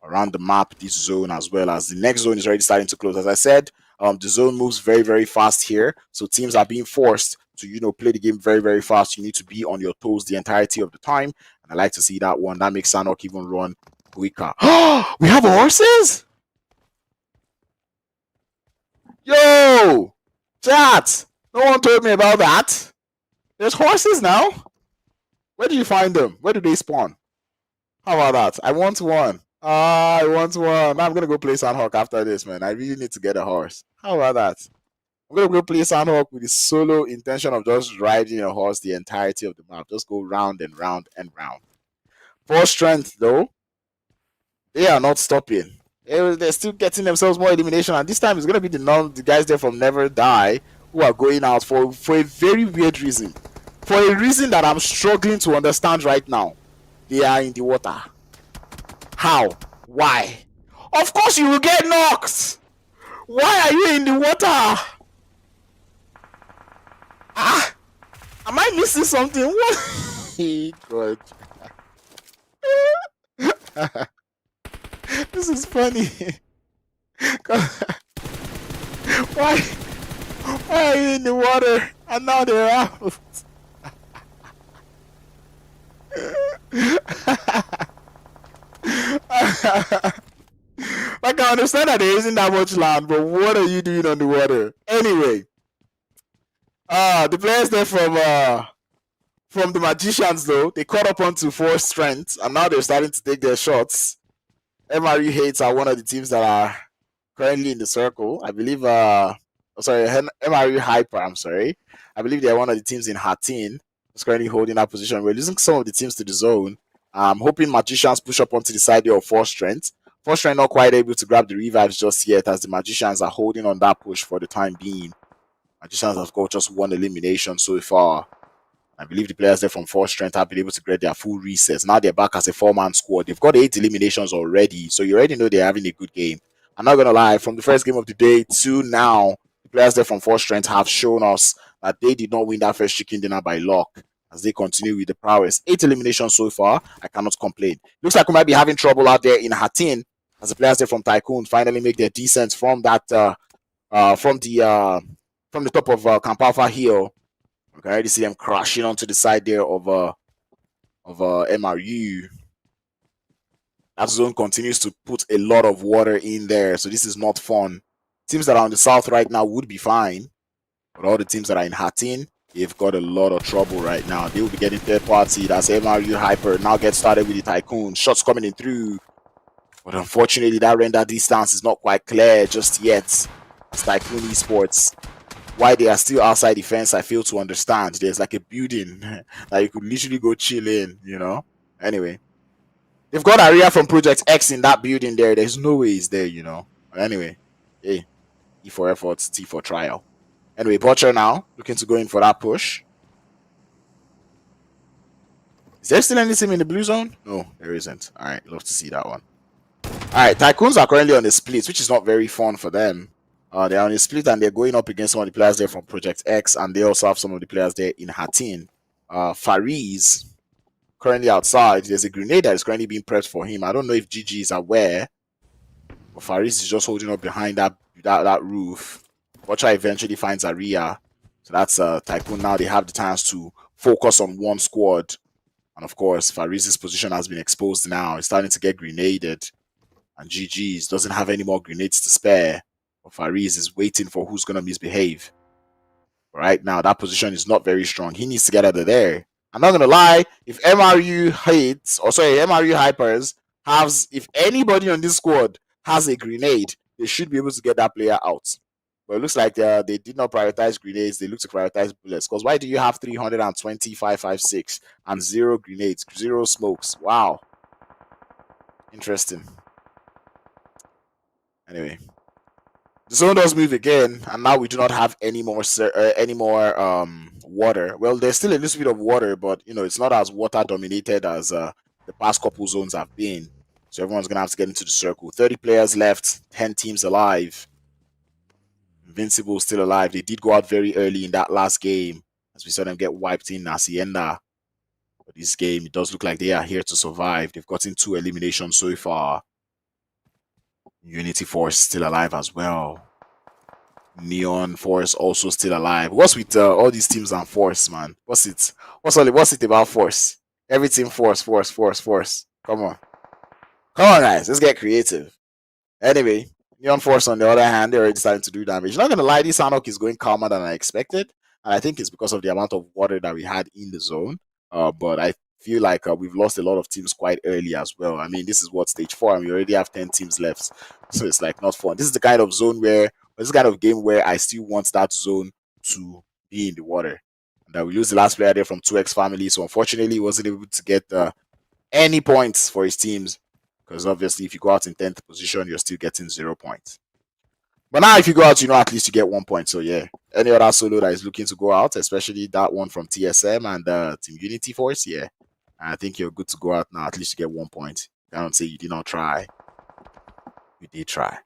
around the map, this zone, as well as the next zone is already starting to close. As I said, the zone moves very, very fast here, so teams are being forced to play the game very, very fast. You need to be on your toes the entirety of the time, and I like to see that one. That makes Sanok even run quicker. We have horses. Yo, chat. No one told me about that. There's horses now. Where do you find them? Where do they spawn? How about that? I want one. I want one. I'm gonna go play Sandhawk after this, man. I really need to get a horse. How about that? I'm gonna go play Sandhawk with the solo intention of just riding a horse the entirety of the map. Just go round and round and round. 4 strength though, they are not stopping. They're still getting themselves more elimination, and this time it's gonna be the guys there from Never Die who are going out for a very weird reason. For a reason that I'm struggling to understand right now. They are in the water. How? Why? Of course you will get knocked! Why are you in the water? Am I missing something? What? God. This is funny. Why are you in the water and now they're out? Like, I understand that there isn't that much land, but what are you doing on the water? Anyway, the players there from the Magicians, though, they caught up onto 4 strength, and now they're starting to take their shots. MRU Hates are one of the teams that are currently in the circle. I believe, MRU Hyper, I'm sorry. I believe they're one of the teams in Hatin who's currently holding that position. We're losing some of the teams to the zone. I'm hoping Magicians push up onto the side there of 4 strength. 4 strength not quite able to grab the revives just yet, as the Magicians are holding on that push for the time being. Magicians have got just 1 elimination so far. I believe the players there from 4 strength have been able to get their full resets. Now they're back as a 4-man squad. They've got 8 eliminations already, so you already know they're having a good game. I'm not going to lie, from the first game of the day to now, the players there from 4 strength have shown us that they did not win that first chicken dinner by luck, as they continue with the prowess. 8 eliminations so far. I cannot complain. Looks like we might be having trouble out there in Hatin, as the players there from TYCOONS finally make their descent from that from the top of Camp Alpha Hill. I can already see them crashing onto the side there of MRU. That zone continues to put a lot of water in there, so this is not fun. Teams that are on the south right now would be fine, but all the teams that are in Hatin, they've got a lot of trouble right now. They will be getting third party. That's MRU Hyper. Now get started with the TYCOONS. Shots coming in through, but unfortunately that render distance is not quite clear just yet. It's TYCOON ESPORTS. Why they are still outside the fence, I fail to understand. There's like a building that you could literally go chill in, Anyway, they've got Aria from Project X in that building there. There's no way he's there, Anyway, hey, E for efforts, T for trial. Anyway, Butcher now looking to go in for that push. Is there still any team in the blue zone? No, there isn't. All right, love to see that one. All right, TYCOONS are currently on the split, which is not very fun for them. They're on a split and they're going up against some of the players there from Project X, and they also have some of the players there in Hatin. Fariz currently outside. There's a grenade that is currently being prepped for him. I don't know if GG is aware, but Fariz is just holding up behind that roof. Watcher eventually finds Aria. So that's TYCOON. Now they have the chance to focus on one squad. And of course, Fariz's position has been exposed now. He's starting to get grenaded. And GG's doesn't have any more grenades to spare. Fariz is waiting for who's going to misbehave. Right now, that position is not very strong. He needs to get out of there. I'm not going to lie. If MRU HYPERZ if anybody on this squad has a grenade, they should be able to get that player out. But it looks like they did not prioritize grenades. They look to prioritize bullets. Because why do you have 325.56 and 0 grenades, 0 smokes? Wow. Interesting. Anyway, the zone does move again, and now we do not have any more water. Well, there's still a little bit of water, but it's not as water dominated as the past couple zones have been. So everyone's gonna have to get into the circle. 30 players left, 10 teams alive. Invincible still alive. They did go out very early in that last game, as we saw them get wiped in Hacienda. But this game, it does look like they are here to survive. They've gotten 2 eliminations so far. Unity Force still alive as well. Neon Force also still alive. What's with all these teams and Force, man? What's it about Force? Everything Force. Come on, guys. Let's get creative. Anyway, Neon Force on the other hand, they're already starting to do damage. Not gonna lie, this Anok is going calmer than I expected, and I think it's because of the amount of water that we had in the zone. But I feel like we've lost a lot of teams quite early as well. I mean, this is what stage 4, and we already have 10 teams left, so it's like not fun. This is the kind of zone where this kind of game where I still want that zone to be in the water. And we lose the last player there from 2X Family, so unfortunately, he wasn't able to get any points for his teams. Because obviously, if you go out in 10th position, you're still getting 0 points. But now, if you go out, at least you get 1 point. So yeah, any other solo that is looking to go out, especially that one from TSM and Team Unity Force, yeah, I think you're good to go out now. At least you get 1 point. I don't say you did not try. You did try.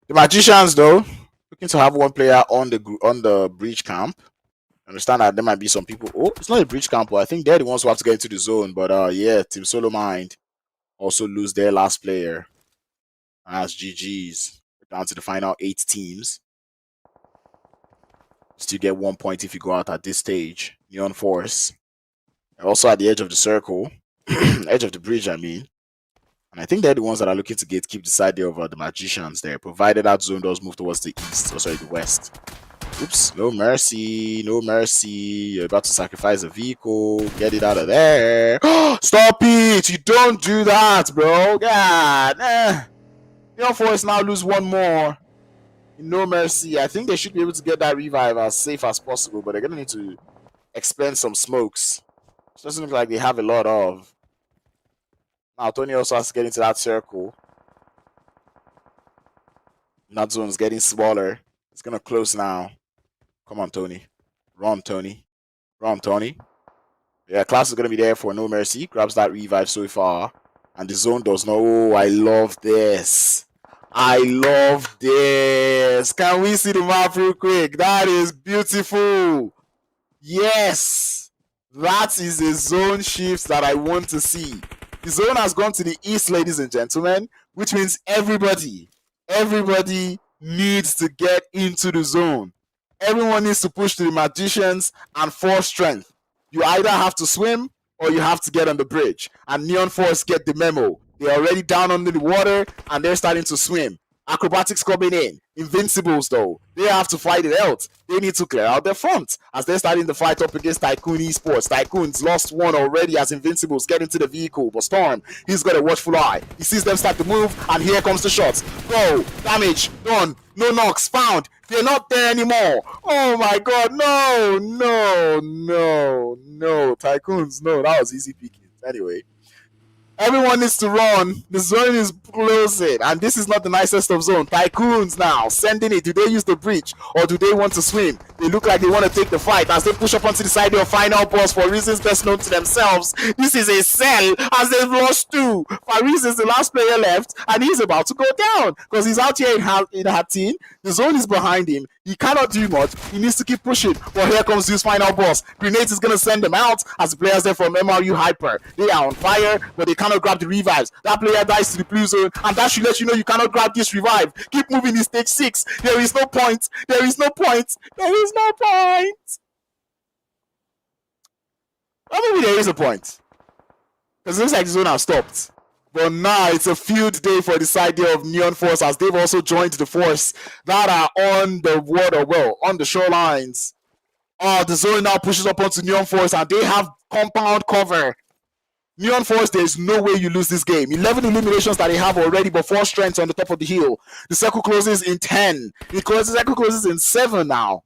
The Magicians, though, looking to have 1 player on the breach camp. I understand that there might be some people. Oh, it's not a breach camp, but I think they're the ones who have to get into the zone. But yeah, Team SoloMind also lose their last player. As GG's. We're down to the final 8 teams. Still get 1 point if you go out at this stage. Neon Force. They're also at the edge of the circle. Edge of the bridge, I mean. And I think they're the ones that are looking to keep the side there of the Magicians there, provided that zone does move towards the east, or sorry, the west. Oops, no mercy, no mercy. You're about to sacrifice a vehicle. Get it out of there. Stop it! You don't do that, bro. God. Neon Force now lose 1 more. No mercy. I think they should be able to get that revive as safe as possible, but they're going to need to expend some smokes. It doesn't look like they have a lot of. Now, Tony also has to get into that circle. That zone is getting smaller. It's going to close now. Come on, Tony. Run, Tony. Run, Tony. Yeah, Class is going to be there for no mercy. Grabs that revive so far. And the zone does not. Oh, I love this. I love this. Can we see the map real quick? That is beautiful. Yes. That is a zone shift that I want to see. The zone has gone to the east, ladies and gentlemen, which means everybody needs to get into the zone. Everyone needs to push to the Magicians and force strength. You either have to swim or you have to get on the bridge. And Neon Force get the memo. They're already down under the water and they're starting to swim. Acrobatics coming in. Invincibles, though, they have to fight it out. They need to clear out their front as they're starting the fight up against Tycoon Esports. Tycoons lost 1 already as Invincibles get into the vehicle. But Storm, he's got a watchful eye. He sees them start to move, and here comes the shots. Go! Damage! Done! No knocks found! They're not there anymore! Oh my god, no! Tycoons, no, that was easy picking. Anyway. Everyone needs to run. The zone is closing, and this is not the nicest of zone. Tycoons now sending it. Do they use the breach or do they want to swim? They look like they want to take the fight as they push up onto the side of final boss for reasons best known to themselves. This is a cell as they've lost 2. Fariz is the last player left, and he's about to go down because he's out here in Hatin. The zone is behind him. He cannot do much. He needs to keep pushing. But here comes this final boss. Grenades is going to send them out as the players there from MRU Hyper. They are on fire, but they cannot grab the revives. That player dies to the blue zone, and that should let you know you cannot grab this revive. Keep moving in stage 6. There is no point. There is no point. There is no point. Well, maybe there is a point. Because it looks like the zone has stopped. But now it's a field day for the side there of Neon Force as they've also joined the force that are on the water, well, on the shorelines. The zone now pushes up onto Neon Force and they have compound cover. Neon Force, there's no way you lose this game. 11 eliminations that they have already, but 4 strengths on the top of the hill. The circle closes in 10. The circle closes in 7 now.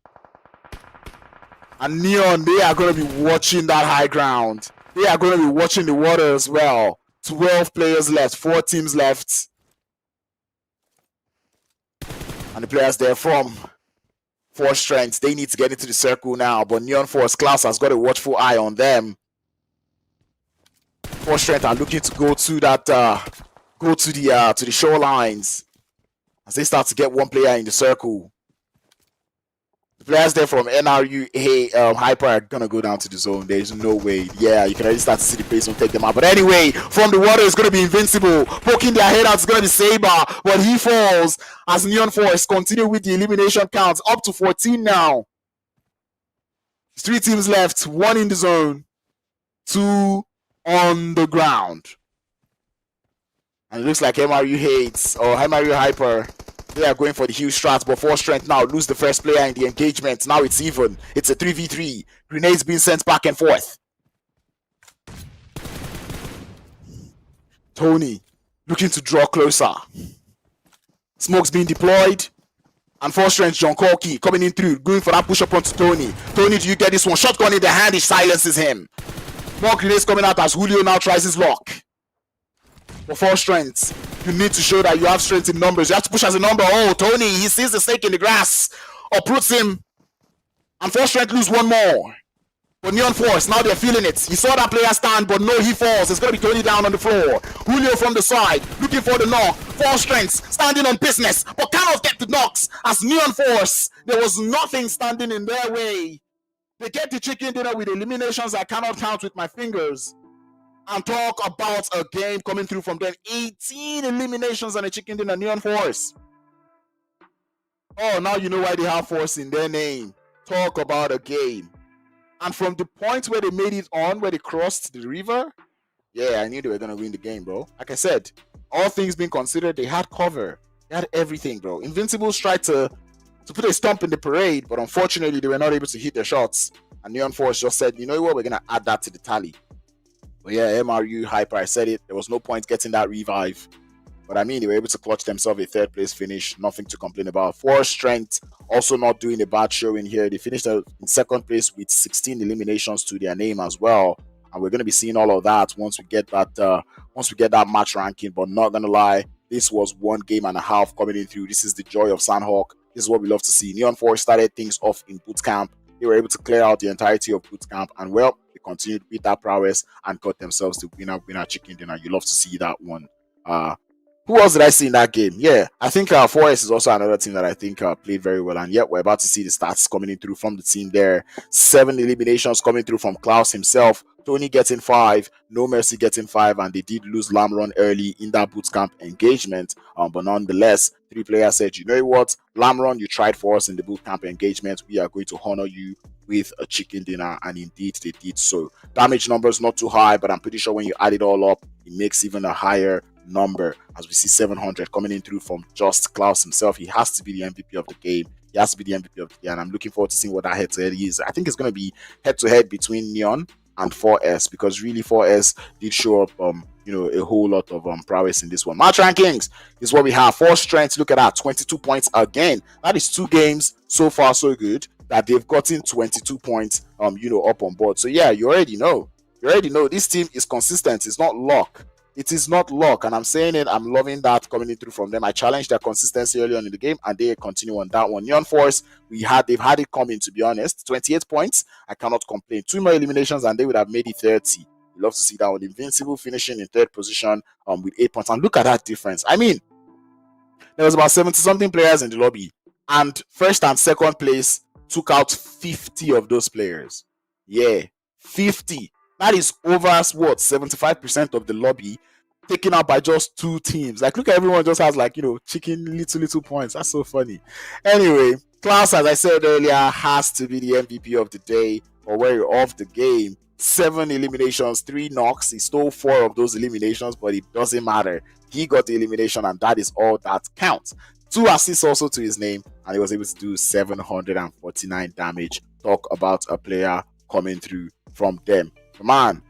And Neon, they are going to be watching that high ground. They are going to be watching the water as well. 12 players left, 4 teams left. And the players there from Force Strength, they need to get into the circle now. But Neon Force Klaus has got a watchful eye on them. Force Strength are looking to go to that, go to the shorelines as they start to get one player in the circle. The players there from NRU Hyper are gonna go down to the zone. There's no way. Yeah, you can already start to see the pace will take them out. But anyway, from the water it's gonna be Invincible. Poking their head out is gonna be Saber, but he falls as Neon Force continue with the elimination counts up to 14 now. 3 teams left, 1 in the zone, 2 on the ground. And it looks like MRU Hyper, they are going for the huge strats, but Force Strength now lose the first player in the engagement. Now it's even. It's a 3v3. Grenades being sent back and forth. Tony looking to draw closer. Smokes being deployed. And Force Strength John Corky coming in through, going for that push up onto Tony. Tony, do you get this one? Shotgun in the hand, he silences him. More grenades coming out as Julio now tries his luck. For Force Strength, you need to show that you have strength in numbers. You have to push as a number. Oh, Tony, he sees the snake in the grass. Uproots him. And Force Strength lose one more. But Neon Force, now they're feeling it. He saw that player stand, but no, he falls. It's going to be Tony down on the floor. Julio from the side, looking for the knock. Force Strength, standing on business, but cannot get the knocks. As Neon Force, there was nothing standing in their way. They get the chicken dinner with eliminations I cannot count with my fingers. And talk about a game coming through from them. 18 eliminations and a chicken dinner. Neon Force. Oh, now you know why they have Force in their name. Talk about a game. And from the point where they made it on, where they crossed the river, yeah, I knew they were going to win the game, bro. Like I said, all things being considered, they had cover. They had everything, bro. Invincibles tried to put a stomp in the parade, but unfortunately, they were not able to hit their shots. And Neon Force just said, you know what, we're going to add that to the tally. But yeah, MRU Hyper, I said it. There was no point getting that revive. But I mean, they were able to clutch themselves a 3rd place finish. Nothing to complain about. Force Strength also not doing a bad showing here. They finished in 2nd place with 16 eliminations to their name as well. And we're going to be seeing all of that once we get that match ranking. But not going to lie, this was 1 game and a half coming in through. This is the joy of Sandhawk. This is what we love to see. Neon Force started things off in boot camp. They were able to clear out the entirety of boot camp, and well, they continued with that prowess and got themselves the winner chicken dinner. You love to see that one. Who else did I see in that game? Yeah, I think 4S is also another team that I think played very well. And yet, we're about to see the stats coming in through from the team there. 7 eliminations coming through from Klaus himself. Tony getting 5, No Mercy getting 5, and they did lose Lamron early in that bootcamp engagement. But nonetheless, 3 players said, you know what, Lamron, you tried for us in the bootcamp engagement. We are going to honor you with a chicken dinner, and indeed they did so. Damage numbers not too high, but I'm pretty sure when you add it all up, it makes even a higher number, as we see 700 coming in through from just Klaus himself. He has to be the MVP of the game. He has to be the MVP of the game, and I'm looking forward to seeing what that head-to-head is. I think it's going to be head-to-head between Neon and 4S, because really 4S did show up a whole lot of prowess in this one. Match rankings is what we have. Force Strength, look at that, 22 points again. That is 2 games so far so good that they've gotten 22 points up on board. So yeah, you already know this team is consistent. It's not luck. It is not luck, and I'm saying it. I'm loving that coming in through from them. I challenged their consistency early on in the game, and they continue on that one. Neon Force, they've had it coming, to be honest. 28 points, I cannot complain. 2 more eliminations, and they would have made it 30. You love to see that one. Invincible finishing in 3rd position with 8 points, and look at that difference. I mean, there was about 70-something players in the lobby, and 1st and 2nd place took out 50 of those players. Yeah, 50. That is over 75% of the lobby taken out by just 2 teams. Like, look at everyone just has chicken little points. That's so funny. Anyway, Klaus, as I said earlier, has to be the MVP of the day, or of the game. 7 eliminations, 3 knocks. He stole 4 of those eliminations, but it doesn't matter. He got the elimination, and that is all that counts. 2 assists also to his name, and he was able to do 749 damage. Talk about a player coming through from them. Man,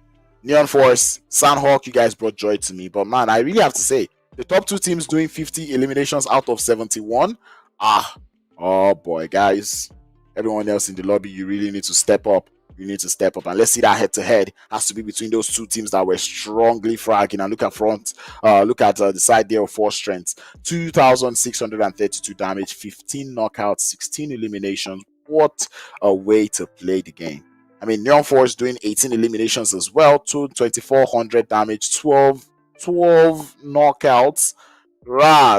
Neon Force, Sandhawk, you guys brought joy to me. But man, I really have to say, the top 2 teams doing 50 eliminations out of 71. Oh boy, guys. Everyone else in the lobby, you really need to step up. You you need to step up. And let's see that head-to-head has to be between those two teams that were strongly fragging. And look at the side there of force strength. 2,632 damage, 15 knockouts, 16 eliminations. What a way to play the game. I mean, Neon Force doing 18 eliminations as well, 2,400 damage, 12 knockouts.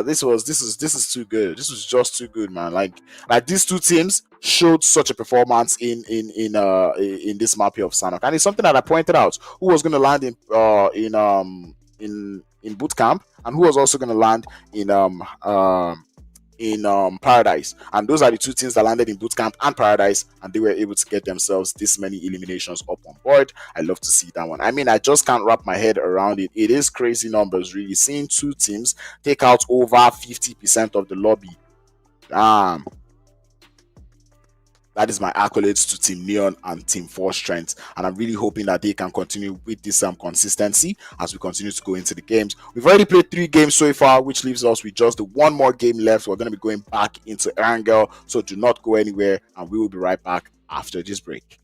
This is too good. This was just too good, man. Like these two teams showed such a performance in this map here of Sanok, and it's something that I pointed out. Who was going to land in boot camp, and who was also going to land in Paradise. And those are the two teams that landed in bootcamp and Paradise, and they were able to get themselves this many eliminations up on board. I love to see that one. I mean, I just can't wrap my head around it. It is crazy numbers, really. Seeing two teams take out over 50% of the lobby. That is my accolades to Team Neon and Team Force Strength, and I'm really hoping that they can continue with this consistency as we continue to go into the games. We've already played 3 games so far, which leaves us with just one more game left. We're going to be going back into Erangel, so do not go anywhere, and we will be right back after this break.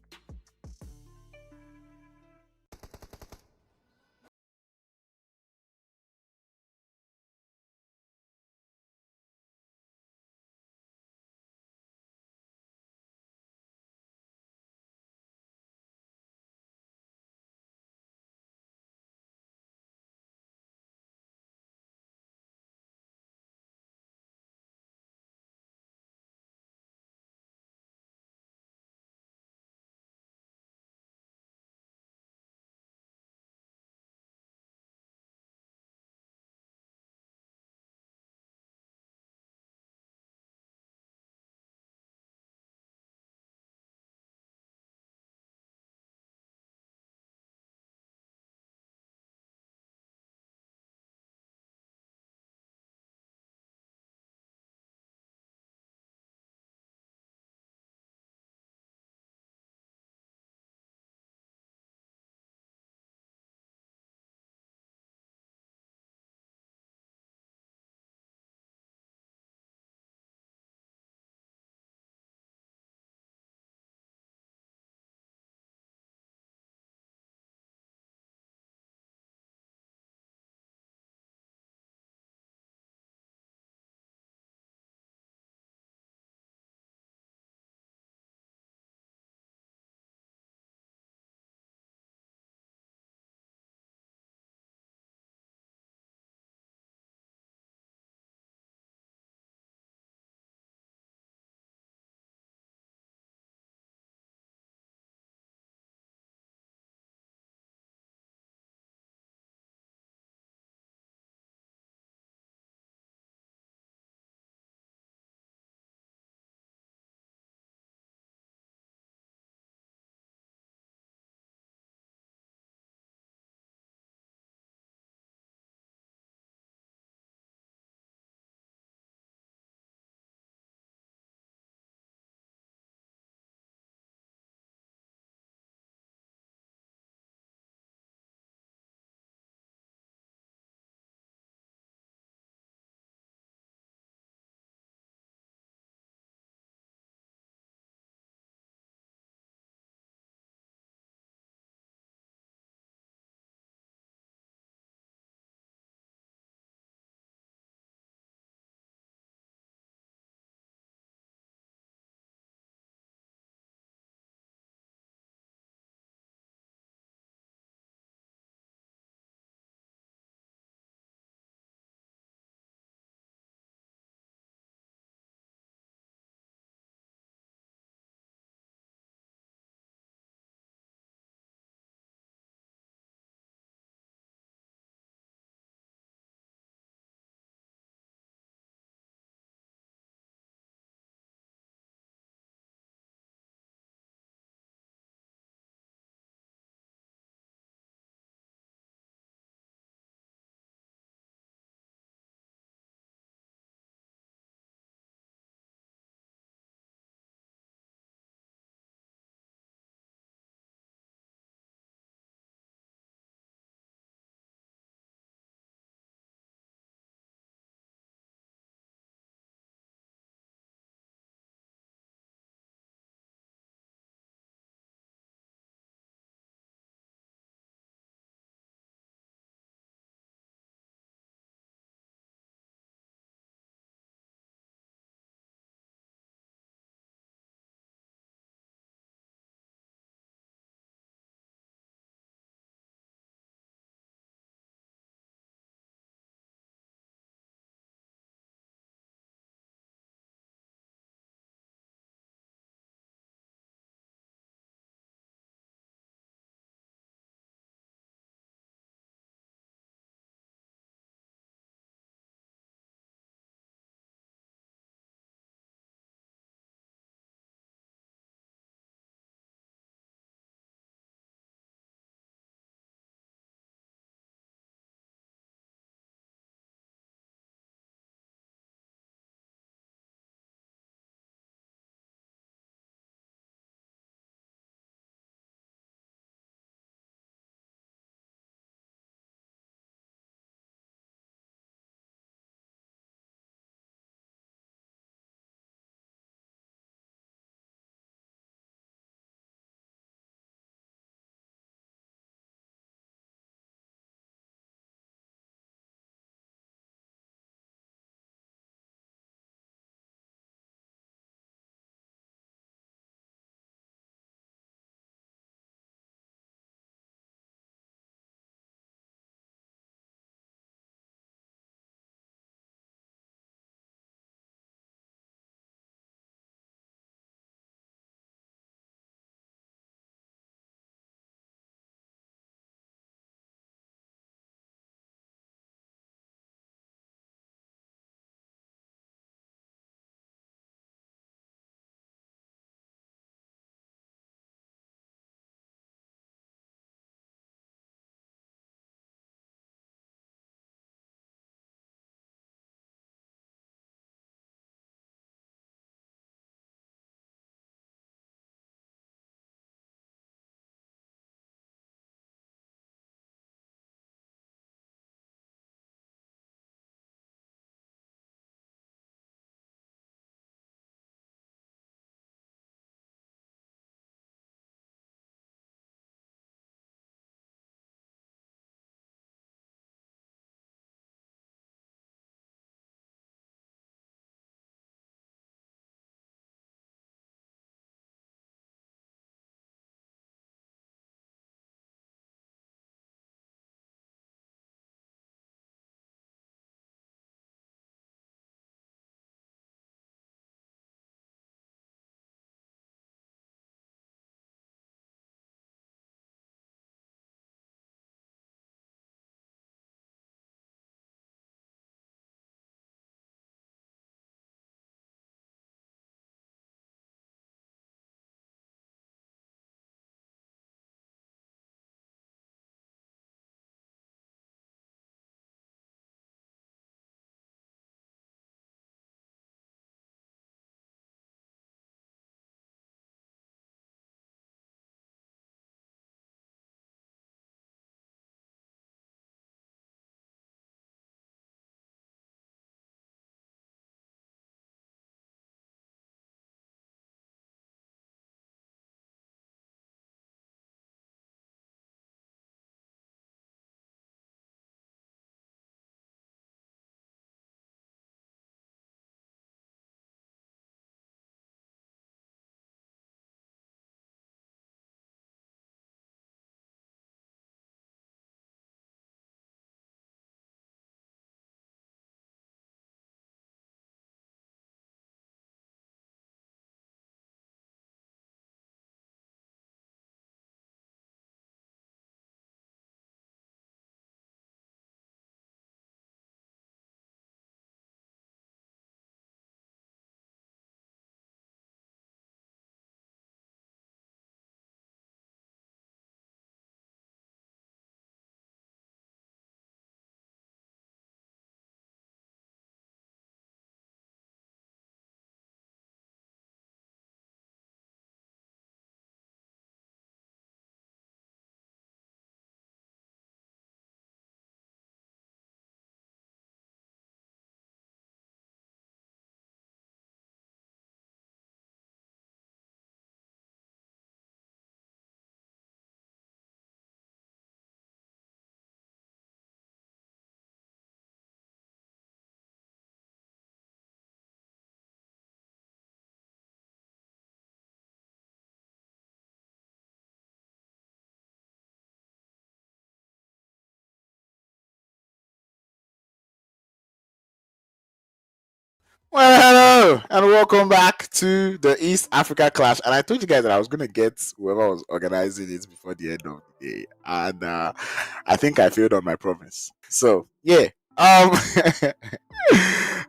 Well, hello, and welcome back to the East Africa Clash. And I told you guys that I was going to get whoever was organizing it before the end of the day. And I think I failed on my promise. So, yeah. Um,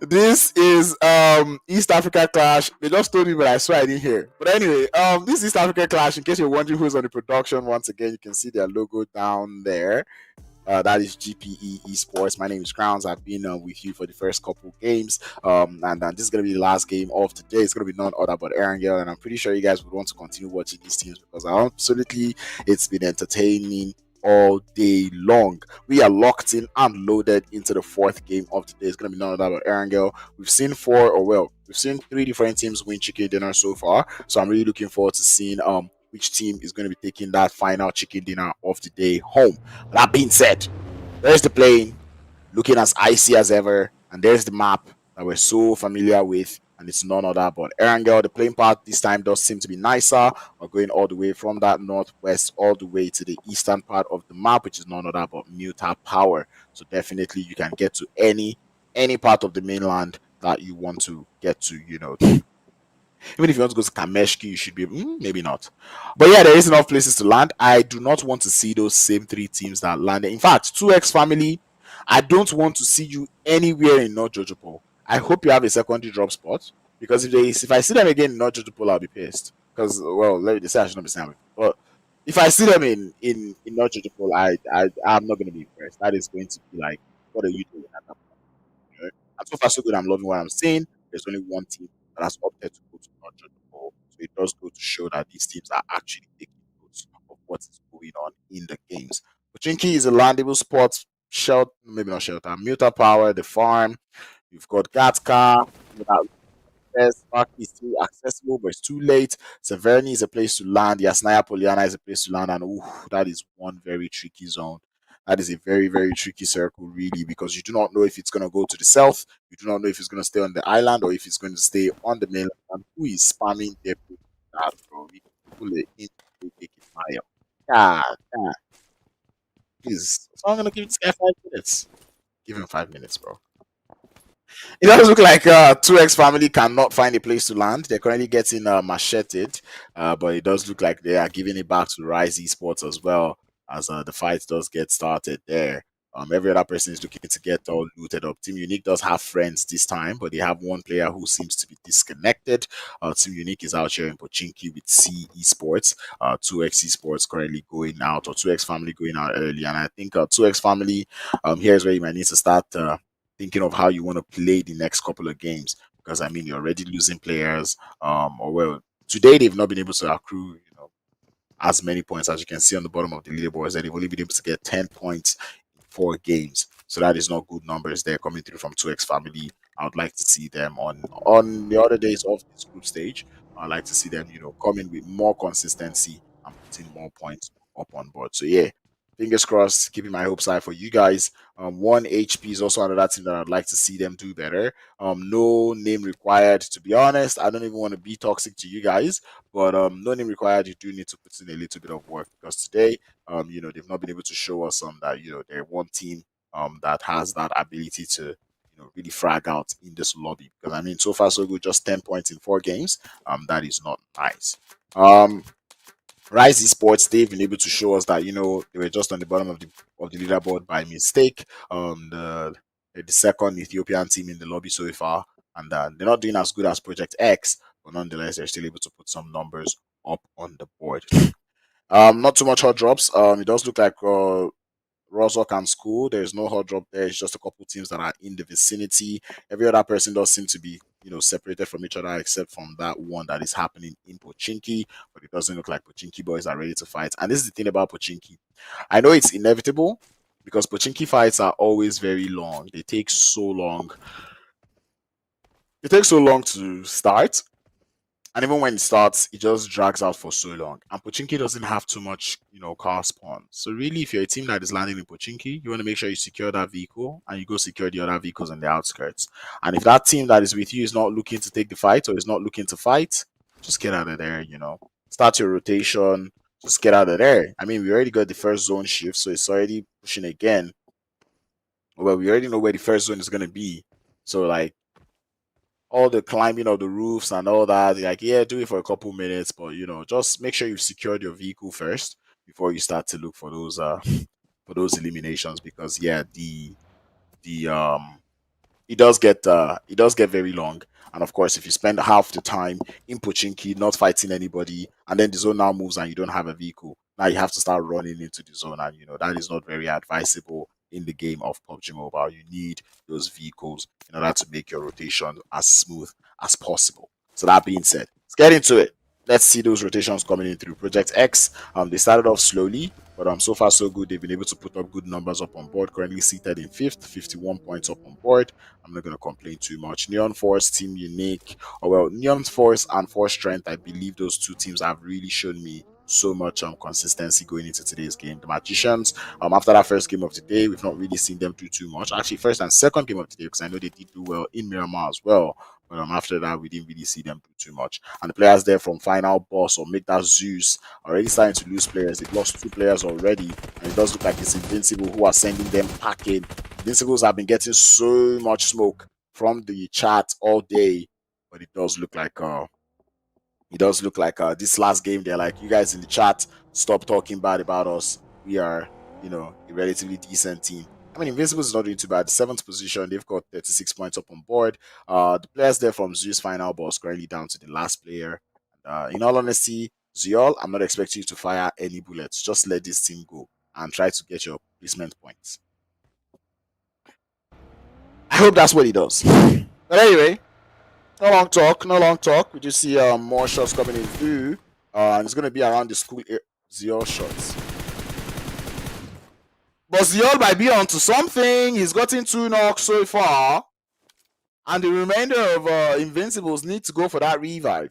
this is East Africa Clash. They just told me, but I swear I didn't hear. But anyway, this East Africa Clash, in case you're wondering who's on the production, once again, you can see their logo down there. That is GPE Esports. My name is Crowns. I've been with you for the first couple games. And this is going to be the last game of today. It's going to be none other but Erangel. And I'm pretty sure you guys would want to continue watching these teams because absolutely it's been entertaining all day long. We are locked in and loaded into the fourth game of the day. It's going to be none other but Erangel. We've seen three different teams win chicken dinner so far. So I'm really looking forward to seeing which team is going to be taking that final chicken dinner of the day home. That being said, there's the plane looking as icy as ever, and there's the map that we're so familiar with, and it's none other but Erangel. The playing part this time does seem to be nicer. We're going all the way from that northwest all the way to the eastern part of the map, which is none other but Muta Power. So definitely you can get to any part of the mainland that you want to get to, even if you want to go to Kameshki, you should be maybe not. But yeah, there is enough places to land. I do not want to see those same three teams that landed. In fact, 2X family, I don't want to see you anywhere in North Jojopo. I hope you have a secondary drop spot. Because if I see them again in North Jojopo, I'll be pissed. Because well, let me say I should not be saying it. But if I see them in North Jojopo, I'm not gonna be impressed. That is going to be like, what are you doing at that point? You know? And so far so good, I'm loving what I'm seeing. There's only one team that has opted to go to non-judgeable. So it does go to show that these teams are actually taking notes of what is going on in the games. Pochinki is a landable spot, shelter, maybe not shelter, Muta Power, the farm. You've got Gatka, yes, Park is still accessible, but it's too late. Severny is a place to land. Yasnaya Poliana is a place to land, and ooh, that is one very tricky zone. That is a very, very tricky circle, really, because you do not know if it's going to go to the south, you do not know if it's going to stay on the island or if it's going to stay on the mainland. And who is spamming their that, bro? We pull it in, take it higher. God, please. So I'm going to give this guy 5 minutes. Give him 5 minutes, bro. It does look like 2X family cannot find a place to land. They're currently getting macheted, but it does look like they are giving it back to Rise Esports as well as the fight does get started there. Every other person is looking to get all looted up. Team Unique does have friends this time, but they have one player who seems to be disconnected. Team Unique is out here in Pochinki with C Esports. 2X Esports currently going out, or 2X family going out early. And I think 2X family, here's where you might need to start thinking of how you want to play the next couple of games because I mean you're already losing players. Or well, today they've not been able to accrue, as many points as you can see on the bottom of the leaderboards. That they've only been able to get 10 points in 4 games. So that is not good numbers there coming through from 2X family. I would like to see them on the other days of this group stage. I'd like to see them, coming with more consistency and putting more points up on board. So yeah, fingers crossed, keeping my hopes high for you guys. 1HP is also another team that I'd like to see them do better. No name required, to be honest. I don't even want to be toxic to you guys, but no name required. You do need to put in a little bit of work because today, they've not been able to show us that they're one team that has that ability to really frag out in this lobby. Because I mean, so far so good, just 10 points in 4 games. That is not nice. Rise Esports, they've been able to show us that they were just on the bottom of the leaderboard by mistake. The second Ethiopian team in the lobby so far, and they're not doing as good as Project X, but nonetheless they're still able to put some numbers up on the board. Not too much hot drops. It does look like Rozok and School. There's no hot drop there. It's just a couple teams that are in the vicinity. Every other person does seem to be, separated from each other except from that one that is happening in Pochinki. But it doesn't look like Pochinki boys are ready to fight. And this is the thing about Pochinki. I know it's inevitable because Pochinki fights are always very long. They take so long. It takes so long to start, and even when it starts, it just drags out for so long. And Pochinki doesn't have too much, car spawn. So really, if you're a team that is landing in Pochinki, you want to make sure you secure that vehicle and you go secure the other vehicles on the outskirts. And if that team that is with you is not looking to take the fight or is not looking to fight, just get out of there, Start your rotation, just get out of there. I mean, we already got the first zone shift, so it's already pushing again. Well, we already know where the first zone is going to be. So, like, all the climbing of the roofs and all that. Like, yeah, do it for a couple minutes, but just make sure you've secured your vehicle first before you start to look for those for those eliminations, because yeah, the it does get very long. And of course, if you spend half the time in Pochinki not fighting anybody, and then the zone now moves and you don't have a vehicle, now you have to start running into the zone, and that is not very advisable in the game of PUBG Mobile. You need those vehicles in order to make your rotation as smooth as possible. So that being said, let's get into it. Let's see those rotations coming in through Project X. They started off slowly, but so far so good. They've been able to put up good numbers up on board. Currently seated in fifth, 51 points up on board. I'm not going to complain too much. Neon Force, Team Unique, Neon Force and Force Strength, I believe those two teams have really shown me so much consistency going into today's game. The Magicians, after that first game of the day, we've not really seen them do too much. Actually, first and second game of the day, because I know they did do well in Miramar as well. But after that, we didn't really see them do too much. And the players there from FINALLBOSS or make that ZEUZ are already starting to lose players. They've lost 2 players already, and it does look like it's Invincible who are sending them packing. Invincibles have been getting so much smoke from the chat all day, but it does look like this last game they're like, you guys in the chat, stop talking bad about us. We are, a relatively decent team. I mean, Invincibles is not doing too bad. 7th position, they've got 36 points up on board. The players there from ZEUZ FINALLBOSS currently down to the last player. In all honesty, ZEUZ, I'm not expecting you to fire any bullets. Just let this team go and try to get your placement points. I hope that's what he does. But anyway, no long talk. We just see more shots coming in through. And it's going to be around the school ZEUZ shots. But ZEUZ might be onto something. He's gotten 2 knocks so far. And the remainder of Invincibles need to go for that revive.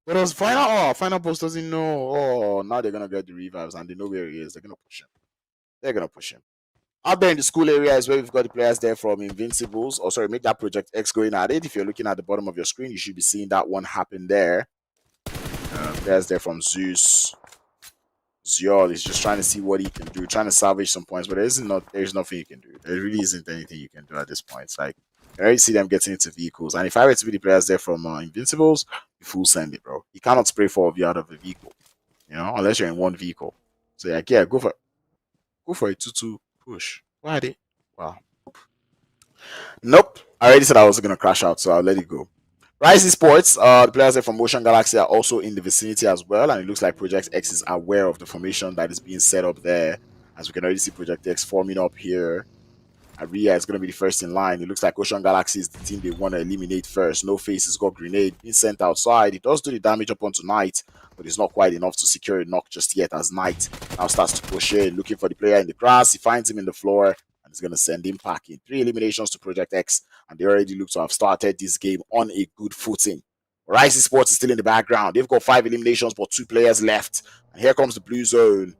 But as FINALLBOSS doesn't know. Oh, now they're going to get the revives and they know where he is. They're going to push him. Out there in the school area is where we've got the players there from Invincibles. Oh, sorry, make that Project X going at it. If you're looking at the bottom of your screen, you should be seeing that one happen there. Players there from ZEUZ. ZEUZ is just trying to see what he can do, trying to salvage some points, but there's nothing you can do. There really isn't anything you can do at this point. It's like, I already see them getting into vehicles. And if I were to be the players there from Invincibles, you full send it, bro. You cannot spray 4 of you out of a vehicle, unless you're in one vehicle. So, yeah, go for a 2-2 push. Why did? Wow. Nope. I already said I was going to crash out, so I'll let it go. Rise Esports, the players there from Motion Galaxy are also in the vicinity as well, and it looks like Project X is aware of the formation that is being set up there, as we can already see Project X forming up here. Aria is going to be the first in line. It looks like Ocean Galaxy is the team they want to eliminate first. No Face has got Grenade being sent outside. It does do the damage up onto Knight, but it's not quite enough to secure a knock just yet, as Knight now starts to push in, looking for the player in the grass. He finds him in the floor, and he's going to send him packing. 3 eliminations to Project X, and they already look to have started this game on a good footing. Rise Esports is still in the background. They've got 5 eliminations, but 2 players left. And here comes the blue zone.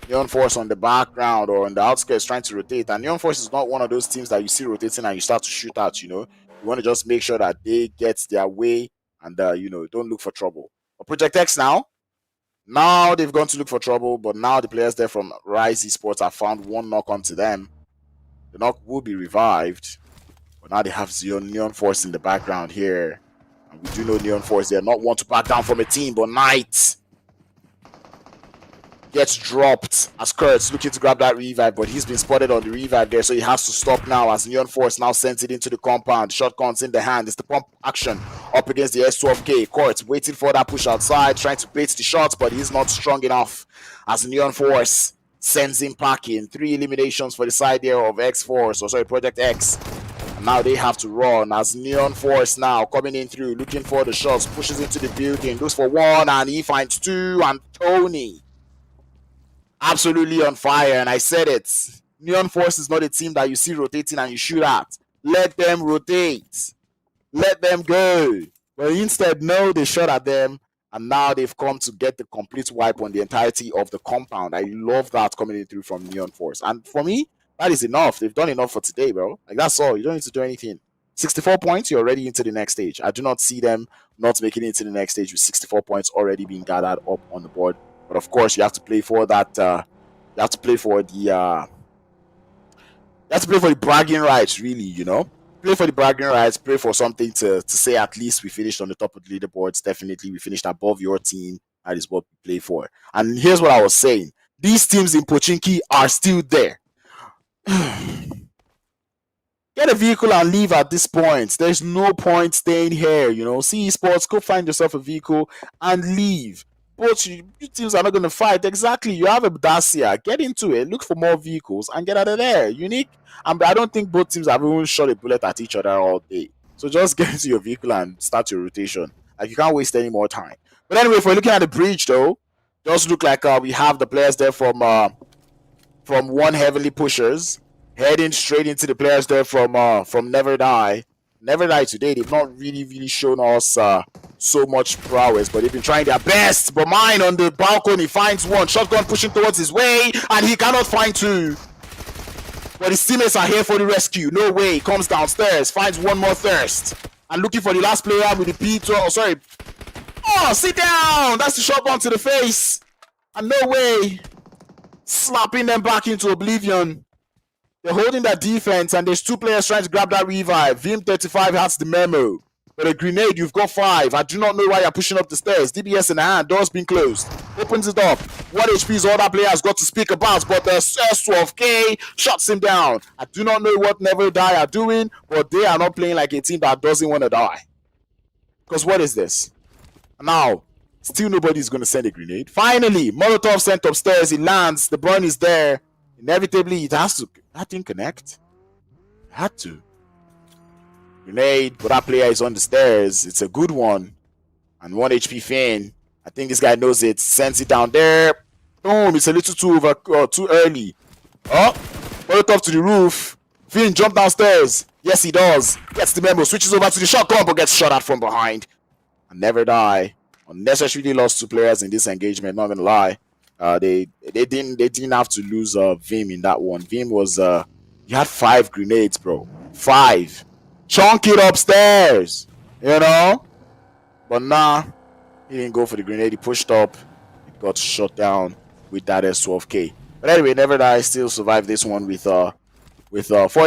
Neon Force on the background or on the outskirts trying to rotate. And Neon Force is not one of those teams that you see rotating and you start to shoot at, You want to just make sure that they get their way and, don't look for trouble. But Project X now they've gone to look for trouble, but now the players there from Rise Esports have found 1 knock onto them. The knock will be revived, but now they have Neon Force in the background here. And we do know Neon Force, they're not one to back down from a team, but Knight gets dropped as Kurt's looking to grab that revive, but he's been spotted on the revive there, so he has to stop now as Neon Force now sends it into the compound. Shotguns in the hand. It's the pump action up against the S12K. Kurt's waiting for that push outside, trying to bait the shots, but he's not strong enough as Neon Force sends him packing. 3 eliminations for the side there of Project X. And now they have to run as Neon Force now coming in through, looking for the shots, pushes into the building, looks for 1, and he finds 2, and Tony absolutely on fire. And I said it, Neon Force is not a team that you see rotating and you shoot at. Let them rotate, let them go. But instead, no, they shot at them, and now they've come to get the complete wipe on the entirety of the compound. I love that coming in through from Neon Force, and for me, that is enough. They've done enough for today, bro. Like, that's all. You don't need to do anything. 64 points, you're already into the next stage. I do not see them not making it into the next stage with 64 points already being gathered up on the board. But of course, you have to play for that. You have to play for the bragging rights, really. play for the bragging rights, pray for something to say at least we finished on the top of the leaderboards. Definitely, we finished above your team. That is what we play for. And here's what I was saying: these teams in Pochinki are still there. Get a vehicle and leave at this point. There's no point staying here. See esports, go find yourself a vehicle and leave. Both you teams are not going to fight. Exactly. You have a Dacia. Get into it. Look for more vehicles and get out of there. Unique. And I don't think both teams have even shot a bullet at each other all day. So just get into your vehicle and start your rotation. Like, you can't waste any more time. But anyway, if we're looking at the bridge, though, it does look like we have the players there from One Heavenly Pushers heading straight into the players there from Never Die. Never Die today, they've not really shown us so much prowess, but they've been trying their best. But mine on the balcony finds one. Shotgun pushing towards his way, and he cannot find two. But his teammates are here for the rescue. No way. He comes downstairs, finds one more thirst. And looking for the last player with the P12. Oh, sorry. Oh, sit down! That's the shotgun to the face. And no way. Slapping them back into oblivion. They're holding that defense, and there's two players trying to grab that revive. Vim35 has the memo. But a grenade, you've got 5. I do not know why you're pushing up the stairs. DBS in hand, door's been closed. Opens it up. 1 HP is all that player has got to speak about, but the S12K shuts him down. I do not know what Never Die are doing, but they are not playing like a team that doesn't want to die. Because what is this? Now, still nobody's going to send a grenade. Finally, Molotov sent upstairs. He lands. The burn is there. Inevitably, it has to. That didn't connect. It had to. Grenade, but that player is on the stairs. It's a good one. And 1 HP Finn. I think this guy knows it. Sends it down there. Boom, it's a little too early. Oh, Molotov to the roof. Finn jump downstairs. Yes, he does. Gets the memo, switches over to the shotgun, but gets shot at from behind. And Never Die. Unnecessarily lost 2 players in this engagement, not gonna lie. They didn't have to lose Vim in that one. Vim was he had 5 grenades, bro. 5. Chunk it upstairs, But nah, he didn't go for the grenade. He pushed up. He got shot down with that S12K. But anyway, Never Die still survived this one with 4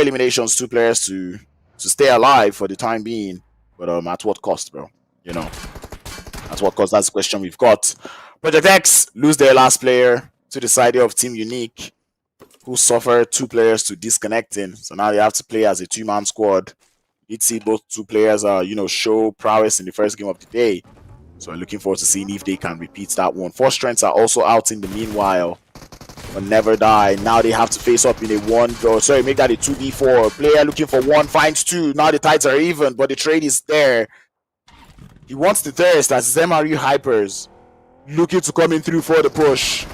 eliminations, 2 players to stay alive for the time being. But at what cost, bro? At what cost? That's the question we've got. Project X lose their last player to the side of Team Unique, who suffered 2 players to disconnecting. So now they have to play as a 2-man squad. You'd see both 2 players show prowess in the first game of the day. So I'm looking forward to seeing if they can repeat that one. 4 strengths are also out in the meanwhile. But Never Die. Now they have to face up in a 1. Sorry, make that a 2v4. Player looking for 1 finds 2. Now the tides are even, but the trade is there. He wants the thirst as his MRU HYPERZ looking to come in through for the push.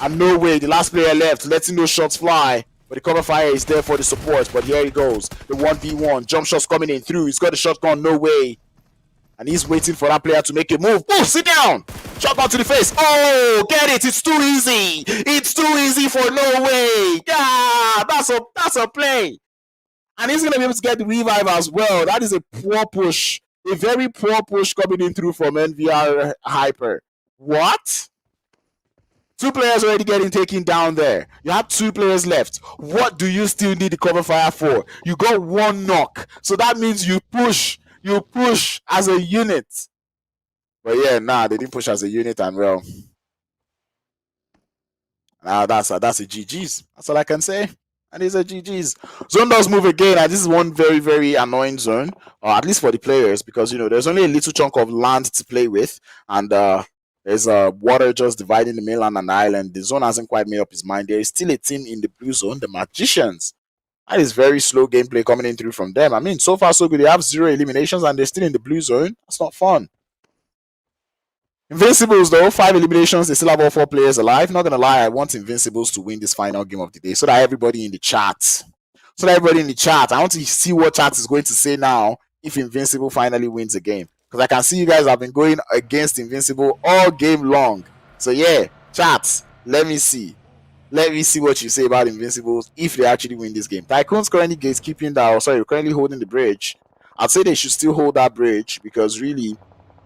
And no way, the last player left, letting those shots fly. But the cover fire is there for the support. But here he goes. The 1v1. Jump shots coming in through. He's got the shotgun, no way. And he's waiting for that player to make a move. Oh, sit down! Shotgun to the face. Oh, get it. It's too easy. It's too easy for no way. Yeah, that's a play. And he's going to be able to get the revive as well. That is a poor push. A very poor push coming in through from NVR Hyper. What? 2 players already getting taken down there. You have 2 players left. What do you still need the cover fire for? You got 1 knock. So that means you push. You push as a unit. But yeah, nah, they didn't push as a unit, and well. Now that's a GG's. That's all I can say. And it's a GG's. Zone does move again, and this is one very, very annoying zone. Or at least for the players, because there's only a little chunk of land to play with, and there's water just dividing the mainland and the island. The zone hasn't quite made up his mind. There is still a team in the blue zone, the Magicians. That is very slow gameplay coming in through from them. I mean, so far so good. They have 0 eliminations and they're still in the blue zone. That's not fun. Invincibles, though, 5 eliminations. They still have all 4 players alive. Not gonna lie, I want Invincibles to win this final game of the day so that everybody in the chat, I want to see what chat is going to say now if Invincible finally wins a game. Because I can see you guys have been going against Invincible all game long. So yeah, chat, let me see. Let me see what you say about Invincibles if they actually win this game. TYCOONS currently gatekeeping that, currently holding the bridge. I'd say they should still hold that bridge because really,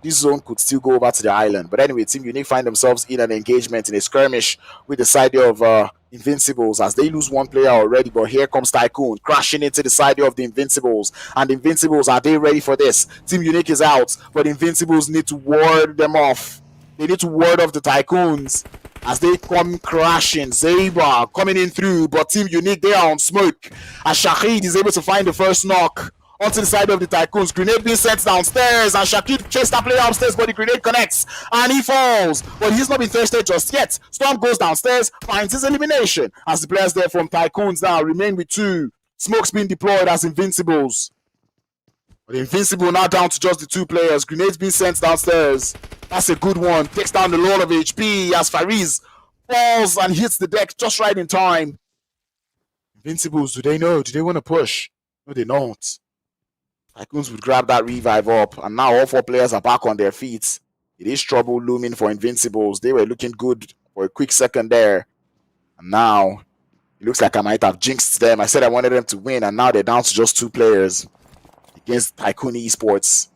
this zone could still go over to the island. But anyway, Team Unique find themselves in an engagement, in a skirmish with the side of Invincibles as they lose one player already, but here comes Tycoon crashing into the side of the Invincibles. And the Invincibles, are they ready for this? Team Unique is out, but Invincibles need to ward them off. They need to ward off the Tycoons as they come crashing. Zeba coming in through, but Team Unique, they are on smoke. As Shahid is able to find the first knock onto the side of the Tycoons. Grenade being sent downstairs, and Shakib chased that player upstairs, but the grenade connects, and he falls. But he's not been thirsted just yet. Storm goes downstairs, finds his elimination, as the players there from Tycoons now remain with 2. Smoke's being deployed as Invincibles. But Invincible now down to just the 2 players. Grenades being sent downstairs. That's a good one. Takes down the lot of HP as Fariz falls and hits the deck just right in time. Invincibles, do they know? Do they want to push? No, they don't. Tycoons would grab that revive up, and now all 4 players are back on their feet. It is trouble looming for Invincibles. They were looking good for a quick second there, and now it looks like I might have jinxed them. I said I wanted them to win, and now they're down to just 2 players against Tycoon Esports.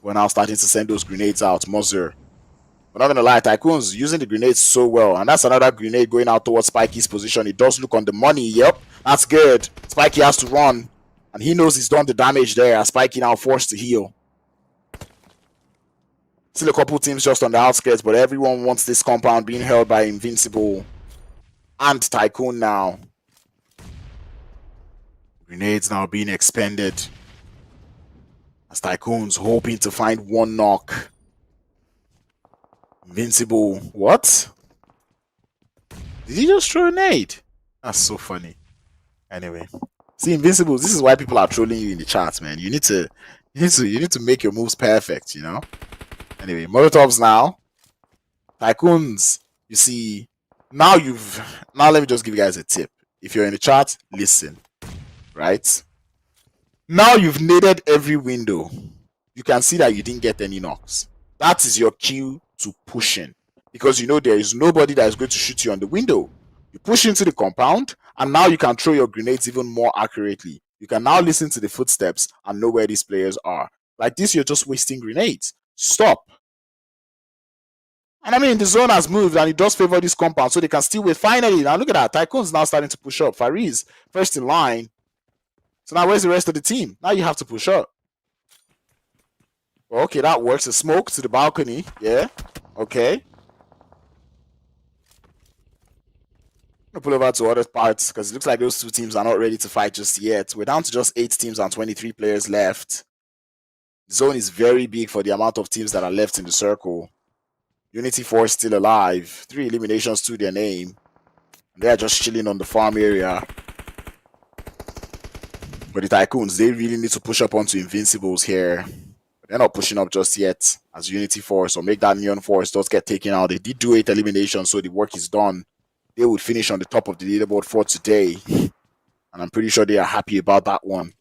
We're now starting to send those grenades out. Mozur. We're not going to lie, Tycoons using the grenades so well, and that's another grenade going out towards Spikey's position. It does look on the money. Yep, that's good. Spikey has to run. And he knows he's done the damage there as Spikey now forced to heal. Still a couple teams just on the outskirts, but everyone wants this compound being held by Invincible and Tycoon now. Grenades now being expended as Tycoon's hoping to find 1 knock. Invincible, what? Did he just throw a nade? That's so funny. Anyway. See, Invincibles, this is why people are trolling you in the chat, man. You need to make your moves perfect, you know? Anyway, Molotovs now. Tycoons, you see, now let me just give you guys a tip. If you're in the chat, listen. Right? Now you've naded every window. You can see that you didn't get any knocks. That is your cue to push in. Because you know there is nobody that is going to shoot you on the window. You push into the compound, and now you can throw your grenades even more accurately. You can now listen to the footsteps and know where these players are. Like this, you're just wasting grenades. Stop. And I mean, the zone has moved, and it does favor this compound, so they can still wait. Finally, now look at that. Tycoon's now starting to push up. Fariz, first in line. So now where's the rest of the team? Now you have to push up. Well, okay, that works. A smoke to the balcony. Yeah. Okay. Pull over to other parts because it looks like those 2 teams are not ready to fight just yet. We're down to just 8 teams and 23 players left. The zone is very big for the amount of teams that are left in the circle. Unity Force still alive. 3 eliminations to their name. And they're just chilling on the farm area. But the Tycoons, they really need to push up onto Invincibles here. But they're not pushing up just yet as Unity Force, or make that Neon Force does get taken out. They did do 8 eliminations, so the work is done. They would finish on the top of the leaderboard for today. And I'm pretty sure they are happy about that one.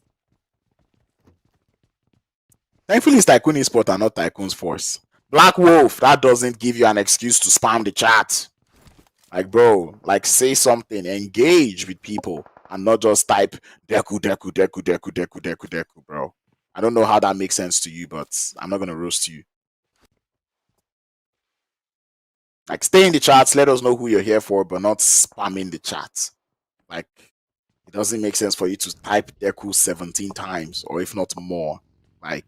Thankfully, it's Tycoon Esport and not Tycoon's Force. Black Wolf, that doesn't give you an excuse to spam the chat. Like, bro, like say something. Engage with people. And not just type Deku, Deku, Deku, Deku, Deku, Deku, Deku, bro. I don't know how that makes sense to you, but I'm not going to roast you. Like, stay in the chats, let us know who you're here for, but not spamming the chat. Like, it doesn't make sense for you to type Deku 17 times, or if not more. Like,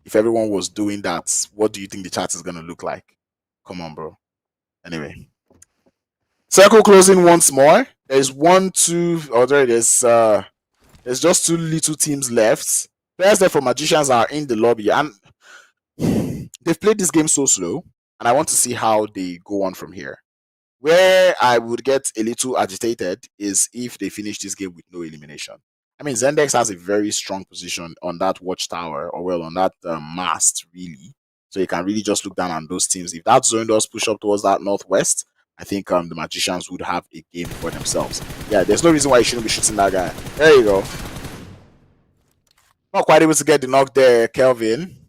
if everyone was doing that, what do you think the chat is going to look like? Come on, bro. Anyway. Circle closing once more. There's there's just 2 little teams left. Players there for Magicians are in the lobby, and they've played this game so slow. And I want to see how they go on from here. Where I would get a little agitated is if they finish this game with no elimination. I mean, Zendex has a very strong position on that watchtower, or well, on that mast, really. So you can really just look down on those teams. If that zone does push up towards that northwest, I think the Magicians would have a game for themselves. Yeah, there's no reason why you shouldn't be shooting that guy. There you go. Not quite able to get the knock there, Kelvin.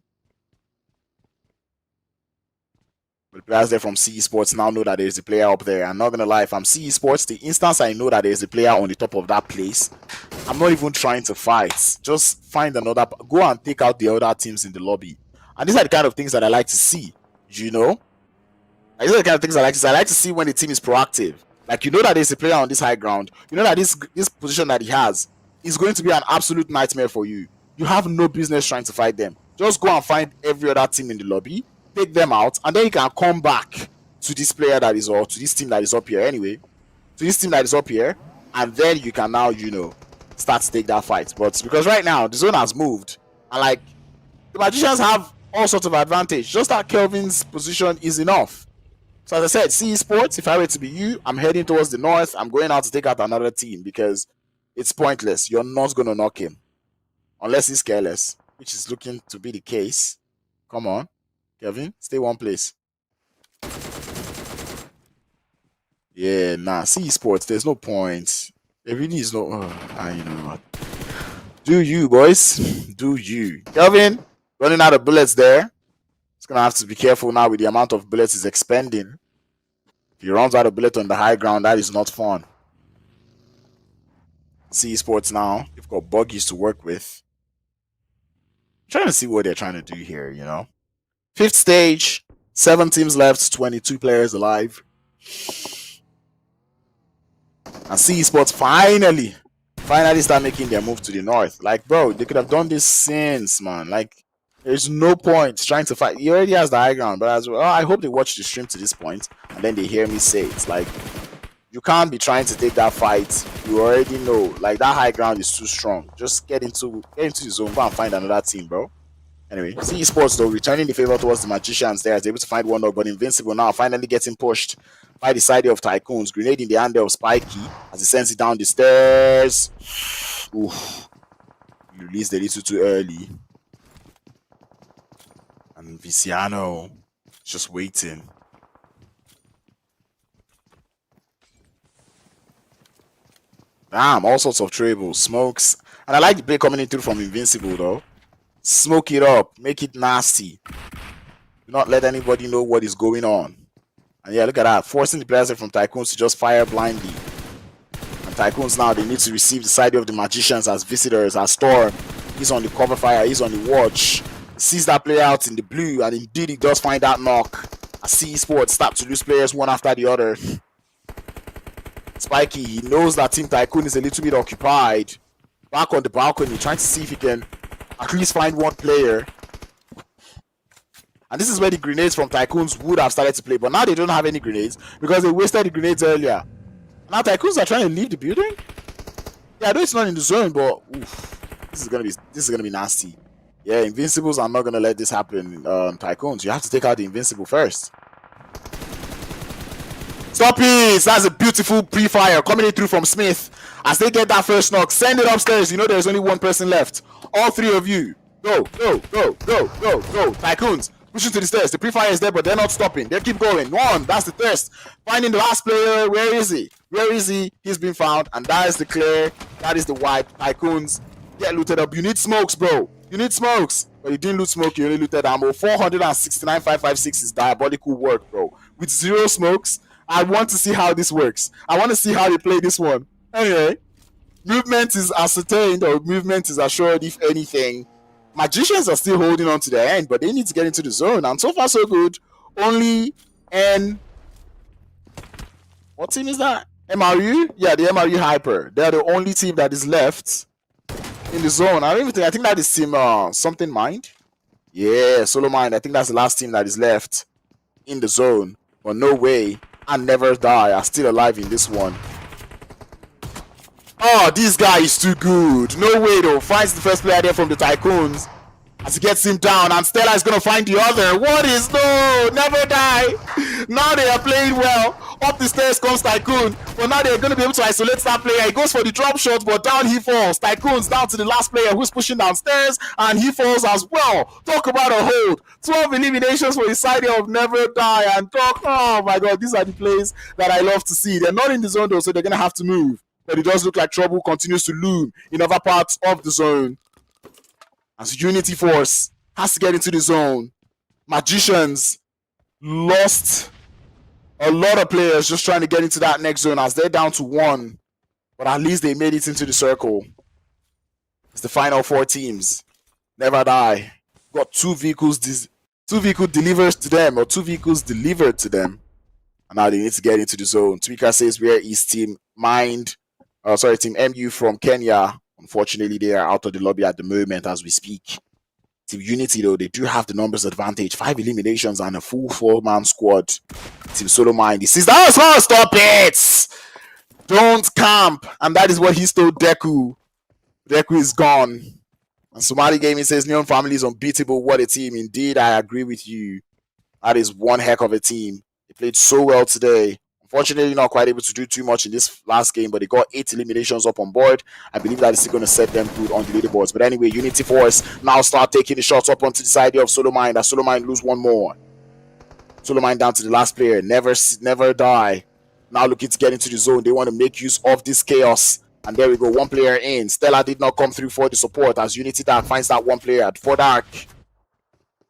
The players there from CE Sports now know that there's a player up there. I'm not gonna lie, if I'm CE Sports, the instance I know that there's a player on the top of that place, I'm not even trying to fight. Just find another, go and take out the other teams in the lobby. And these are the kind of things that I like to see, you know? These are the kind of things I like to see. I like to see when the team is proactive. Like, you know that there's a player on this high ground. You know that this position that he has is going to be an absolute nightmare for you. You have no business trying to fight them. Just go and find every other team in the lobby, take them out, and then you can come back to this player that is, or to this team that is up here anyway, to this team that is up here, and then you can now, you know, start to take that fight. But because right now the zone has moved, and like, the Magicians have all sorts of advantage. Just that Kelvin's position is enough. So as I said, CE Sports, if I were to be you, I'm heading towards the north. I'm going out to take out another team because it's pointless. You're not going to knock him unless he's careless, which is looking to be the case. Come on, Kelvin, stay one place. Yeah, nah, CE Sports, there's no point. There really is no... you know what? Do you, boys. Do you. Kelvin, running out of bullets there. He's going to have to be careful now with the amount of bullets he's expending. If he runs out of bullets on the high ground, that is not fun. CE Sports now, they've got buggies to work with. I'm trying to see what they're trying to do here, you know. 5th stage, 7 teams left, 22 players alive. And CE Sports finally start making their move to the north. Like, bro, they could have done this since, man. Like, there's no point trying to fight. He already has the high ground, but as well, I hope they watch the stream to this point and then they hear me say it. It's like, you can't be trying to take that fight. You already know, like, that high ground is too strong. Just get into the zone, go and find another team, bro. Anyway, CE Sports, though, returning the favor towards the Magicians there, is able to find one dog, but Invincible now finally getting pushed by the side of TYCOONS. Grenade in the hand of Spiky as he sends it down the stairs. Oof. He released a little too early. And Viciano just waiting. Damn, all sorts of troubles, smokes. And I like the play coming in through from Invincible, though. Smoke it up, make it nasty. Do not let anybody know what is going on. And yeah, look at that, forcing the players from TYCOONS to just fire blindly. And TYCOONS now, they need to receive the side of the Magicians as visitors, as Storm. He's on the cover fire, he's on the watch. He sees that player out in the blue, and indeed he does find that knock. As CE Sports start to lose players one after the other. Spiky, he knows that Team Tycoon is a little bit occupied. Back on the balcony, trying to see if he can at least find one player. And this is where the grenades from TYCOONS would have started to play, but now they don't have any grenades because they wasted the grenades earlier. Now TYCOONS are trying to leave the building. Yeah, I know it's not in the zone, but oof, this is gonna be nasty. Yeah, Invincibles are not gonna let this happen. TYCOONS, you have to take out the Invincible first. Stop it! That's a beautiful pre-fire coming in through from Smith. As they get that first knock, send it upstairs. You know there's only one person left. All 3 of you. Go, go, go, go, go, go. TYCOONS, pushing to the stairs. The pre-fire is there, but they're not stopping. They keep going. One, that's the thirst. Finding the last player. Where is he? Where is he? He's been found. And that is the clear. That is the wipe. TYCOONS, get looted up. You need smokes, bro. You need smokes. But you didn't loot smoke. You only looted ammo. 469,556 is diabolical work, bro. With 0 smokes, I want to see how this works. I want to see how they play this one. Anyway, movement is ascertained, or movement is assured, if anything. Magicians are still holding on to their end, but they need to get into the zone. And so far, so good. Only what team is that? MRU? Yeah, the MRU Hyper. They're the only team that is left in the zone. I think that is team something Mind. Yeah, SOLOMIND. I think that's the last team that is left in the zone. But no way. And Never Die are still alive in this one. Oh, this guy is too good. No way though. Finds the first player there from the TYCOONS as he gets him down, and Stella is gonna find the other. What is no? Never Die. Now they are playing well. Up the stairs comes TYCOON, but now they're gonna be able to isolate that player. He goes for the drop shot, but down he falls. TYCOONS down to the last player who's pushing downstairs, and he falls as well. Talk about a hold. 12 eliminations for the side of Never Die, and talk. Oh my god, these are the plays that I love to see. They're not in the zone though, so they're gonna have to move. But it does look like trouble continues to loom in other parts of the zone. As Unity Force has to get into the zone. Magicians lost a lot of players just trying to get into that next zone as they're down to 1. But at least they made it into the circle. It's the final 4 teams. Never Die. Got 2 vehicles delivered to them. And now they need to get into the zone. Tweaker says, where is Team Team MU from Kenya? Unfortunately, they are out of the lobby at the moment as we speak. Team Unity, though, they do have the numbers advantage. 5 eliminations and a full 4-man squad. Team SoloMind, he says, that was fun, stop it! Don't camp. And that is what he told Deku. Deku is gone. And Somali Gaming says, Neon Family is unbeatable. What a team. Indeed, I agree with you. That is one heck of a team. They played so well today. Unfortunately, not quite able to do too much in this last game, but they got 8 eliminations up on board. I believe that is still going to set them good on the leaderboards. But anyway, Unity Force now start taking the shots up onto the side of SoloMind. As SoloMind lose one more. SoloMind down to the last player. Never die. Now looking to get into the zone. They want to make use of this chaos. And there we go. One player in. Stella did not come through for the support as Unity Dark finds that one player. For Dark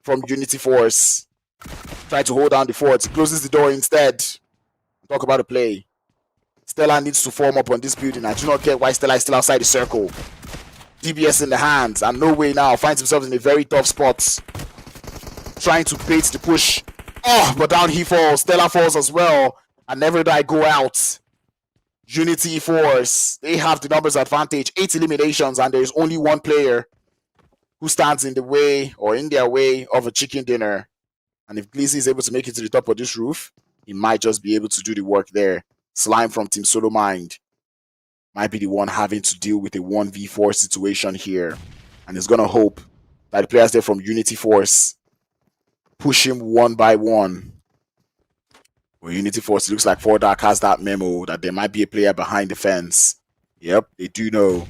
from Unity Force. Try to hold down the fort. Closes the door instead. Talk about the play. Stella needs to form up on this building. I do not care why Stella is still outside the circle. DBS in the hands. And no way now. Finds himself in a very tough spot. Trying to bait the push. Oh, but down he falls. Stella falls as well. And Never Die go out. Unity Force. They have the numbers advantage. 8 eliminations. And there is only one player who stands in the way or in their way of a chicken dinner. And if Glizzy is able to make it to the top of this roof, he might just be able to do the work there. Slime from Team SoloMind might be the one having to deal with a 1v4 situation here. And he's going to hope that the players there from Unity Force push him one by one. Well, Unity Force, it looks like 4Dark has that memo that there might be a player behind the fence. Yep, they do know.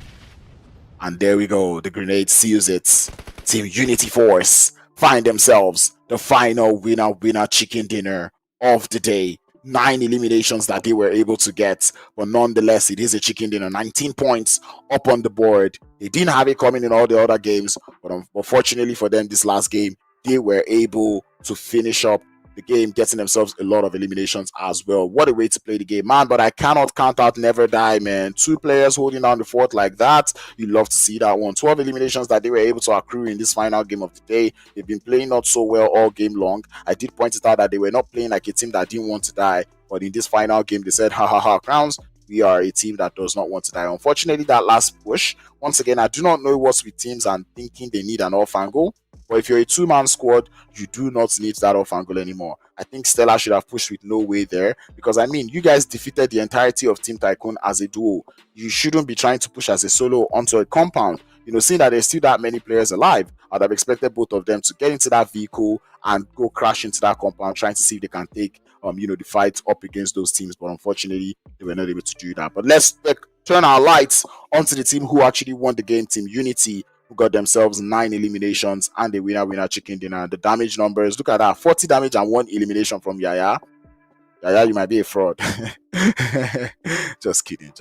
And there we go. The grenade seals it. Team Unity Force find themselves the final winner chicken dinner of the day. 9 eliminations that they were able to get, but nonetheless it is a chicken dinner. 19 points up on the board. They didn't have it coming in all the other games, but unfortunately for them this last game they were able to finish up the game, getting themselves a lot of eliminations as well. What a way to play the game, man. But I cannot count out Never Die, man. 2 players holding down the fort like that. You love to see that one. 12 eliminations that they were able to accrue in this final game of the day. They've been playing not so well all game long. I did point it out that they were not playing like a team that didn't want to die. But in this final game, they said, ha ha ha, Crowns, we are a team that does not want to die. Unfortunately, that last push, once again, I do not know what's with teams and thinking they need an off angle. But if you're a 2-man squad, you do not need that off angle anymore. I think Stella should have pushed with no way there. Because, I mean, you guys defeated the entirety of Team Tycoon as a duo. You shouldn't be trying to push as a solo onto a compound. You know, seeing that there's still that many players alive, I'd have expected both of them to get into that vehicle and go crash into that compound, trying to see if they can take, the fight up against those teams. But unfortunately, they were not able to do that. But let's turn our lights onto the team who actually won the game, Team Unity, who got themselves 9 eliminations and a winner chicken dinner. The damage numbers, look at that, 40 damage and 1 elimination from Yaya. Yaya, you might be a fraud. Just kidding.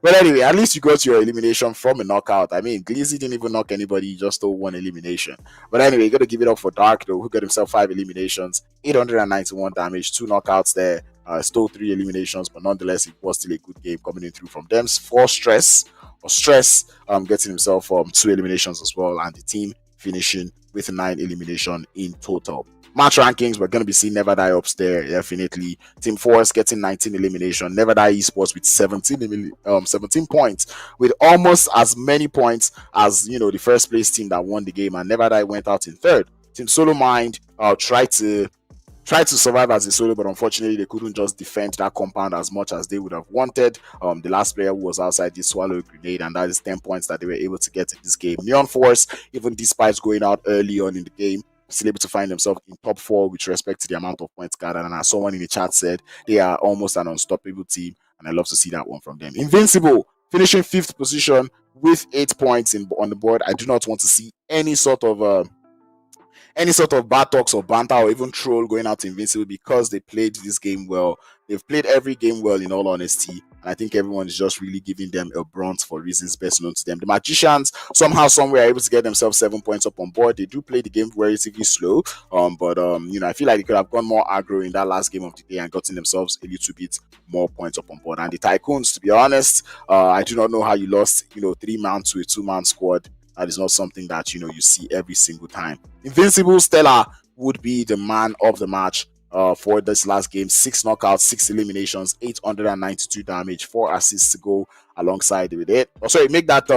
But anyway, at least you got your elimination from a knockout. I mean, Glizzy didn't even knock anybody, he just stole 1 elimination. But anyway, you got to give it up for Dark, though, who got himself 5 eliminations, 891 damage, 2 knockouts there, stole 3 eliminations, but nonetheless, it was still a good game coming in through from them. For Stress, getting himself 2 eliminations as well, and the team finishing with 9 elimination in total. Match rankings, we're going to be seeing Never Die upstairs, definitely. Team Force getting 19 elimination. Never Die Esports with 17 points, with almost as many points as, the first place team that won the game, and Never Die went out in 3rd. Team SoloMind tried to survive as a solo, but unfortunately they couldn't just defend that compound as much as they would have wanted. The last player who was outside did swallow a grenade, and that is 10 points that they were able to get in this game. Neon Force, even despite going out early on in the game, still able to find themselves in top 4 with respect to the amount of points gathered. And as someone in the chat said, they are almost an unstoppable team, and I love to see that one from them. Invincible finishing 5th position with 8 points on the board. I do not want to see any sort of bad talks or banter or even troll going out to Invincible, because they played this game well. They've played every game well, in all honesty, and I think everyone is just really giving them a bronze for reasons best known to them. The Magicians, somehow, somewhere, are able to get themselves 7 points up on board. They do play the game relatively slow, but I feel like they could have gone more aggro in that last game of the day and gotten themselves a little bit more points up on board. And the Tycoons, to be honest, I do not know how you lost, 3-man to a 2-man squad. That is not something that, you see every single time. Invincible Stella would be the man of the match. for this last game. 6 knockouts, 6 eliminations, 892 damage, 4 assists to go alongside with it. Oh, sorry, make that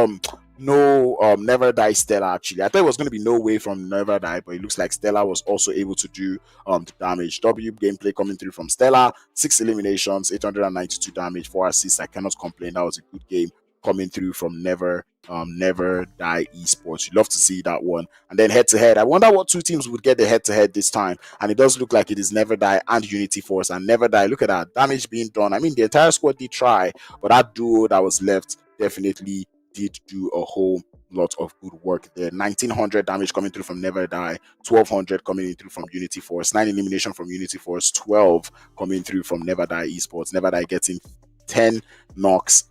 no Never Die Stella. Actually, I thought it was going to be No Way from Never Die, but it looks like Stella was also able to do the damage. W gameplay coming through from Stella. 6 eliminations, 892 damage, 4 assists. I cannot complain. That was a good game coming through from Never Die Esports. You love to see that one. And then head to head, I wonder what 2 teams would get the head to head this time. And it does look like it is Never Die and Unity Force. And Never Die, look at that damage being done. I mean, the entire squad did try, but that duo that was left definitely did do a whole lot of good work there. 1900 damage coming through from Never Die, 1200 coming in through from Unity Force, 9 elimination from Unity Force, 12 coming through from Never Die Esports. Never Die getting 10 knocks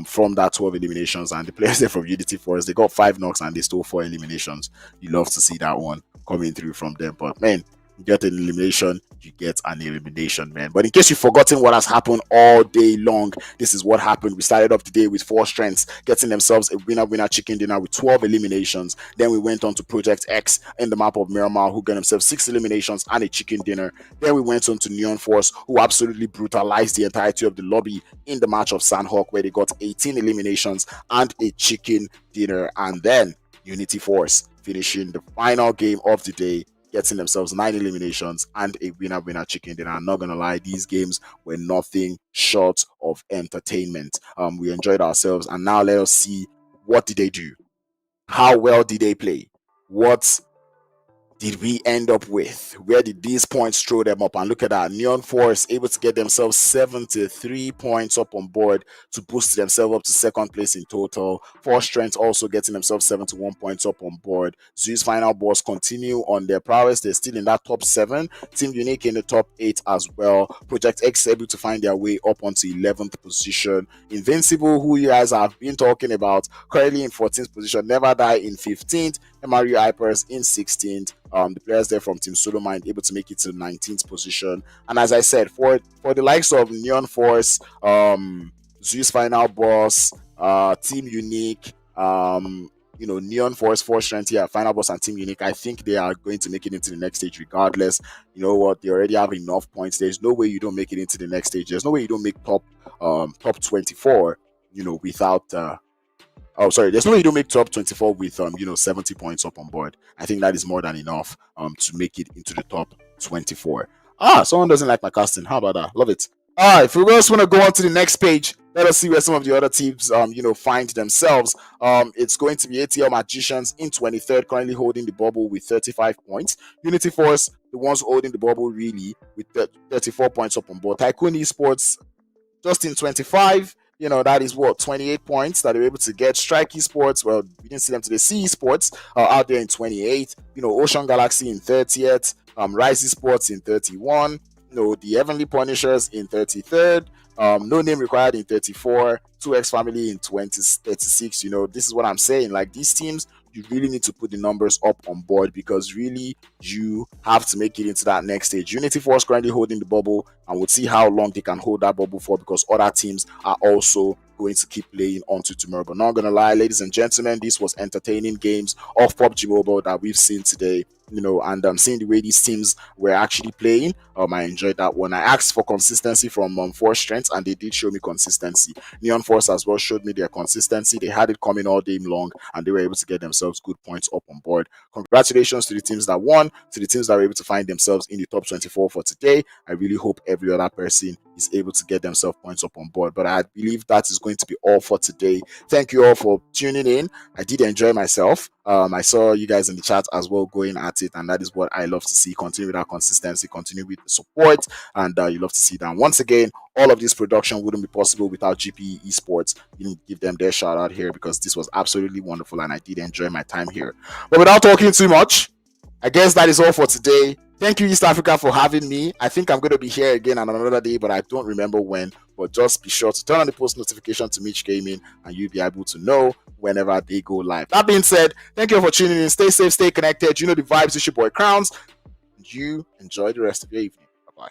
from that 12 eliminations, and the players there from Unity Force, they got 5 knocks and they stole 4 eliminations. You love to see that one coming through from them, but man, you get an elimination, you get an elimination, man. But in case you've forgotten what has happened all day long, this is what happened. We started off the day with 4 strengths, getting themselves a winner chicken dinner with 12 eliminations. Then we went on to Project X in the map of Miramar, who got themselves 6 eliminations and a chicken dinner. Then we went on to Neon Force, who absolutely brutalized the entirety of the lobby in the match of Sandhawk, where they got 18 eliminations and a chicken dinner. And then Unity Force finishing the final game of the day, getting themselves 9 eliminations and a winner chicken dinner. I'm not gonna lie, these games were nothing short of entertainment. We enjoyed ourselves, and now let us see, what did they do? How well did they play? What did we end up with? Where did these points throw them up? And look at that, Neon Force able to get themselves 73 points up on board to boost themselves up to 2nd place in total. Force Strength also getting themselves 71 points up on board. ZEUZ Final Boss continue on their prowess. They're still in that top 7. Team Unique in the top 8 as well. Project X able to find their way up onto 11th position. Invincible, who you guys have been talking about, currently in 14th position. Never Die in 15th. MRU HYPERZ in 16th. The players there from Team SOLOMIND able to make it to 19th position. And as I said, for the likes of Neon Force, ZEUZ Final Boss, Team Unique, Neon Force, Force Strength, Final Boss and Team Unique, I think they are going to make it into the next stage regardless. You know what? They already have enough points. There's no way you don't make it into the next stage. There's no way you don't make top 24, without there's no way you don't make top 24 with 70 points up on board. I think that is more than enough to make it into the top 24. Someone doesn't like my casting. How about that? Love it. If we just want to go on to the next page, let us see where some of the other teams find themselves. It's going to be Atlmagicians in 23rd, currently holding the bubble with 35 points. Unity Force, the ones holding the bubble really, with 34 points up on board. TYCOONS Esports just in 25. That is what, 28 points that they were able to get. Strike Esports, well, we didn't see them today. C Esports out there in 28. Ocean Galaxy in 30th. Rise Esports in 31. The Heavenly Punishers in 33rd. No Name Required in 34. 2X Family in 36. This is what I'm saying. Like, these teams, you really need to put the numbers up on board, because really you have to make it into that next stage. Unity Force currently holding the bubble, and we'll see how long they can hold that bubble for, because other teams are also going to keep playing onto tomorrow. But not gonna lie, ladies and gentlemen, this was entertaining games of PUBG Mobile that we've seen today. And seeing the way these teams were actually playing, I enjoyed that one. I asked for consistency from Force Strength, and they did show me consistency. Neon Force as well showed me their consistency. They had it coming all day long, and they were able to get themselves good points up on board. Congratulations to the teams that won, to the teams that were able to find themselves in the top 24 for today. I really hope every other person is able to get themselves points up on board. But I believe that is going to be all for today. Thank you all for tuning in. I did enjoy myself. I saw you guys in the chat as well going at it, and that is what I love to see. Continue with our consistency, continue with the support, and you love to see that. Once again, all of this production wouldn't be possible without GPE Esports. You can give them their shout out here, because this was absolutely wonderful and I did enjoy my time here. But without talking too much, I guess that is all for today. Thank you, East Africa, for having me. I think I'm going to be here again on another day, but I don't remember when. But just be sure to turn on the post notification to Mitch Gaming, and you'll be able to know whenever they go live. That being said, thank you for tuning in. Stay safe, stay connected. You know the vibes. It's your boy Crowns. And you enjoy the rest of your evening. Bye-bye.